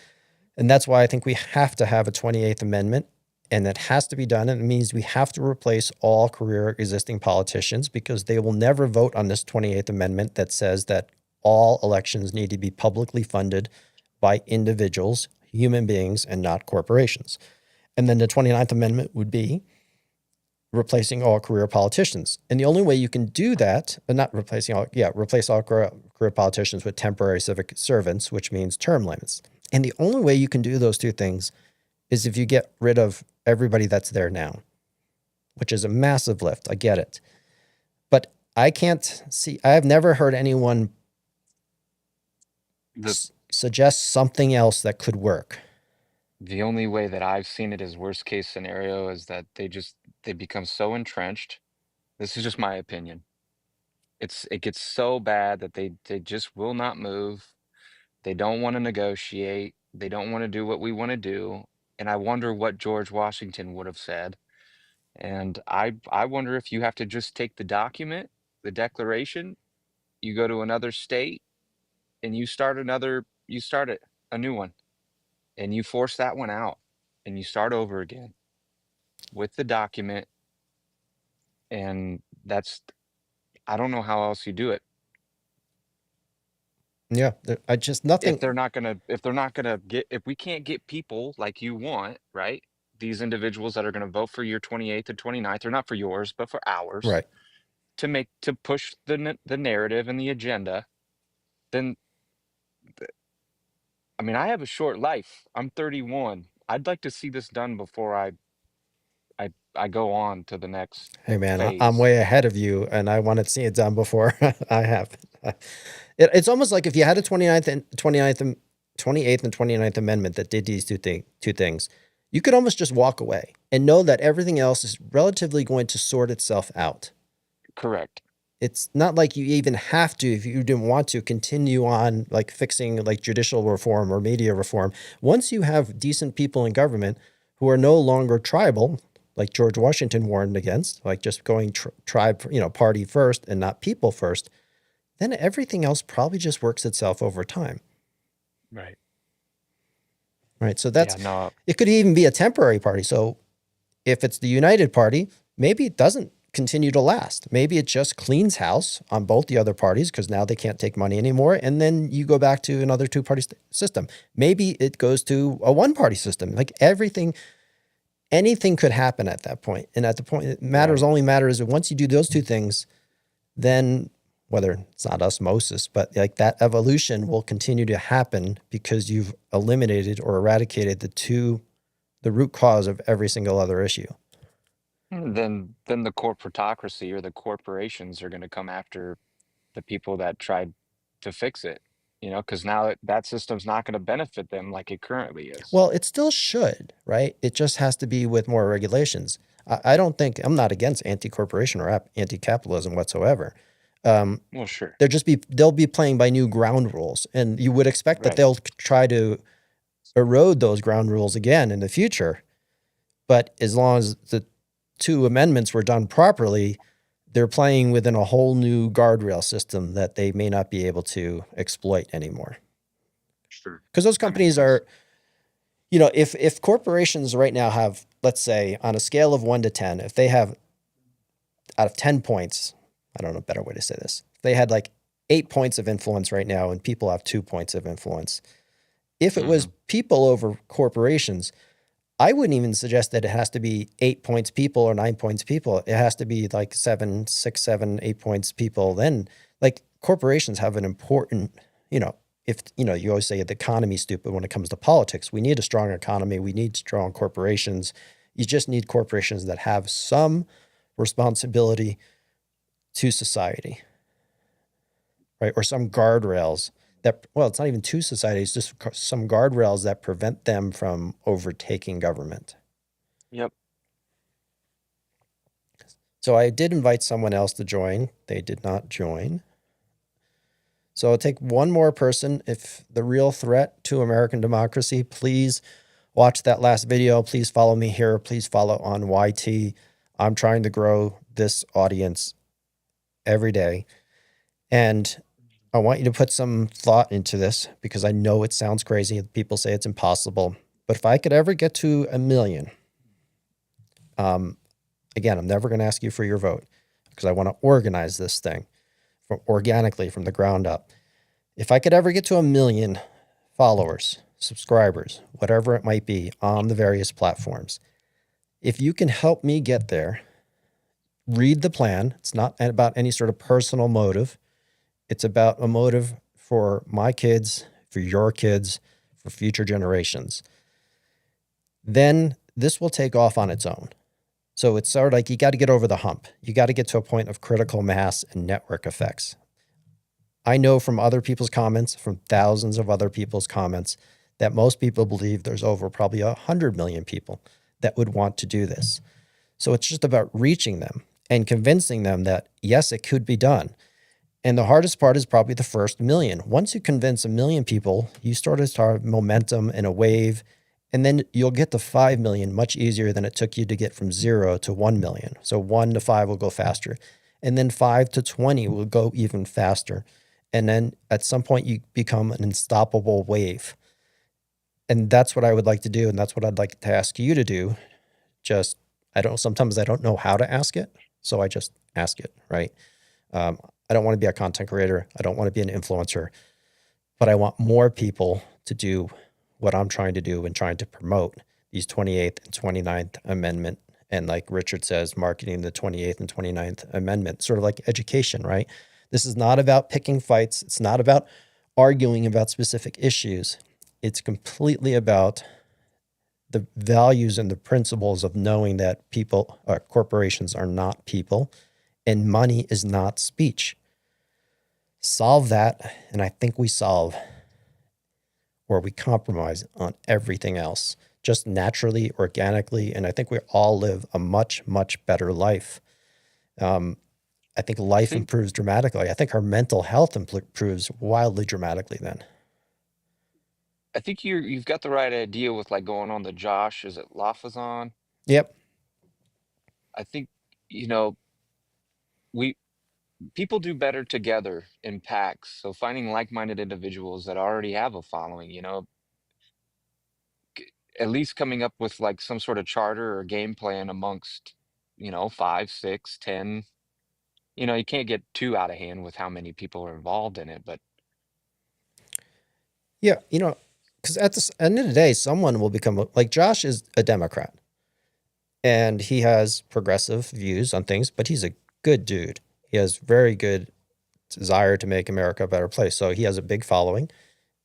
A: And that's why I think we have to have a 28th Amendment, and that has to be done. And it means we have to replace all career existing politicians, because they will never vote on this 28th Amendment that says that all elections need to be publicly funded by individuals, human beings, and not corporations. And then the 29th Amendment would be replacing all career politicians. And the only way you can do that, not replacing all, replace all career politicians with temporary civic servants, which means term limits. And the only way you can do those two things is if you get rid of everybody that's there now, which is a massive lift. I get it. But I can't see, I have never heard anyone suggest something else that could work.
F: The only way that I've seen it as worst case scenario is that they become so entrenched. This is just my opinion. It gets so bad that they just will not move. They don't want to negotiate. They don't want to do what we want to do. And I wonder what George Washington would have said. And I wonder if you have to just take the document, the declaration, you go to another state and you start a new one, and you force that one out and you start over again with the document. And I don't know how else you do it.
A: Yeah, I just nothing.
F: If we can't get people like you want, right? These individuals that are going to vote for your 28th and 29th, or not for yours, but for ours,
A: Right.
F: to push the narrative and the agenda, then I mean, I have a short life. I'm 31. I'd like to see this done before I go on to the next
A: Hey man, I'm
F: phase.
A: way ahead of you, and I want to see it done before I have. It's almost like if you had a 28th and 29th Amendment that did these two things, you could almost just walk away and know that everything else is relatively going to sort itself out.
F: Correct.
A: It's not like you even have to, if you didn't want to, continue on like fixing like judicial reform or media reform. Once you have decent people in government who are no longer tribal, like George Washington warned against, like just going tribe, party first and not people first, then everything else probably just works itself over time.
F: Right.
A: Right. So
F: Yeah,
A: it could even be a temporary party. So if it's the United Party, maybe it doesn't continue to last. Maybe it just cleans house on both the other parties because now they can't take money anymore. And then you go back to another two-party system. Maybe it goes to a one-party system. Like anything could happen at that point. And at the point it matters, only matters once you do those two things, then whether it's not osmosis, but like that evolution will continue to happen because you've eliminated or eradicated the root cause of every single other issue.
F: then the corporatocracy or the corporations are going to come after the people that tried to fix it, because now that system's not going to benefit them like it currently is.
A: Well, it still should, right? It just has to be with more regulations. I don't think, I'm not against anti-corporation or anti-capitalism whatsoever.
F: Well, sure.
A: They'll be playing by new ground rules, and you would expect that
F: Right.
A: they'll try to erode those ground rules again in the future. But as long as the two amendments were done properly, they're playing within a whole new guardrail system that they may not be able to exploit anymore.
F: Sure.
A: Because those companies are, if corporations right now have, let's say, on a scale of 1 to 10, if they have out of 10 points, I don't know a better way to say this, if they had like 8 points of influence right now and people have 2 points of influence, if it was people over corporations, I wouldn't even suggest that it has to be 8 points people or 9 points people. It has to be like 7, 6, 7, 8 points people. Then like corporations have an important, if, you always say the economy's stupid when it comes to politics. We need a strong economy. We need strong corporations. You just need corporations that have some responsibility to society, right? Or some guardrails it's not even to society, it's just some guardrails that prevent them from overtaking government.
F: Yep.
A: So I did invite someone else to join. They did not join. So I'll take one more person. If the real threat to American democracy, please watch that last video. Please follow me here. Please follow on YT. I'm trying to grow this audience every day. And I want you to put some thought into this because I know it sounds crazy. People say it's impossible. But if I could ever get to 1 million, again, I'm never going to ask you for your vote because I want to organize this thing organically from the ground up. If I could ever get to 1 million followers, subscribers, whatever it might be on the various platforms, if you can help me get there, read the plan. It's not about any sort of personal motive. It's about a motive for my kids, for your kids, for future generations. Then this will take off on its own. So it's sort of like you got to get over the hump. You got to get to a point of critical mass and network effects. I know from other people's comments, from thousands of other people's comments, that most people believe there's over probably 100 million people that would want to do this. So it's just about reaching them and convincing them that, yes, it could be done. And the hardest part is probably the first million. Once you convince 1 million people, you start momentum and a wave, and then you'll get to 5 million much easier than it took you to get from 0 to 1 million. So 1 to 5 will go faster. And then 5 to 20 will go even faster. And then at some point you become an unstoppable wave. And that's what I would like to do. And that's what I'd like to ask you to do. Sometimes I don't know how to ask it. So I just ask it, right? I don't want to be a content creator. I don't want to be an influencer, but I want more people to do what I'm trying to do and trying to promote these 28th and 29th Amendment. And like Richard says, marketing the 28th and 29th Amendment, sort of like education, right? This is not about picking fights. It's not about arguing about specific issues. It's completely about the values and the principles of knowing that corporations are not people and money is not speech. Solve that, and I think we solve, or we compromise on everything else, just naturally, organically, and I think we all live a much, much better life. I think life improves dramatically. I think our mental health improves wildly dramatically then.
F: I think you've got the right idea with like going on the Josh, is it Lafazan?
A: Yep.
F: I think, you know, people do better together in packs. So finding like-minded individuals that already have a following, at least coming up with like some sort of charter or game plan amongst, 5, 6, 10. You can't get too out of hand with how many people are involved in it, but
A: Yeah, because at the end of the day, someone will become like Josh is a Democrat and he has progressive views on things, but he's a good dude. He has very good desire to make America a better place. So he has a big following.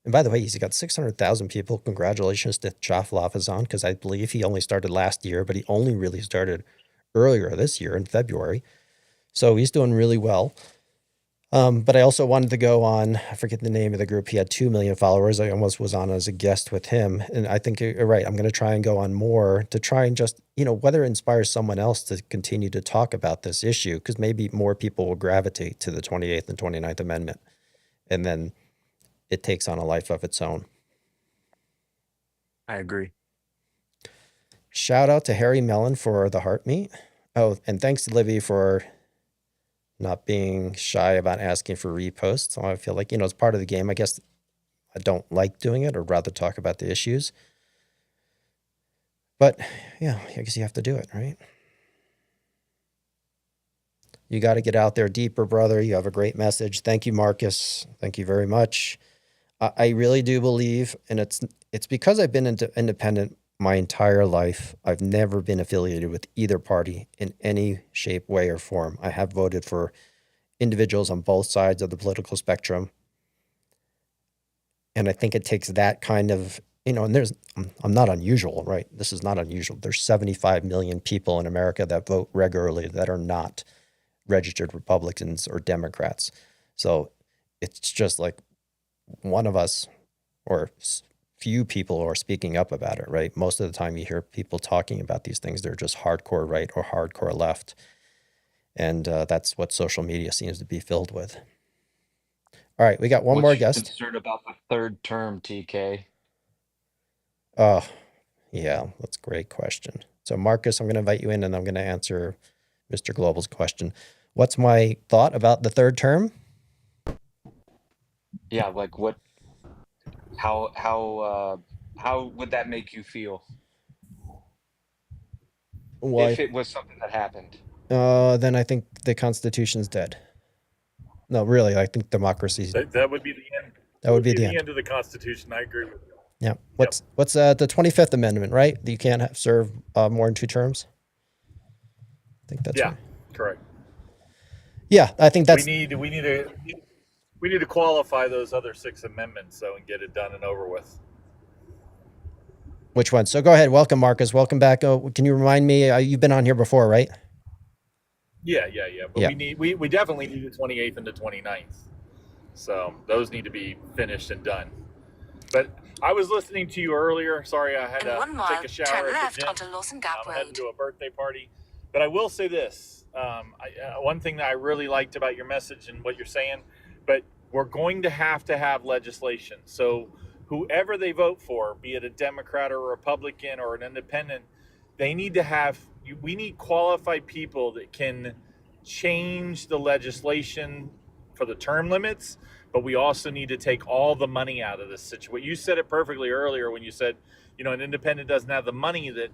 A: And by the way, he's got 600,000 people. Congratulations to Josh Lafazan, because I believe he only started last year, but he only really started earlier this year in February. So he's doing really well. But I also wanted to go on, I forget the name of the group. He had 2 million followers. I almost was on as a guest with him. And I think you're right. I'm going to try and go on more to try and just, whether it inspires someone else to continue to talk about this issue, because maybe more people will gravitate to the 28th and 29th Amendment. And then it takes on a life of its own.
F: I agree.
A: Shout out to Harry Mellon for the heart meat. Oh, and thanks to Livy for not being shy about asking for reposts. So I feel like, it's part of the game. I guess I don't like doing it or rather talk about the issues. But yeah, I guess you have to do it, right? You got to get out there deeper, brother. You have a great message. Thank you, Marcus. Thank you very much. I really do believe, and it's because I've been independent my entire life. I've never been affiliated with either party in any shape, way, or form. I have voted for individuals on both sides of the political spectrum. And I think it takes that kind of, and I'm not unusual, right? This is not unusual. There's 75 million people in America that vote regularly that are not registered Republicans or Democrats. So it's just like one of us or few people are speaking up about it, right? Most of the time you hear people talking about these things, they're just hardcore right or hardcore left. And that's what social media seems to be filled with. All right, we got one
F: What's
A: more
F: your
A: guest.
F: concern about the third term, TK?
A: Oh, yeah, that's a great question. So, Marcus, I'm going to invite you in and I'm going to answer Mr. Global's question. What's my thought about the third term?
F: Yeah, like what? How would that make you feel
A: Well,
F: if it was something that happened?
A: then I think the Constitution's dead. No, really, I think democracy.
K: That would be the end.
A: That would be the
K: end of the Constitution. I agree with you.
A: Yeah. What's the 25th Amendment, right? That you can't serve more than 2 terms. I think that's right.
K: Correct.
A: Yeah, I think that's.
K: We need to qualify those other 6 amendments though and get it done and over with.
A: Which one? So go ahead. Welcome, Marcus. Welcome back. Can you remind me? You've been on here before, right?
K: Yeah. But
A: Yeah.
K: we definitely need the 28th and the 29th. So those need to be finished and done. But I was listening to you earlier. Sorry, I had to take a shower at the gym. I'm heading to a birthday party. But I will say this. One thing that I really liked about your message and what you're saying, but we're going to have legislation. So whoever they vote for, be it a Democrat or a Republican or an independent, we need qualified people that can change the legislation for the term limits, but we also need to take all the money out of this situation. You said it perfectly earlier when you said, an independent doesn't have the money that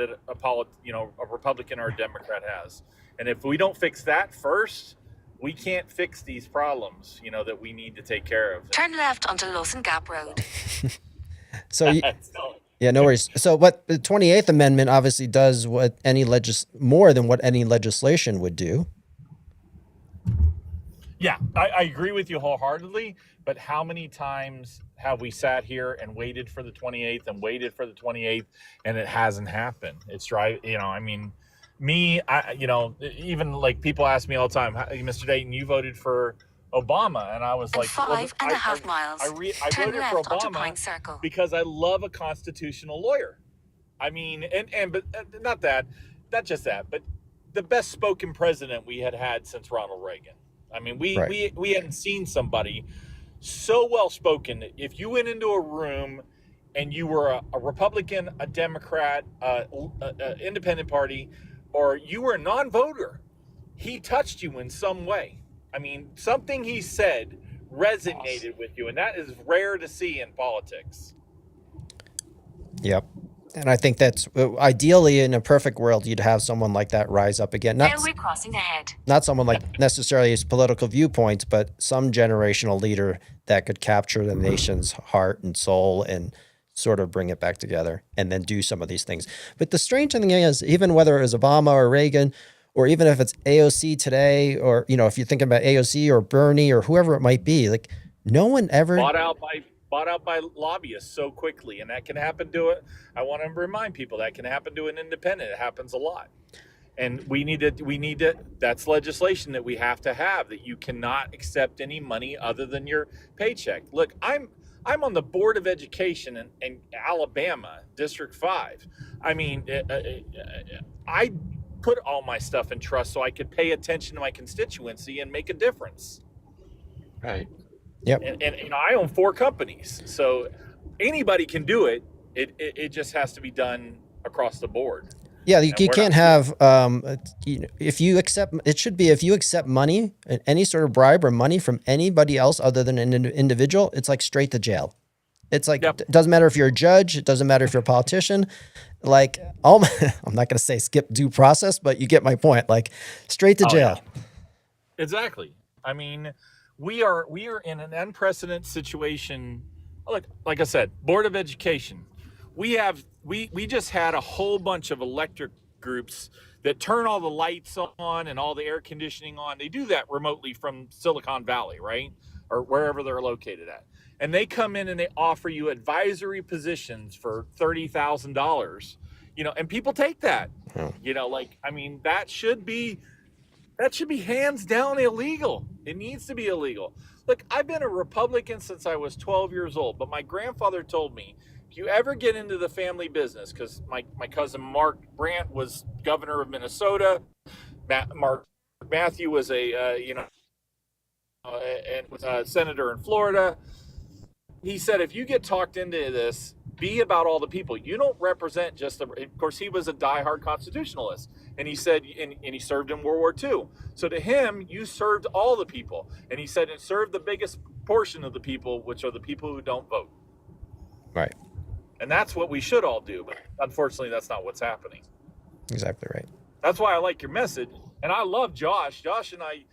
K: a Republican or a Democrat has. And if we don't fix that first, we can't fix these problems, that we need to take care of.
L: Turn left onto Lawson Gap Road.
A: So yeah, no worries. So what the 28th Amendment obviously does what more than what any legislation would do.
K: Yeah, I agree with you wholeheartedly, but how many times have we sat here and waited for the 28th and it hasn't happened? It's right. Even like people ask me all the time, Mr. Dayton, you voted for Obama, and I was like,
L: 5.5 miles.
K: I voted for Obama because I love a constitutional lawyer. But not just that, but the best spoken president we had since Ronald Reagan. We hadn't seen somebody so well spoken. If you went into a room and you were a Republican, a Democrat, independent party, or you were a non-voter, he touched you in some way. Something he said resonated with you, and that is rare to see in politics.
A: Yep. And I think that's ideally in a perfect world, you'd have someone like that rise up again.
L: Railway crossing ahead.
A: Not someone like necessarily his political viewpoints, but some generational leader that could capture the nation's heart and soul and sort of bring it back together and then do some of these things. But the strange thing is, even whether it was Obama or Reagan, or even if it's AOC today, or, if you're thinking about AOC or Bernie or whoever it might be, like no one ever
K: bought out by lobbyists so quickly, and that can happen to it. I want to remind people that can happen to an independent. It happens a lot, and we need to. That's legislation that we have to have, that you cannot accept any money other than your paycheck. Look, I'm on the board of education in Alabama, District 5. I put all my stuff in trust so I could pay attention to my constituency and make a difference.
F: Right.
A: Yep.
K: And I own 4 companies, so anybody can do it. It just has to be done across the board.
A: Yeah, you can't have if you accept money, any sort of bribe or money from anybody else other than an individual, it's like straight to jail. It's like, It doesn't matter if you're a judge, it doesn't matter if you're a politician. Like, I'm not going to say skip due process, but you get my point. Like, straight to jail.
K: Yeah. Exactly. We are in an unprecedented situation. Look, like I said, Board of Education. We just had a whole bunch of electric groups that turn all the lights on and all the air conditioning on. They do that remotely from Silicon Valley, right? Or wherever they're located at. And they come in and they offer you advisory positions for $30,000, and people take that. That should be hands down illegal. It needs to be illegal. Look, I've been a Republican since I was 12 years old, but my grandfather told me, if you ever get into the family business, because my cousin Mark Brandt was governor of Minnesota, Mark Matthew was a and with a senator in Florida. He said, if you get talked into this, be about all the people. You don't represent just the. Of course, he was a diehard constitutionalist, and he said, and he served in World War II. So to him, you served all the people, and he said, and served the biggest portion of the people, which are the people who don't vote.
A: Right.
K: And that's what we should all do, but unfortunately, that's not what's happening.
A: Exactly right.
K: That's why I like your message, and I love Josh. Josh and I,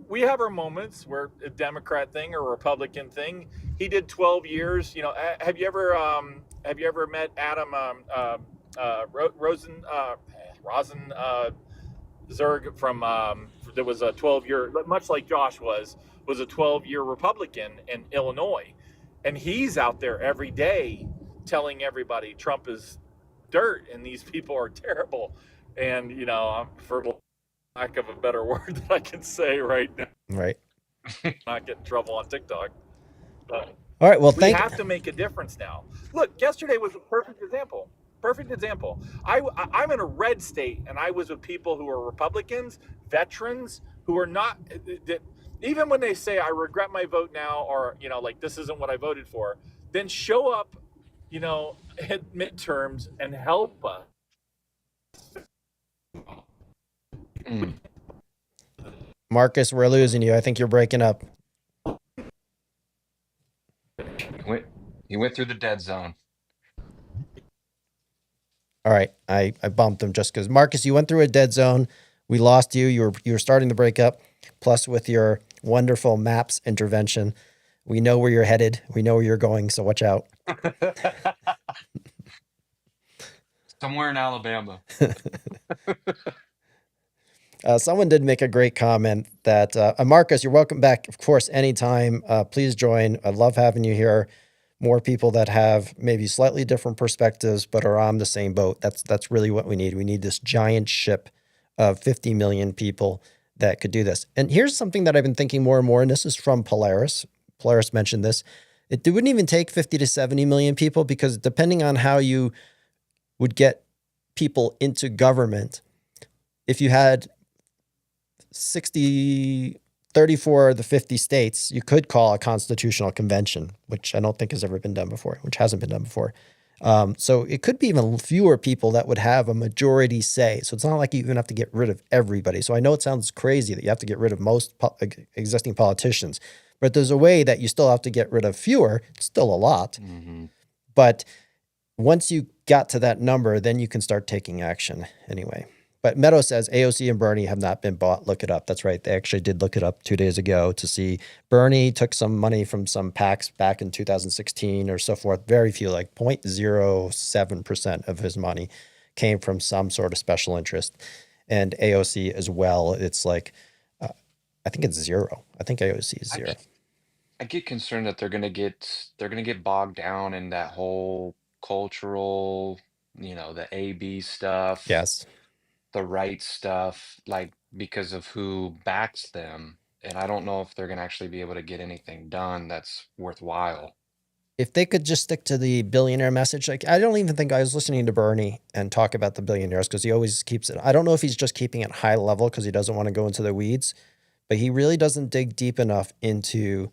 K: we have our moments where a Democrat thing or a Republican thing. He did 12 years. You know, have you ever met Adam Rosen Zerg from there was a 12-year, much like Josh was a 12-year Republican in Illinois, and he's out there every day telling everybody Trump is dirt and these people are terrible. And you know, for lack of a better word that I can say right now,
A: Right.
K: not get in trouble on TikTok. But
A: All right. Well,
K: we have to make a difference now. Look, yesterday was a perfect example. I'm in a red state, and I was with people who are Republicans, veterans, who are not. Even when they say, "I regret my vote now," or you know, like this isn't what I voted for, then show up, you know, at midterms and help us.
A: Marcus, we're losing you. I think you're breaking up.
F: He went through the dead zone.
A: All right. I bumped him just because Marcus, you went through a dead zone. We lost you. You were starting to break up. Plus, with your wonderful maps intervention, we know where you're headed. We know where you're going. So watch out.
F: Somewhere in Alabama.
A: Someone did make a great comment that, Marcus, you're welcome back, of course, anytime. Please join. I love having you here. More people that have maybe slightly different perspectives, but are on the same boat. That's really what we need. We need this giant ship of 50 million people that could do this. And here's something that I've been thinking more and more, and this is from Polaris. Polaris mentioned this. It wouldn't even take 50 to 70 million people, because depending on how you would get people into government, if you had 34 of the 50 states, you could call a constitutional convention, which I don't think has ever been done before, which hasn't been done before. So it could be even fewer people that would have a majority say. So it's not like you even have to get rid of everybody. So I know it sounds crazy that you have to get rid of most existing politicians, but there's a way that you still have to get rid of fewer. It's still a lot. Mm-hmm. But once you got to that number, then you can start taking action anyway. But Meadow says AOC and Bernie have not been bought. Look it up. That's right. They actually did look it up 2 days ago to see Bernie took some money from some PACs back in 2016 or so forth. Very few, like 0.07% of his money came from some sort of special interest. And AOC as well. It's like, I think it's zero. I think AOC is zero.
F: I get concerned that they're gonna get bogged down in that whole cultural, the AB stuff.
A: Yes.
F: The right stuff, like because of who backs them. And I don't know if they're going to actually be able to get anything done that's worthwhile.
A: If they could just stick to the billionaire message, like I don't even think I was listening to Bernie and talk about the billionaires, because he always keeps it. I don't know if he's just keeping it high level because he doesn't want to go into the weeds, but he really doesn't dig deep enough into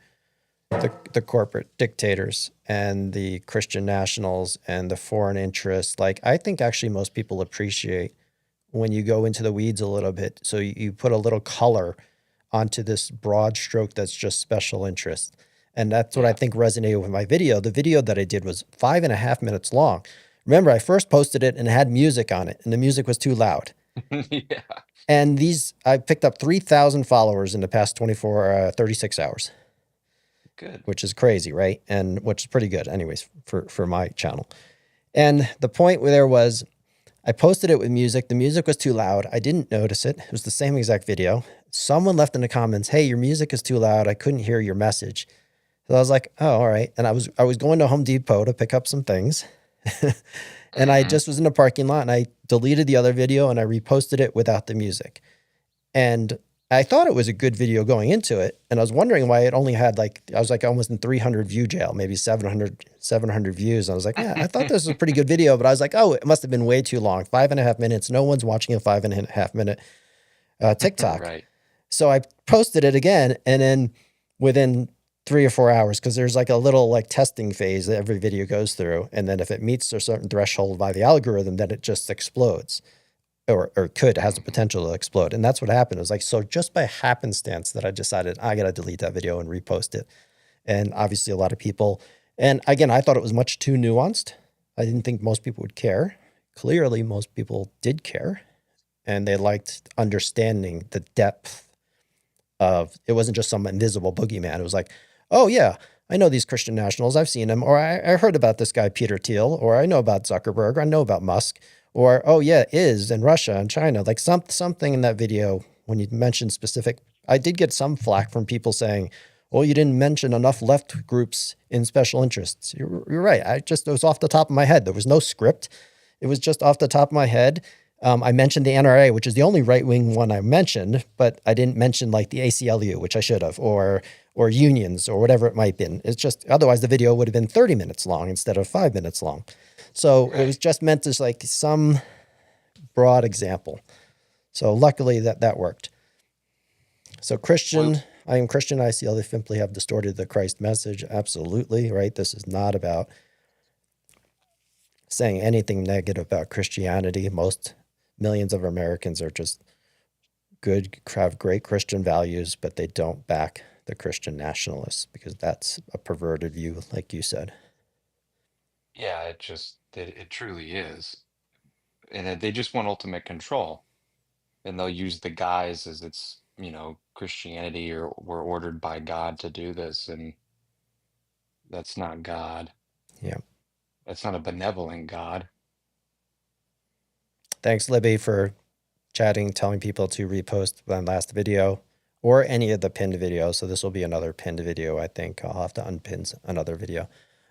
A: the corporate dictators and the Christian nationals and the foreign interests. Like I think actually most people appreciate when you go into the weeds a little bit. So you put a little color onto this broad stroke that's just special interest. And that's what I think resonated with my video. The video that I did was 5.5 minutes long. Remember, I first posted it and it had music on it, and the music was too loud.
F: Yeah.
A: And I picked up 3,000 followers in the past 36 hours.
F: Good.
A: Which is crazy, right? And which is pretty good anyways for my channel. And the point there was, I posted it with music. The music was too loud. I didn't notice it. It was the same exact video. Someone left in the comments, "Hey, your music is too loud. I couldn't hear your message." So I was like, "Oh, all right." And I was going to Home Depot to pick up some things. And I just was in the parking lot, and I deleted the other video and I reposted it without the music. And I thought it was a good video going into it. And I was wondering why it only had I was almost in 300 view jail, maybe 700 views. And I was like, yeah, I thought this was a pretty good video, but I was like, oh, it must have been way too long. 5.5 minutes. No one's watching a 5.5 minute TikTok.
F: Right.
A: So I posted it again, and then within 3 or 4 hours, because there's like a little like testing phase that every video goes through, and then if it meets a certain threshold by the algorithm, then it just explodes, or has the potential to explode. And that's what happened. It was like, so just by happenstance that I decided I gotta delete that video and repost it. And obviously a lot of people, and again, I thought it was much too nuanced. I didn't think most people would care. Clearly, most people did care, and they liked understanding the depth of, it wasn't just some invisible boogeyman. It was like, oh yeah, I know these Christian nationals. I've seen them, or I heard about this guy, Peter Thiel, or I know about Zuckerberg, or I know about Musk, or, oh yeah, and Russia and China, like something in that video when you mentioned specific, I did get some flack from people saying, well, you didn't mention enough left groups in special interests. You're right. It was off the top of my head. There was no script. It was just off the top of my head. I mentioned the NRA, which is the only right-wing one I mentioned, but I didn't mention like the ACLU, which I should have, or unions or whatever it might have been. It's just, otherwise the video would have been 30 minutes long instead of 5 minutes long. So it was just meant as like some broad example. So luckily that worked. So I am Christian. I see they simply have distorted the Christ message. Absolutely, right? This is not about saying anything negative about Christianity. Most millions of Americans are just good, have great Christian values, but they don't back the Christian nationalists because that's a perverted view, like you said.
F: Yeah, it truly is. And they just want ultimate control. And they'll use the guise as it's, Christianity, or we're ordered by God to do this. And that's not God.
A: Yeah.
F: That's not a benevolent God.
A: Thanks, Libby, for chatting, telling people to repost my last video or any of the pinned videos. So this will be another pinned video, I think. I'll have to unpin another video.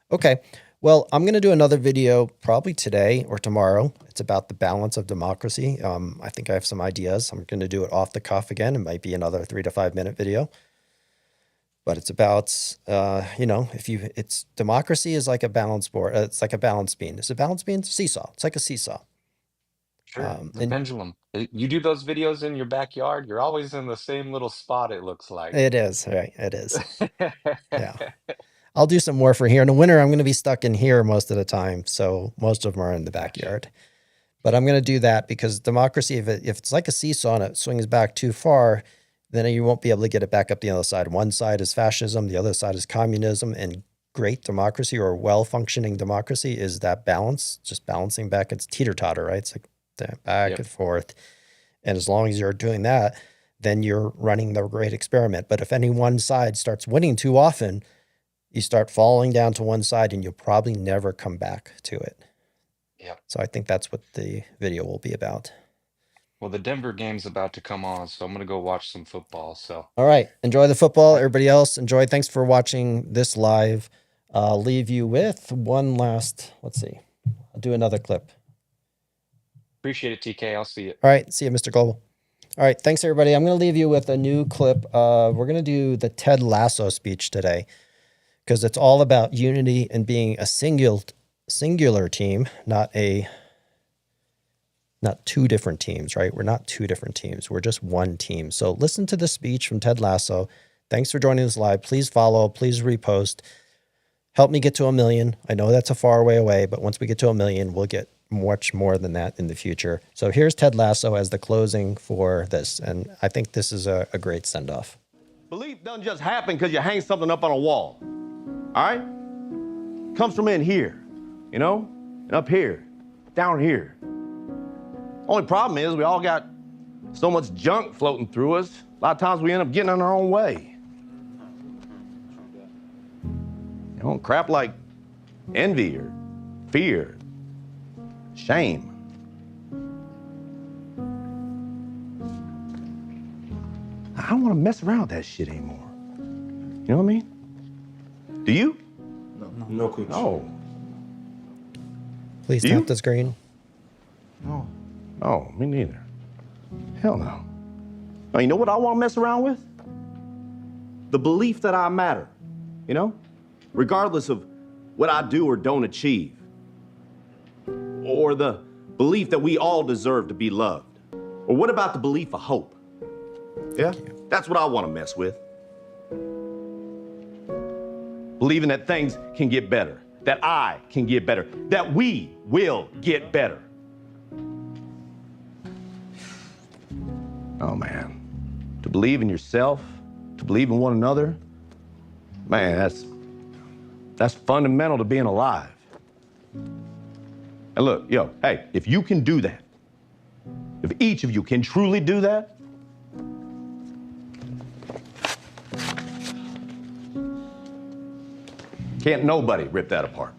A: Okay. Well, I'm going to do another video probably today or tomorrow. It's about the balance of democracy. I think I have some ideas. I'm going to do it off the cuff again. It might be another 3 to 5 minute video. But it's about, it's democracy is like a balance board. It's like a balance beam. Is it a balance beam? It's a seesaw. It's like a seesaw.
F: Sure. The pendulum. You do those videos in your backyard, you're always in the same little spot, it looks like.
A: It is, right? It is. Yeah. I'll do some more for here. In the winter, I'm going to be stuck in here most of the time. So most of them are in the backyard. But I'm going to do that because democracy, if it's like a seesaw and it swings back too far, then you won't be able to get it back up the other side. One side is fascism, the other side is communism, and great democracy or well-functioning democracy is that balance, just balancing back. It's teeter-totter, right? It's like back and forth. And as long as you're doing that, then you're running the great experiment. But if any one side starts winning too often, you start falling down to one side and you'll probably never come back to it.
F: Yeah.
A: So I think that's what the video will be about.
F: Well, the Denver game's about to come on, so I'm going to go watch some football. So,
A: all right. Enjoy the football. Everybody else, enjoy. Thanks for watching this live. I'll leave you with one last, let's see. I'll do another clip.
F: Appreciate it, TK. I'll see you.
A: All right. See you, Mr. Global. All right. Thanks, everybody. I'm going to leave you with a new clip. We're going to do the Ted Lasso speech today because it's all about unity and being a singular team, not two different teams, right? We're not two different teams. We're just one team. So listen to the speech from Ted Lasso. Thanks for joining us live. Please follow, please repost. Help me get to 1 million. I know that's a far way away, but once we get to 1 million, we'll get much more than that in the future. So here's Ted Lasso as the closing for this. And I think this is a great send-off.
M: Belief doesn't just happen because you hang something up on a wall. All right? Comes from in here, and up here, down here. Only problem is we all got so much junk floating through us, a lot of times we end up getting in our own way. Crap like envy or fear, shame. I don't want to mess around with that shit anymore. You know what I mean? Do you?
N: No, coach.
M: No.
A: Please tap the screen.
M: No. Oh, me neither. Hell no. Now, you know what I want to mess around with? The belief that I matter, regardless of what I do or don't achieve. Or the belief that we all deserve to be loved. Or what about the belief of hope? Yeah? That's what I want to mess with. Believing that things can get better, that I can get better, that we will get better. Oh, man. To believe in yourself, to believe in one another, man, that's fundamental to being alive. And look, hey, if you can do that, if each of you can truly do that, can't nobody rip that apart.